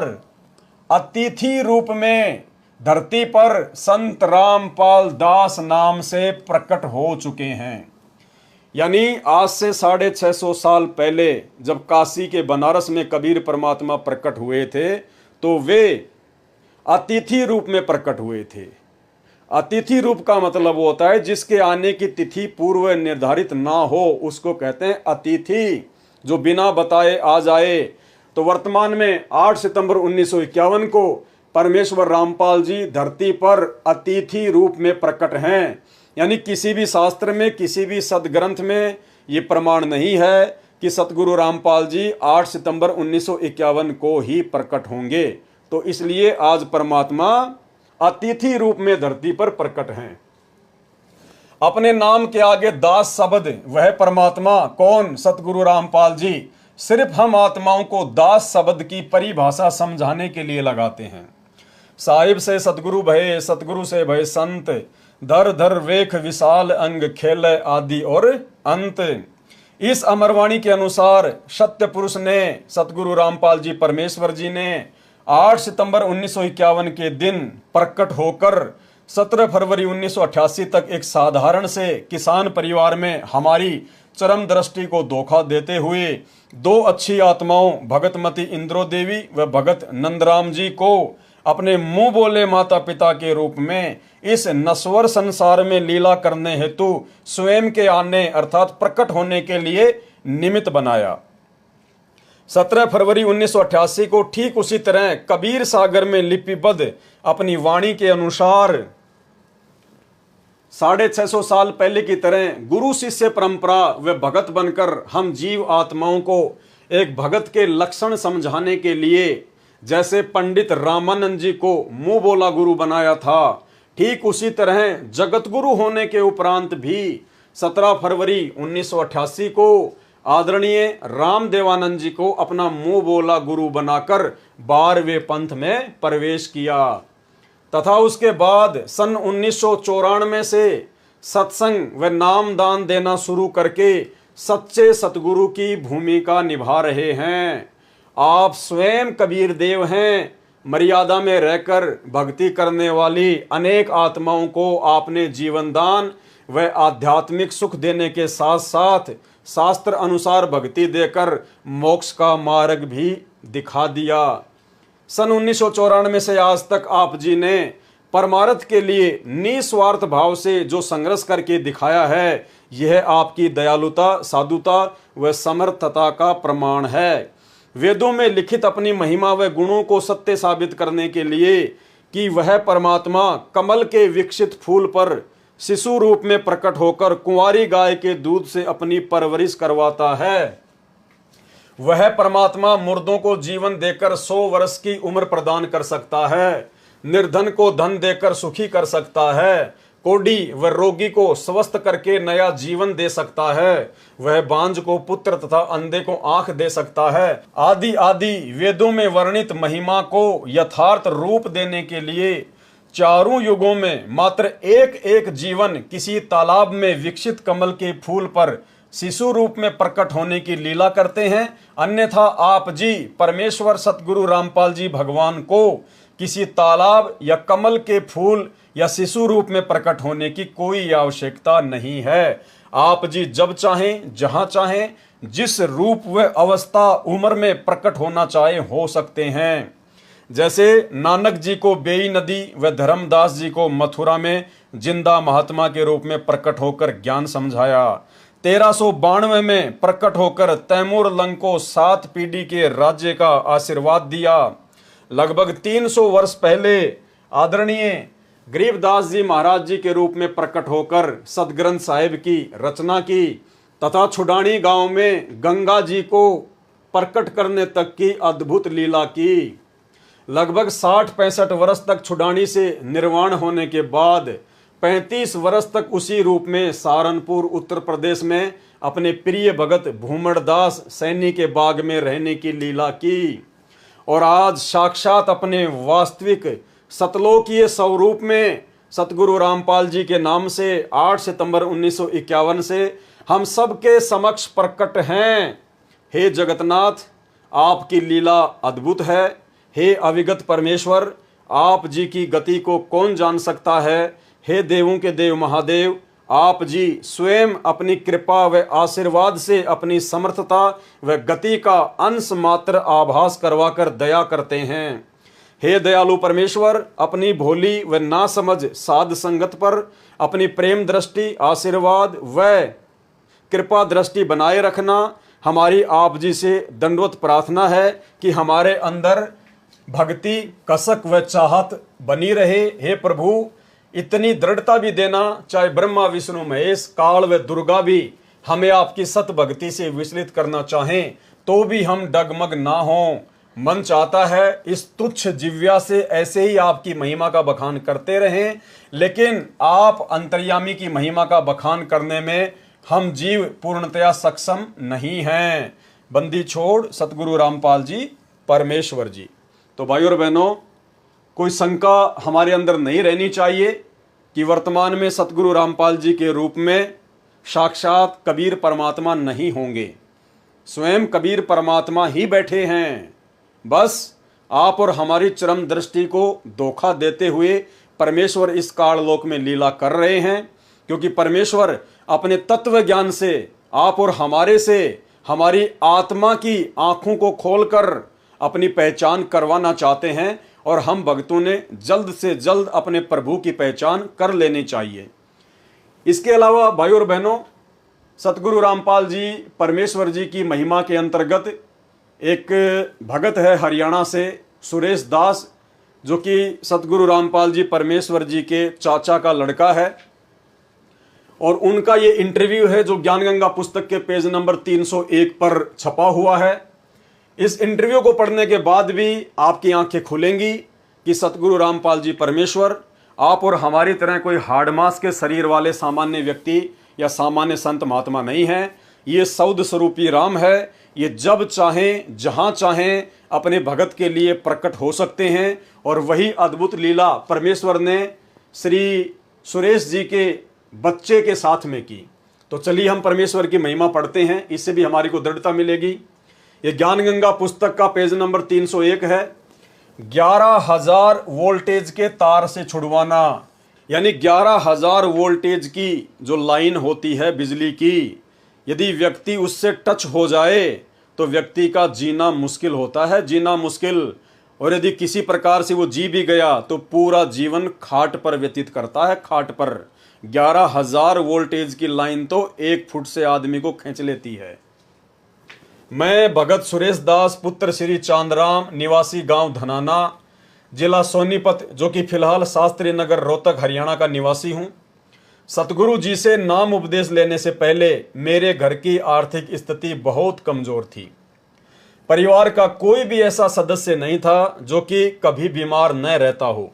अतिथि रूप में धरती पर संत रामपाल दास नाम से प्रकट हो चुके हैं। यानी आज से 650 साल पहले जब काशी के बनारस में कबीर परमात्मा प्रकट हुए थे तो वे अतिथि रूप में प्रकट हुए थे। अतिथि रूप का मतलब होता है जिसके आने की तिथि पूर्व निर्धारित ना हो, उसको कहते हैं अतिथि, जो बिना बताए आ जाए। तो वर्तमान में 8 सितंबर 1951 को परमेश्वर रामपाल जी धरती पर अतिथि रूप में प्रकट हैं। यानी किसी भी शास्त्र में, किसी भी सदग्रंथ में ये प्रमाण नहीं है कि सतगुरु रामपाल जी 8 सितंबर 1951 को ही प्रकट होंगे। तो इसलिए आज परमात्मा अतिथि रूप में धरती पर प्रकट हैं। अपने नाम के आगे दास शब्द, वह परमात्मा कौन? सतगुरु रामपाल जी सिर्फ हम आत्माओं को दास शब्द की परिभाषा समझाने के लिए लगाते हैं। साहिब से सतगुरु भये, सतगुरु से भय संत, धर धर वेख विशाल अंग, खेल आदि और अंत। इस अमरवाणी के अनुसार सत्य पुरुष ने, सतगुरु रामपाल जी परमेश्वर जी ने 8 सितंबर 1951 के दिन प्रकट होकर 17 फरवरी 1988 तक एक साधारण से किसान परिवार में हमारी चरम दृष्टि को धोखा देते हुए 2 अच्छी आत्माओं भगतमती इंद्रो देवी व भगत नंदराम जी को अपने मुंह बोले माता पिता के रूप में इस नश्वर संसार में लीला करने हेतु स्वयं के आने अर्थात प्रकट होने के लिए निमित्त बनाया। 17 फरवरी 1988 को ठीक उसी तरह कबीर सागर में लिपिबद्ध अपनी वाणी के अनुसार 650 साल पहले की तरह गुरु शिष्य परंपरा व भगत बनकर हम जीव आत्माओं को एक भगत के लक्षण समझाने के लिए जैसे पंडित रामानंद जी को मुंह बोला गुरु बनाया था, ठीक उसी तरह जगत गुरु होने के उपरांत भी 17 फरवरी 1988 को आदरणीय रामदेवानंद जी को अपना मुंह बोला गुरु बनाकर 12वें पंथ में प्रवेश किया तथा उसके बाद सन 1994 से सत्संग व नामदान देना शुरू करके सच्चे सतगुरु की भूमिका निभा रहे हैं। आप स्वयं कबीर देव हैं। मर्यादा में रहकर भक्ति करने वाली अनेक आत्माओं को आपने जीवन दान व आध्यात्मिक सुख देने के साथ साथ शास्त्र अनुसार भक्ति देकर मोक्ष का मार्ग भी दिखा दिया। सन 1994 से आज तक आप जी ने परमार्थ के लिए निस्वार्थ भाव से जो संघर्ष करके दिखाया है, यह आपकी दयालुता, साधुता व समर्थता का प्रमाण है। वेदों में लिखित अपनी महिमा व गुणों को सत्य साबित करने के लिए कि वह परमात्मा कमल के विकसित फूल पर शिशु रूप में प्रकट होकर कुंवारी गाय के दूध से अपनी परवरिश करवाता है। वह परमात्मा मुर्दों को जीवन देकर 100 वर्ष की उम्र प्रदान कर सकता है, निर्धन को धन देकर सुखी कर सकता है, कोढ़ी व रोगी को स्वस्थ करके नया जीवन दे सकता है, वह बांझ को पुत्र तथा अंधे को आंख दे सकता है, आदि आदि वेदों में वर्णित महिमा को यथार्थ रूप देने के लिए चारों युगों में मात्र एक एक जीवन किसी तालाब में विकसित कमल के फूल पर शिशु रूप में प्रकट होने की लीला करते हैं। अन्यथा आप जी परमेश्वर सतगुरु रामपाल जी भगवान को किसी तालाब या कमल के फूल या शिशु रूप में प्रकट होने की कोई आवश्यकता नहीं है। आप जी जब चाहें, जहां चाहें, जिस रूप व अवस्था उम्र में प्रकट होना चाहे हो सकते हैं। जैसे नानक जी को बेई नदी व धर्मदास जी को मथुरा में जिंदा महात्मा के रूप में प्रकट होकर ज्ञान समझाया। 1392 में प्रकट होकर तैमूर लंग को 7 पीढ़ी के राज्य का आशीर्वाद दिया। लगभग 300 वर्ष पहले आदरणीय गरीबदास जी महाराज जी के रूप में प्रकट होकर सदग्रंथ साहिब की रचना की तथा छुडानी गांव में गंगा जी को प्रकट करने तक की अद्भुत लीला की। लगभग 60-65 वर्ष तक छुडानी से निर्वाण होने के बाद 35 वर्ष तक उसी रूप में सहारनपुर उत्तर प्रदेश में अपने प्रिय भगत भूमड़दास सैनी के बाग में रहने की लीला की और आज साक्षात अपने वास्तविक सतलोकीय स्वरूप में सतगुरु रामपाल जी के नाम से 8 सितंबर 1951 से हम सबके समक्ष प्रकट हैं। हे जगतनाथ, आपकी लीला अद्भुत है। हे अविगत परमेश्वर, आप जी की गति को कौन जान सकता है। हे देवों के देव महादेव, आप जी स्वयं अपनी कृपा व आशीर्वाद से अपनी समर्थता व गति का अंश मात्र आभास करवाकर दया करते हैं। हे दयालु परमेश्वर, अपनी भोली व नासमझ साध संगत पर अपनी प्रेम दृष्टि, आशीर्वाद व कृपा दृष्टि बनाए रखना हमारी आप जी से दंडवत प्रार्थना है कि हमारे अंदर भक्ति, कसक व चाहत बनी रहे। हे प्रभु, इतनी दृढ़ता भी देना, चाहे ब्रह्मा विष्णु महेश काल व दुर्गा भी हमें आपकी सत भक्ति से विचलित करना चाहें तो भी हम डगमग ना हों। मन चाहता है इस तुच्छ जिव्या से ऐसे ही आपकी महिमा का बखान करते रहें, लेकिन आप अंतर्यामी की महिमा का बखान करने में हम जीव पूर्णतया सक्षम नहीं हैं। बंदी छोड़ सतगुरु रामपाल जी परमेश्वर जी। तो भाइयों और बहनों, कोई शंका हमारे अंदर नहीं रहनी चाहिए कि वर्तमान में सतगुरु रामपाल जी के रूप में साक्षात कबीर परमात्मा नहीं होंगे। स्वयं कबीर परमात्मा ही बैठे हैं। बस आप और हमारी चरम दृष्टि को धोखा देते हुए परमेश्वर इस काललोक में लीला कर रहे हैं, क्योंकि परमेश्वर अपने तत्व ज्ञान से आप और हमारे से हमारी आत्मा की आंखों को खोलकर अपनी पहचान करवाना चाहते हैं और हम भक्तों ने जल्द से जल्द अपने प्रभु की पहचान कर लेनी चाहिए। इसके अलावा भाइयों और बहनों, सतगुरु रामपाल जी परमेश्वर जी की महिमा के अंतर्गत एक भगत है हरियाणा से, सुरेश दास, जो कि सतगुरु रामपाल जी परमेश्वर जी के चाचा का लड़का है। और उनका ये इंटरव्यू है जो ज्ञानगंगा पुस्तक के पेज नंबर 301 पर छपा हुआ है। इस इंटरव्यू को पढ़ने के बाद भी आपकी आंखें खुलेंगी कि सतगुरु रामपाल जी परमेश्वर आप और हमारी तरह कोई हार्ड मास के शरीर वाले सामान्य व्यक्ति या सामान्य संत महात्मा नहीं है। ये सौद स्वरूपी राम है। ये जब चाहें जहां चाहें अपने भगत के लिए प्रकट हो सकते हैं। और वही अद्भुत लीला परमेश्वर ने श्री सुरेश जी के बच्चे के साथ में की। तो चलिए हम परमेश्वर की महिमा पढ़ते हैं, इससे भी हमारी को दृढ़ता मिलेगी। ये ज्ञानगंगा पुस्तक का पेज नंबर 301 है। 11,000 वोल्टेज के तार से छुड़वाना, यानी 11,000 वोल्टेज की जो लाइन होती है बिजली की, यदि व्यक्ति उससे टच हो जाए तो व्यक्ति का जीना मुश्किल होता है, जीना मुश्किल। और यदि किसी प्रकार से वो जी भी गया तो पूरा जीवन खाट पर व्यतीत करता है, खाट पर। 11,000 वोल्टेज की लाइन तो 1 फुट से आदमी को खींच लेती है। मैं भगत सुरेश दास, पुत्र श्री चांदराम, निवासी गांव धनाना, जिला सोनीपत, जो कि फिलहाल शास्त्री नगर रोहतक हरियाणा का निवासी हूं। सतगुरु जी से नाम उपदेश लेने से पहले मेरे घर की आर्थिक स्थिति बहुत कमजोर थी। परिवार का कोई भी ऐसा सदस्य नहीं था जो कि कभी बीमार न रहता हो।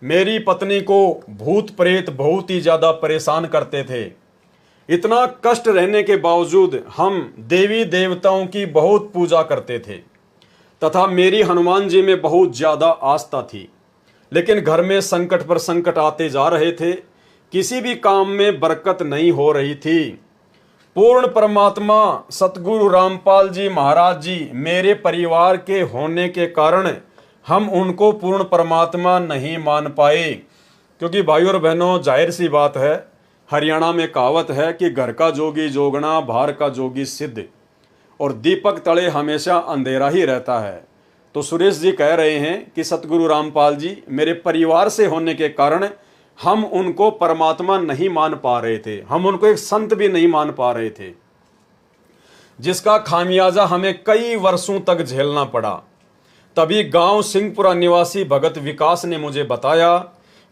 मेरी पत्नी को भूत प्रेत बहुत ही ज्यादा परेशान करते थे। इतना कष्ट रहने के बावजूद हम देवी देवताओं की बहुत पूजा करते थे तथा मेरी हनुमान जी में बहुत ज्यादा आस्था थी। लेकिन घर में संकट पर संकट आते जा रहे थे, किसी भी काम में बरकत नहीं हो रही थी। पूर्ण परमात्मा सतगुरु रामपाल जी महाराज जी मेरे परिवार के होने के कारण हम उनको पूर्ण परमात्मा नहीं मान पाए। क्योंकि भाइयों और बहनों, जाहिर सी बात है, हरियाणा में कहावत है कि घर का जोगी जोगना, बाहर का जोगी सिद्ध, और दीपक तले हमेशा अंधेरा ही रहता है। तो सुरेश जी कह रहे हैं कि सतगुरु रामपाल जी मेरे परिवार से होने के कारण हम उनको परमात्मा नहीं मान पा रहे थे, हम उनको एक संत भी नहीं मान पा रहे थे, जिसका खामियाजा हमें कई वर्षों तक झेलना पड़ा। तभी गांव सिंहपुरा निवासी भगत विकास ने मुझे बताया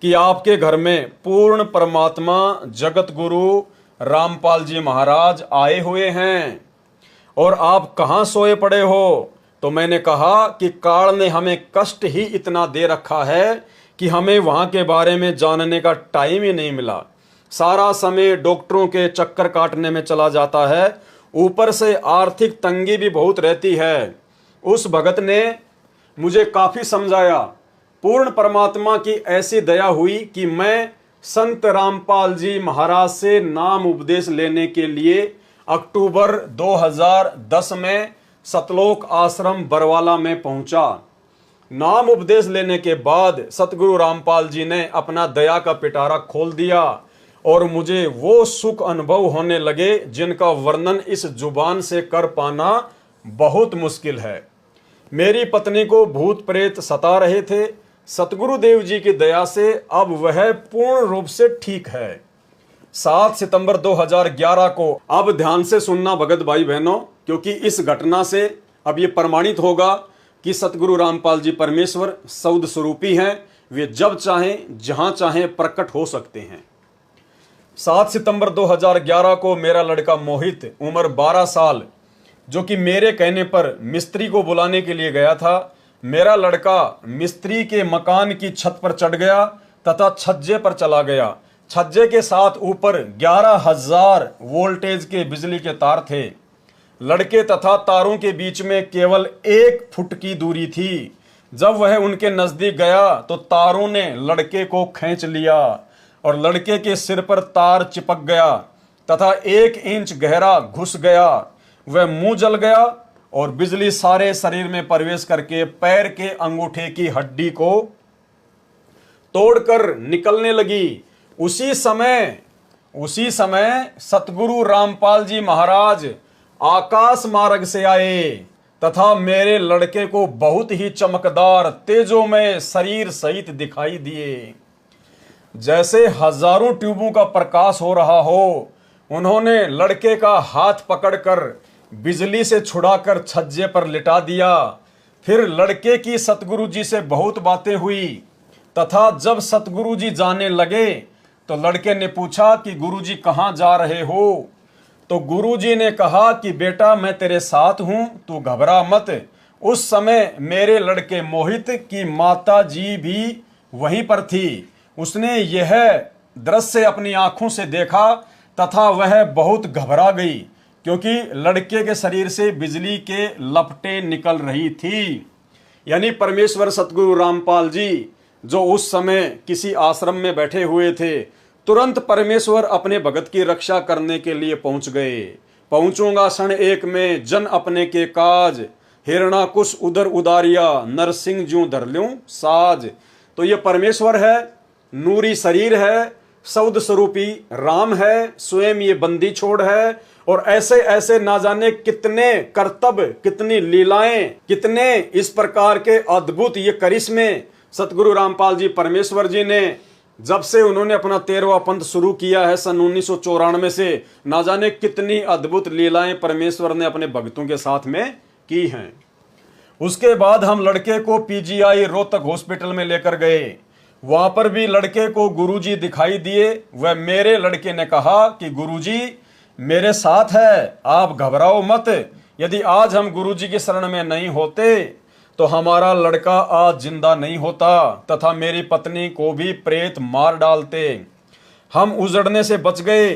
कि आपके घर में पूर्ण परमात्मा जगत गुरु रामपाल जी महाराज आए हुए हैं और आप कहाँ सोए पड़े हो। तो मैंने कहा कि काल ने हमें कष्ट ही इतना दे रखा है कि हमें वहाँ के बारे में जानने का टाइम ही नहीं मिला। सारा समय डॉक्टरों के चक्कर काटने में चला जाता है, ऊपर से आर्थिक तंगी भी बहुत रहती है। उस भगत ने मुझे काफ़ी समझाया पूर्ण परमात्मा की ऐसी दया हुई कि मैं संत रामपाल जी महाराज से नाम उपदेश लेने के लिए अक्टूबर 2010 में सतलोक आश्रम बरवाला में पहुंचा। नाम उपदेश लेने के बाद सतगुरु रामपाल जी ने अपना दया का पिटारा खोल दिया और मुझे वो सुख अनुभव होने लगे जिनका वर्णन इस जुबान से कर पाना बहुत मुश्किल है। मेरी पत्नी को भूत प्रेत सता रहे थे। सतगुरु देव जी की दया से अब वह पूर्ण रूप से ठीक है। 7 सितंबर 2011 को, अब ध्यान से सुनना भगत भाई बहनों, क्योंकि इस घटना से अब ये प्रमाणित होगा कि सतगुरु रामपाल जी परमेश्वर सौद स्वरूपी हैं। वे जब चाहें जहां चाहें प्रकट हो सकते हैं। 7 सितंबर 2011 को मेरा लड़का मोहित, उम्र 12 साल, जो कि मेरे कहने पर मिस्त्री को बुलाने के लिए गया था, मेरा लड़का मिस्त्री के मकान की छत पर चढ़ गया तथा छज्जे पर चला गया। छज्जे के साथ ऊपर 11,000 वोल्टेज के बिजली के तार थे। लड़के तथा तारों के बीच में केवल 1 फुट की दूरी थी। जब वह उनके नजदीक गया तो तारों ने लड़के को खींच लिया और लड़के के सिर पर तार चिपक गया तथा 1 इंच गहरा घुस गया। वह मुंह जल गया और बिजली सारे शरीर में प्रवेश करके पैर के अंगूठे की हड्डी को तोड़कर निकलने लगी। उसी समय सतगुरु रामपाल जी महाराज आकाश मार्ग से आए तथा मेरे लड़के को बहुत ही चमकदार तेजोमय शरीर सहित दिखाई दिए, जैसे हजारों ट्यूबों का प्रकाश हो रहा हो। उन्होंने लड़के का हाथ पकड़कर बिजली से छुड़ाकर छज्जे पर लिटा दिया। फिर लड़के की सतगुरु जी से बहुत बातें हुई तथा जब सतगुरु जी जाने लगे तो लड़के ने पूछा कि गुरुजी कहाँ जा रहे हो? तो गुरुजी ने कहा कि बेटा मैं तेरे साथ हूं, तू घबरा मत। उस समय मेरे लड़के मोहित की माता जी भी वहीं पर थी। उसने यह दृश्य अपनी आंखों से देखा तथा वह बहुत घबरा गई, क्योंकि लड़के के शरीर से बिजली के लपटें निकल रही थी। यानी परमेश्वर सतगुरु रामपाल जी जो उस समय किसी आश्रम में बैठे हुए थे, तुरंत परमेश्वर अपने भगत की रक्षा करने के लिए पहुंच गए। पहुंचूंगा क्षण एक में जन अपने के काज, हिरणा कुश उधर उदारिया, नरसिंह ज्यों धर लूं साज। तो ये परमेश्वर है, नूरी शरीर है, सौद स्वरूपी राम है, स्वयं ये बंदी छोड़ है। और ऐसे ऐसे ना जाने कितने कर्तव्य, कितनी लीलाएं, कितने इस प्रकार के अद्भुत ये करिश्मे सतगुरु रामपाल जी परमेश्वर जी ने जब से उन्होंने अपना 13वां पंथ शुरू किया है सन 1994 से, ना जाने कितनी अद्भुत लीलाएं परमेश्वर ने अपने भक्तों के साथ में की हैं। उसके बाद हम लड़के को पीजीआई रोहतक हॉस्पिटल में लेकर गए। वहां पर भी लड़के को गुरुजी दिखाई दिए। वह मेरे लड़के ने कहा कि गुरुजी मेरे साथ है, आप घबराओ मत। यदि आज हम गुरुजी की शरण में नहीं होते तो हमारा लड़का आज जिंदा नहीं होता तथा मेरी पत्नी को भी प्रेत मार डालते। हम उजड़ने से बच गए।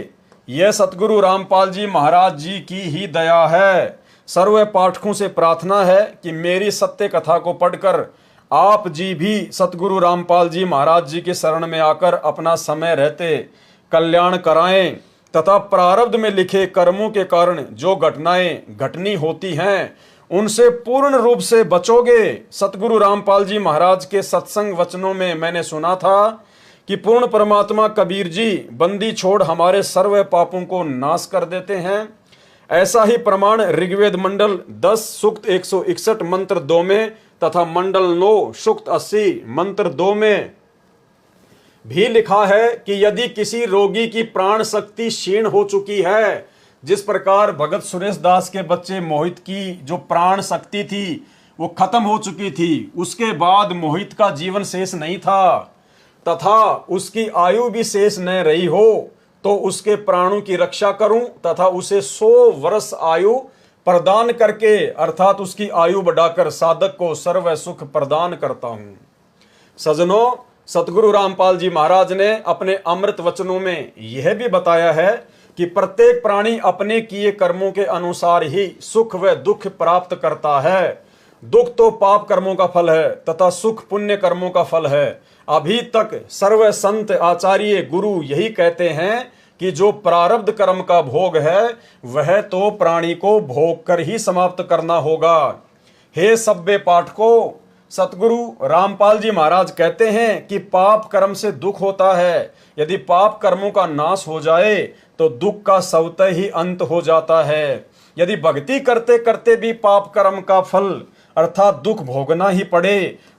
यह सतगुरु रामपाल जी महाराज जी की ही दया है। सर्व पाठकों से प्रार्थना है कि मेरी सत्य कथा को पढ़कर आप जी भी सतगुरु रामपाल जी महाराज जी के शरण में आकर अपना समय रहते कल्याण कराएं तथा प्रारब्ध में लिखे कर्मों के कारण जो घटनाएं घटनी होती हैं उनसे पूर्ण रूप से बचोगे। सतगुरु रामपाल जी महाराज के सत्संग वचनों में मैंने सुना था कि पूर्ण परमात्मा कबीर जी बंदी छोड़ हमारे सर्व पापों को नाश कर देते हैं। ऐसा ही प्रमाण ऋग्वेद मंडल 10 सूक्त 161 मंत्र 2 में तथा मंडल 9 सूक्त 80 मंत्र 2 में भी लिखा है कि यदि किसी रोगी की प्राण शक्ति क्षीण हो चुकी है, जिस प्रकार भगत सुरेश दास के बच्चे मोहित की जो प्राण शक्ति थी वो खत्म हो चुकी थी, उसके बाद मोहित का जीवन शेष नहीं था तथा उसकी आयु भी शेष न रही हो, तो उसके प्राणों की रक्षा करूं तथा उसे 100 वर्ष आयु प्रदान करके अर्थात उसकी आयु बढ़ाकर साधक को सर्व सुख प्रदान करता हूं। सजनों, सतगुरु रामपाल जी महाराज ने अपने अमृत वचनों में यह भी बताया है कि प्रत्येक प्राणी अपने किए कर्मों के अनुसार ही सुख व दुख प्राप्त करता है। दुख तो पाप कर्मों का फल है तथा सुख पुण्य कर्मों का फल है। अभी तक सर्व संत आचार्य गुरु यही कहते हैं कि जो प्रारब्ध कर्म का भोग है वह तो प्राणी को भोग कर ही समाप्त करना होगा। हे सभ्य पाठकों, सतगुरु रामपाल जी महाराज कहते हैं कि पाप कर्म से दुख होता है। यदि पाप कर्मों का नाश हो जाए तो दुख का स्वतः ही अंत हो जाता है। यदि भक्ति करते करते भी पाप कर्म का फल अर्थात दुख भोगना ही पड़े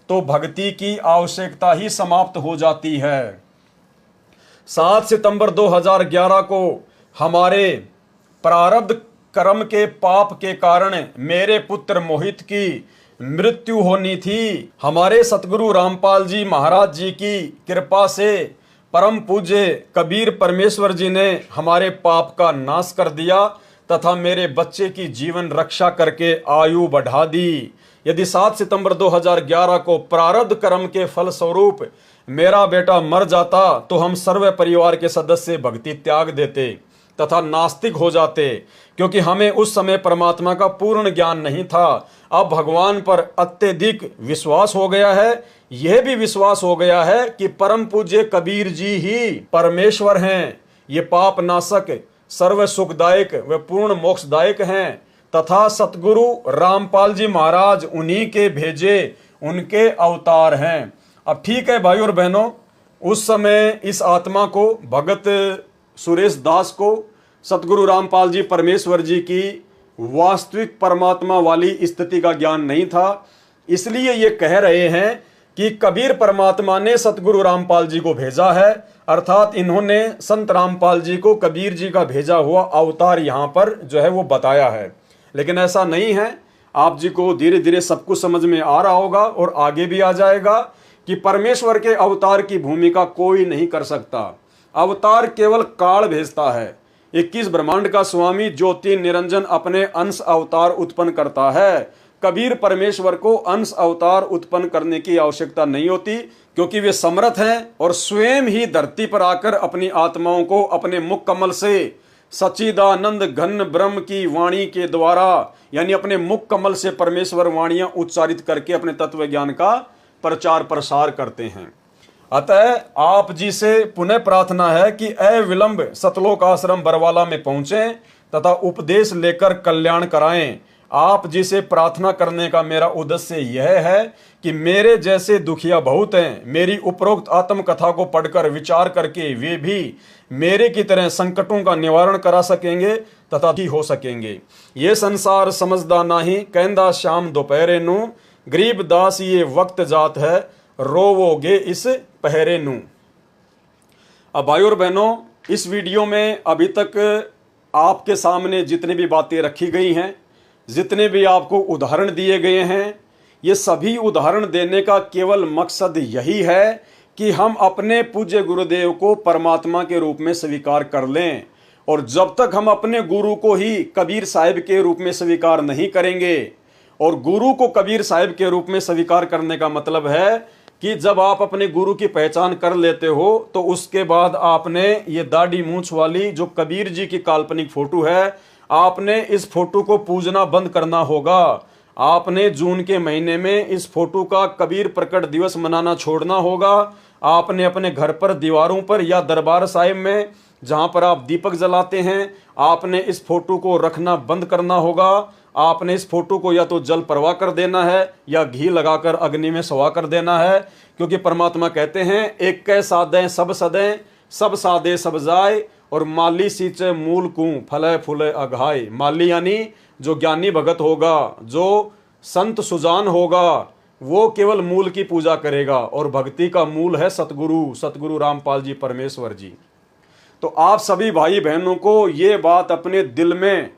तो भक्ति की आवश्यकता ही समाप्त हो जाती है। 7 सितंबर 2011 को हमारे प्रारब्ध कर्म के पाप के कारण मेरे पुत्र मोहित की मृत्यु होनी थी। हमारे सतगुरु रामपाल जी महाराज जी की कृपा से परम पूज्य कबीर परमेश्वर जी ने हमारे पाप का नाश कर दिया तथा मेरे बच्चे की जीवन रक्षा करके आयु बढ़ा दी। यदि 7 सितंबर 2011 को प्रारब्ध कर्म के फल स्वरूप मेरा बेटा मर जाता तो हम सर्व परिवार के सदस्य भक्ति त्याग देते तथा नास्तिक हो जाते, क्योंकि हमें उस समय परमात्मा का पूर्ण ज्ञान नहीं था। अब भगवान पर अत्यधिक विश्वास हो गया है। यह भी विश्वास हो गया है कि परम पूज्य कबीर जी ही परमेश्वर हैं। ये पाप नाशक, सर्व सुखदायक व पूर्ण मोक्षदायक हैं तथा सतगुरु रामपाल जी महाराज उन्हीं के भेजे उनके अवतार हैं। अब ठीक है भाई और बहनों, उस समय इस आत्मा को भगत सुरेश दास को सतगुरु रामपाल जी परमेश्वर जी की वास्तविक परमात्मा वाली स्थिति का ज्ञान नहीं था। इसलिए ये कह रहे हैं कि कबीर परमात्मा ने सतगुरु रामपाल जी को भेजा है, अर्थात इन्होंने संत रामपाल जी को कबीर जी का भेजा हुआ अवतार यहाँ पर जो है वो बताया है। लेकिन ऐसा नहीं है। आप जी को धीरे धीरे सब कुछ समझ में आ रहा होगा और आगे भी आ जाएगा कि परमेश्वर के अवतार की भूमिका कोई नहीं कर सकता। अवतार केवल काल भेजता है। 21 ब्रह्मांड का स्वामी ज्योति निरंजन अपने अंश अवतार उत्पन्न करता है। कबीर परमेश्वर को अंश अवतार उत्पन्न करने की आवश्यकता नहीं होती, क्योंकि वे समर्थ हैं और स्वयं ही धरती पर आकर अपनी आत्माओं को अपने मुख कमल से सच्चिदानंद घन ब्रह्म की वाणी के द्वारा यानी अपने मुख कमल से परमेश्वर वाणियां उच्चारित करके अपने तत्व ज्ञान का प्रचार प्रसार करते हैं। अतः आप जी से पुनः प्रार्थना है कि अविलंब सतलोक आश्रम बरवाला में पहुंचें तथा उपदेश लेकर कल्याण कराएं। आप जी से प्रार्थना करने का मेरा उद्देश्य यह है कि मेरे जैसे दुखिया बहुत हैं, मेरी उपरोक्त आत्मकथा को पढ़कर विचार करके वे भी मेरे की तरह संकटों का निवारण करा सकेंगे तथा ही हो सकेंगे। ये संसार समझदा नाही, कहंदा शाम दोपहरे नू, गरीब दास ये वक्त जात है, रोवोगे इस पहरे नू। अब भाई और बहनों, इस वीडियो में अभी तक आपके सामने जितनी भी बातें रखी गई हैं, जितने भी आपको उदाहरण दिए गए हैं, ये सभी उदाहरण देने का केवल मकसद यही है कि हम अपने पूज्य गुरुदेव को परमात्मा के रूप में स्वीकार कर लें। और जब तक हम अपने गुरु को ही कबीर साहिब के रूप में स्वीकार नहीं करेंगे, और गुरु को कबीर साहिब के रूप में स्वीकार करने का मतलब है कि जब आप अपने गुरु की पहचान कर लेते हो तो उसके बाद आपने ये दाढ़ी मूंछ वाली जो कबीर जी की काल्पनिक फोटो है, आपने इस फोटो को पूजना बंद करना होगा। आपने जून के महीने में इस फोटो का कबीर प्रकट दिवस मनाना छोड़ना होगा। आपने अपने घर पर दीवारों पर या दरबार साहिब में जहां पर आप दीपक जलाते हैं, आपने इस फोटो को रखना बंद करना होगा। आपने इस फोटो को या तो जल प्रवाह कर देना है या घी लगाकर अग्नि में सवा कर देना है, क्योंकि परमात्मा कहते हैं एक कै सादें सब सदें, सब सादे सब जाए, और माली सींचे मूल कूं फले फूले अघाए। माली यानी जो ज्ञानी भगत होगा, जो संत सुजान होगा, वो केवल मूल की पूजा करेगा, और भक्ति का मूल है सतगुरु रामपाल जी परमेश्वर जी। तो आप सभी भाई बहनों को ये बात अपने दिल में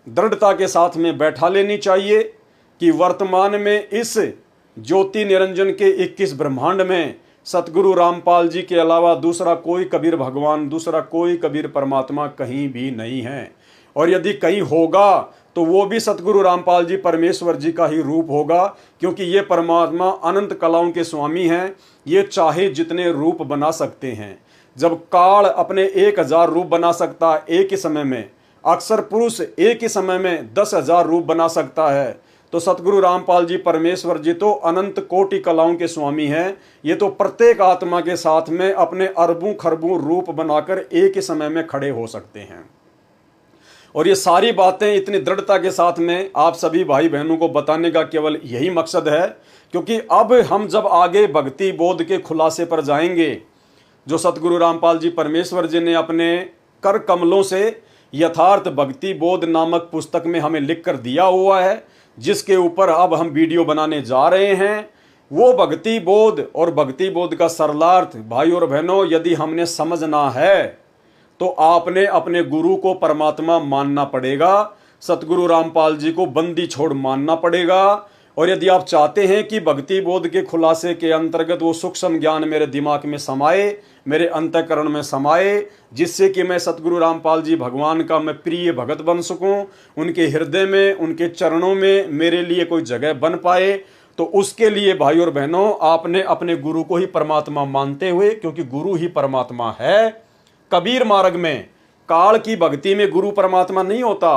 दृढ़ता के साथ में बैठा लेनी चाहिए कि वर्तमान में इस ज्योति निरंजन के 21 ब्रह्मांड में सतगुरु रामपाल जी के अलावा दूसरा कोई कबीर भगवान, दूसरा कोई कबीर परमात्मा कहीं भी नहीं है। और यदि कहीं होगा तो वो भी सतगुरु रामपाल जी परमेश्वर जी का ही रूप होगा, क्योंकि ये परमात्मा अनंत कलाओं के स्वामी हैं। ये चाहे जितने रूप बना सकते हैं। जब काल अपने 1000 रूप बना सकता है एक ही समय में, अक्सर पुरुष एक ही समय में 10,000 रूप बना सकता है, तो सतगुरु रामपाल जी परमेश्वर जी तो अनंत कोटि कलाओं के स्वामी हैं। ये तो प्रत्येक आत्मा के साथ में अपने अरबों खरबों रूप बनाकर एक ही समय में खड़े हो सकते हैं। और ये सारी बातें इतनी दृढ़ता के साथ में आप सभी भाई बहनों को बताने का केवल यही मकसद है, क्योंकि अब हम जब आगे भक्ति बोध के खुलासे पर जाएंगे, जो सतगुरु रामपाल जी परमेश्वर जी ने अपने कर कमलों से यथार्थ भक्ति बोध नामक पुस्तक में हमें लिख कर दिया हुआ है, जिसके ऊपर अब हम वीडियो बनाने जा रहे हैं, वो भक्ति बोध और भक्ति बोध का सरलार्थ भाई और बहनों यदि हमने समझना है तो आपने अपने गुरु को परमात्मा मानना पड़ेगा, सतगुरु रामपाल जी को बंदी छोड़ मानना पड़ेगा। और यदि आप चाहते हैं कि भक्ति बोध के खुलासे के अंतर्गत वो सूक्ष्म ज्ञान मेरे दिमाग में समाए, मेरे अंतःकरण में समाए, जिससे कि मैं सतगुरु रामपाल जी भगवान का मैं प्रिय भगत बन सकूं, उनके हृदय में उनके चरणों में मेरे लिए कोई जगह बन पाए, तो उसके लिए भाई और बहनों आपने अपने गुरु को ही परमात्मा मानते हुए, क्योंकि गुरु ही परमात्मा है। कबीर मार्ग में काल की भक्ति में गुरु परमात्मा नहीं होता,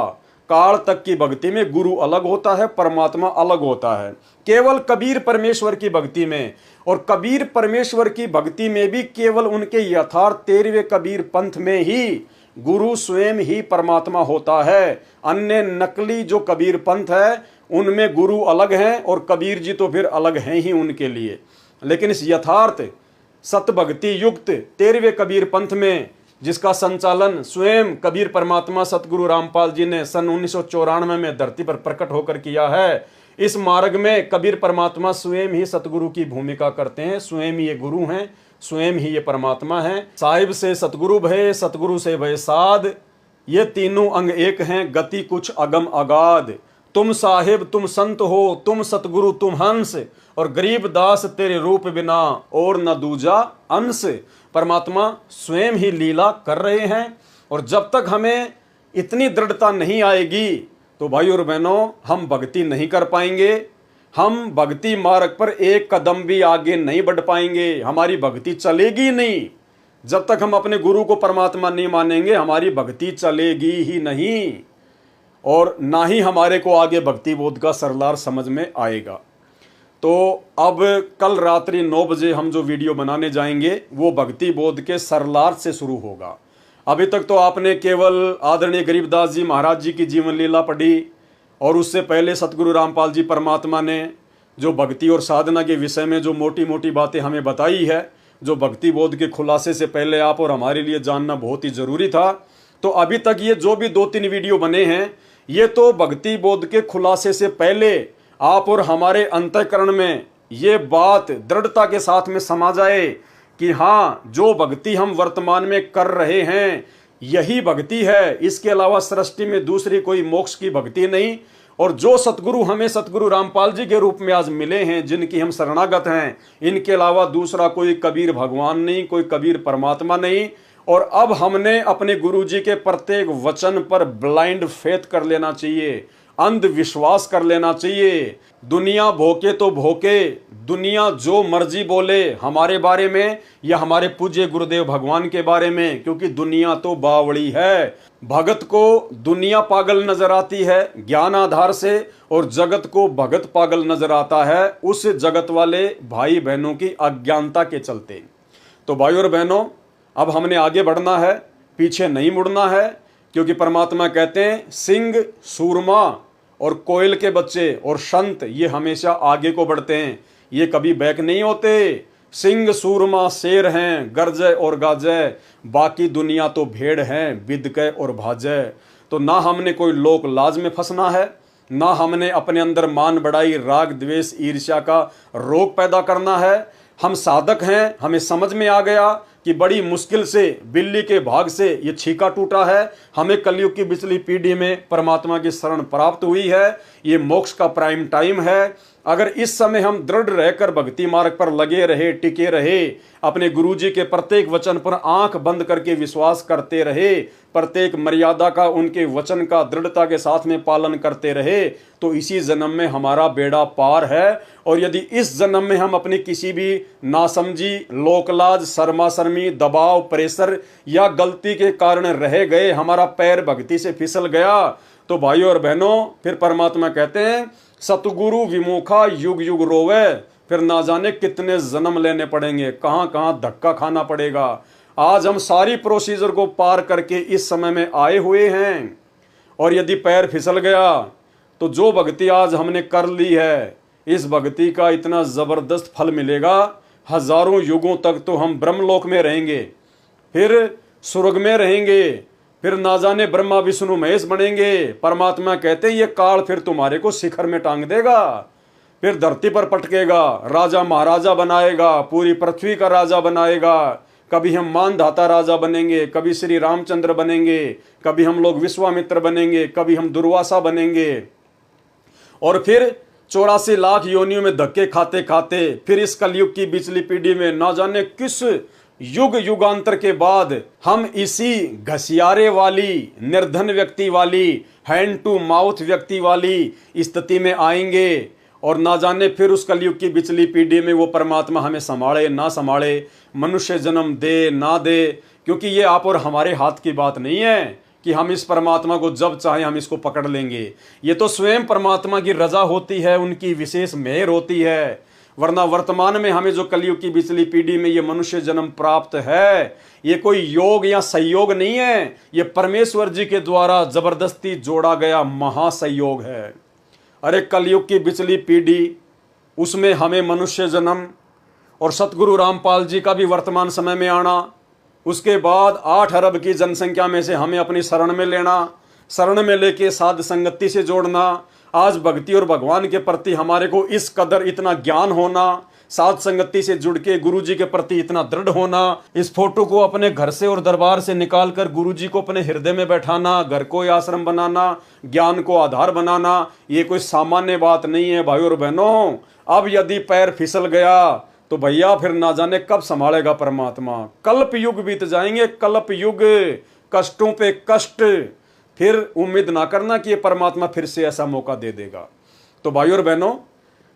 काल तक की भक्ति में गुरु अलग होता है, परमात्मा अलग होता है। केवल कबीर परमेश्वर की भक्ति में, और कबीर परमेश्वर की भक्ति में भी केवल उनके यथार्थ 13वें कबीर पंथ में ही गुरु स्वयं ही परमात्मा होता है। अन्य नकली जो कबीर पंथ है उनमें गुरु अलग हैं और कबीर जी तो फिर अलग हैं ही उनके लिए। लेकिन इस यथार्थ सत भक्ति युक्त 13वें कबीर पंथ में, जिसका संचालन स्वयं कबीर परमात्मा सतगुरु रामपाल जी ने सन 1994 में धरती पर प्रकट होकर किया है, इस मार्ग में कबीर परमात्मा स्वयं ही सतगुरु की भूमिका करते हैं, स्वयं ही ये गुरु हैं, स्वयं ही ये परमात्मा हैं। साहिब से सतगुरु भय, सतगुरु से भय साध, ये तीनों अंग एक हैं, गति कुछ अगम अगाध। तुम साहिब तुम संत हो, तुम सतगुरु तुम हंस, और गरीब दास तेरे रूप बिना और न दूजा अंश। परमात्मा स्वयं ही लीला कर रहे हैं, और जब तक हमें इतनी दृढ़ता नहीं आएगी तो भाई और बहनों हम भक्ति नहीं कर पाएंगे, हम भक्ति मार्ग पर एक कदम भी आगे नहीं बढ़ पाएंगे, हमारी भक्ति चलेगी नहीं। जब तक हम अपने गुरु को परमात्मा नहीं मानेंगे हमारी भक्ति चलेगी ही नहीं, और ना ही हमारे को आगे भक्ति बोध का सरलार समझ में आएगा। तो अब कल रात्रि 9 बजे हम जो वीडियो बनाने जाएंगे वो भक्ति बोध के सरलार्थ से शुरू होगा। अभी तक तो आपने केवल आदरणीय गरीबदास जी महाराज जी की जीवन लीला पढ़ी, और उससे पहले सतगुरु रामपाल जी परमात्मा ने जो भक्ति और साधना के विषय में जो मोटी मोटी बातें हमें बताई है, जो भक्ति बोध के खुलासे से पहले आप और हमारे लिए जानना बहुत ही ज़रूरी था। तो अभी तक ये जो भी 2-3 वीडियो बने हैं, ये तो भक्ति बोध के खुलासे से पहले आप और हमारे अंतःकरण में ये बात दृढ़ता के साथ में समा जाए कि हाँ, जो भक्ति हम वर्तमान में कर रहे हैं यही भक्ति है, इसके अलावा सृष्टि में दूसरी कोई मोक्ष की भक्ति नहीं। और जो सतगुरु हमें सतगुरु रामपाल जी के रूप में आज मिले हैं, जिनकी हम शरणागत हैं, इनके अलावा दूसरा कोई कबीर भगवान नहीं, कोई कबीर परमात्मा नहीं। और अब हमने अपने गुरु जी के प्रत्येक वचन पर ब्लाइंड फेथ कर लेना चाहिए, अंधविश्वास कर लेना चाहिए। दुनिया भोके तो भोके, दुनिया जो मर्जी बोले हमारे बारे में या हमारे पूज्य गुरुदेव भगवान के बारे में, क्योंकि दुनिया तो बावड़ी है। भगत को दुनिया पागल नजर आती है ज्ञान आधार से, और जगत को भगत पागल नजर आता है उस जगत वाले भाई बहनों की अज्ञानता के चलते। तो भाई और बहनों, अब हमने आगे बढ़ना है, पीछे नहीं मुड़ना है, क्योंकि परमात्मा कहते हैं सिंह सूरमा और कोयल के बच्चे और संत ये हमेशा आगे को बढ़ते हैं, ये कभी बैक नहीं होते। सिंह सूरमा शेर हैं गरजय और गाजय, बाकी दुनिया तो भेड़ हैं बिदकय और भाजय। तो ना हमने कोई लोक लाज में फंसना है, ना हमने अपने अंदर मान बढ़ाई राग द्वेष ईर्ष्या का रोग पैदा करना है। हम साधक हैं, हमें समझ में आ गया कि बड़ी मुश्किल से बिल्ली के भाग से ये छीका टूटा है, हमें कलयुग की पिछली पीढ़ी में परमात्मा की शरण प्राप्त हुई है, ये मोक्ष का प्राइम टाइम है। अगर इस समय हम दृढ़ रहकर भक्ति मार्ग पर लगे रहे, टिके रहे, अपने गुरुजी के प्रत्येक वचन पर आंख बंद करके विश्वास करते रहे, प्रत्येक मर्यादा का उनके वचन का दृढ़ता के साथ में पालन करते रहे, तो इसी जन्म में हमारा बेड़ा पार है। और यदि इस जन्म में हम अपनी किसी भी नासमझी, लोकलाज, शर्मा शर्मी, दबाव, प्रेशर या गलती के कारण रह गए, हमारा पैर भक्ति से फिसल गया, तो भाइयों और बहनों फिर परमात्मा कहते हैं सतगुरु विमुखा युग युग रोवे, फिर ना जाने कितने जन्म लेने पड़ेंगे, कहाँ कहाँ धक्का खाना पड़ेगा। आज हम सारी प्रोसीजर को पार करके इस समय में आए हुए हैं, और यदि पैर फिसल गया तो जो भक्ति आज हमने कर ली है, इस भक्ति का इतना जबरदस्त फल मिलेगा, हजारों युगों तक तो हम ब्रह्मलोक में रहेंगे, फिर स्वर्ग में रहेंगे, फिर ना जाने ब्रह्मा विष्णु महेश बनेंगे। परमात्मा कहते हैं ये काल फिर तुम्हारे को शिखर में टांग देगा, फिर धरती पर पटकेगा, राजा महाराजा बनाएगा, पूरी पृथ्वी का राजा बनाएगा। कभी हम मानधाता राजा बनेंगे, कभी श्री रामचंद्र बनेंगे, कभी हम लोग विश्वामित्र बनेंगे, कभी हम दुर्वासा बनेंगे, और फिर 84 लाख योनियों में धक्के खाते खाते फिर इस कलयुग की बिचली पीढ़ी में ना जाने किस युग युगांतर के बाद हम इसी घसियारे वाली, निर्धन व्यक्ति वाली, हैंड टू माउथ व्यक्ति वाली स्थिति में आएंगे, और ना जाने फिर उस कलयुग की बिचली पीढ़ी में वो परमात्मा हमें संभाले ना संभाले, मनुष्य जन्म दे ना दे, क्योंकि ये आप और हमारे हाथ की बात नहीं है कि हम इस परमात्मा को जब चाहे हम इसको पकड़ लेंगे। ये तो स्वयं परमात्मा की रजा होती है, उनकी विशेष मेहर होती है। वरना वर्तमान में हमें जो कलयुग की बिचली पीढ़ी में ये मनुष्य जन्म प्राप्त है, ये कोई योग या संयोग नहीं है, ये परमेश्वर जी के द्वारा जबरदस्ती जोड़ा गया महासंयोग है। अरे कलयुग की बिचली पीढ़ी, उसमें हमें मनुष्य जन्म और सतगुरु रामपाल जी का भी वर्तमान समय में आना, उसके बाद 8 अरब की जनसंख्या में से हमें अपनी शरण में लेना, शरण में लेके साध संगति से जोड़ना। आज भक्ति और भगवान के प्रति हमारे को इस कदर इतना ज्ञान होना, साध संगति से जुड़ के गुरु जी के प्रति इतना दृढ़ होना, इस फोटो को अपने घर से और दरबार से निकाल कर गुरु जी को अपने हृदय में बैठाना, घर को आश्रम बनाना, ज्ञान को आधार बनाना, ये कोई सामान्य बात नहीं है भाई और बहनों। अब यदि पैर फिसल गया तो भैया फिर ना जाने कब संभालेगा परमात्मा। कल्प युग बीत जाएंगे, कल्प युग, कष्टों पे कष्ट, फिर उम्मीद ना करना कि ये परमात्मा फिर से ऐसा मौका दे देगा। तो भाई और बहनों,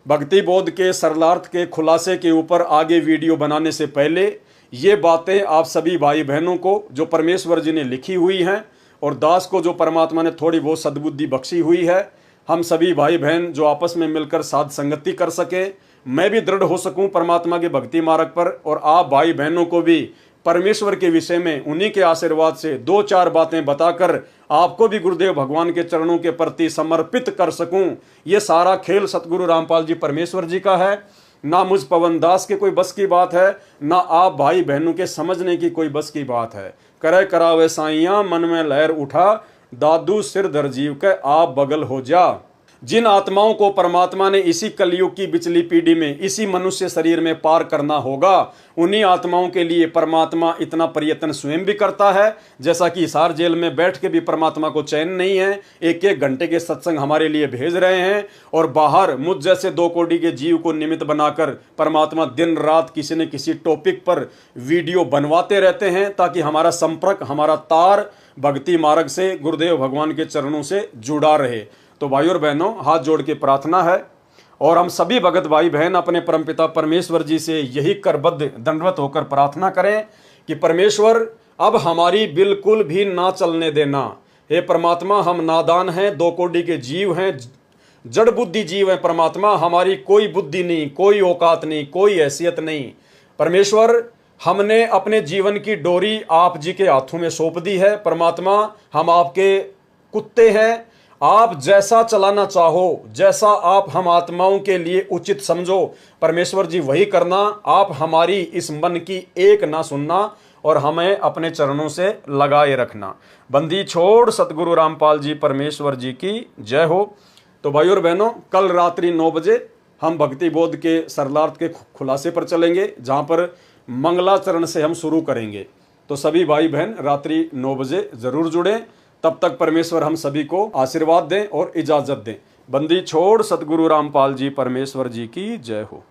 भक्ति बोध के सरलार्थ के खुलासे के ऊपर आगे वीडियो बनाने से पहले ये बातें आप सभी भाई बहनों को जो परमेश्वर जी ने लिखी हुई हैं, और दास को जो परमात्मा ने थोड़ी बहुत सद्बुद्धि बख्शी हुई है, हम सभी भाई बहन जो आपस में मिलकर साध संगति कर सके, मैं भी दृढ़ हो सकूं परमात्मा के भक्ति मार्ग पर, और आप भाई बहनों को भी परमेश्वर के विषय में उन्हीं के आशीर्वाद से 2-4 बातें बताकर आपको भी गुरुदेव भगवान के चरणों के प्रति समर्पित कर सकूं। ये सारा खेल सतगुरु रामपाल जी परमेश्वर जी का है, ना मुझ पवन दास के कोई बस की बात है, ना आप भाई बहनों के समझने की कोई बस की बात है। करे करावे साइया मन में लहर उठा, दादू सिर धर जीव के आप बगल हो जा। जिन आत्माओं को परमात्मा ने इसी कलयुग की बिचली पीढ़ी में इसी मनुष्य शरीर में पार करना होगा, उन्हीं आत्माओं के लिए परमात्मा इतना प्रयत्न स्वयं भी करता है। जैसा कि हिसार जेल में बैठ के भी परमात्मा को चैन नहीं है, 1-1 घंटे के सत्संग हमारे लिए भेज रहे हैं, और बाहर मुझ जैसे 2 कोटि के जीव को निमित्त बनाकर परमात्मा दिन रात किसी न किसी टॉपिक पर वीडियो बनवाते रहते हैं, ताकि हमारा संपर्क, हमारा तार भक्ति मार्ग से गुरुदेव भगवान के चरणों से जुड़ा रहे। तो भाई और बहनों, हाथ जोड़ के प्रार्थना है, और हम सभी भगत भाई बहन अपने परमपिता परमेश्वर जी से यही करबद्ध दंडवत होकर प्रार्थना करें कि परमेश्वर अब हमारी बिल्कुल भी ना चलने देना। हे परमात्मा, हम नादान हैं, 2 कोटि के जीव हैं, जड़ बुद्धि जीव हैं परमात्मा, हमारी कोई बुद्धि नहीं, कोई औकात नहीं, कोई हैसियत नहीं। परमेश्वर, हमने अपने जीवन की डोरी आप जी के हाथों में सौंप दी है। परमात्मा, हम आपके कुत्ते हैं, आप जैसा चलाना चाहो, जैसा आप हम आत्माओं के लिए उचित समझो परमेश्वर जी वही करना। आप हमारी इस मन की एक ना सुनना और हमें अपने चरणों से लगाए रखना। बंदी छोड़ सतगुरु रामपाल जी परमेश्वर जी की जय हो। तो भाई और बहनों, कल रात्रि 9 बजे हम भक्ति बोध के सरलार्थ के खुलासे पर चलेंगे, जहाँ पर मंगलाचरण से हम शुरू करेंगे। तो सभी भाई बहन रात्रि 9 बजे जरूर जुड़ें। तब तक परमेश्वर हम सभी को आशीर्वाद दें और इजाजत दें। बंदी छोड़ सतगुरु रामपाल जी परमेश्वर जी की जय हो।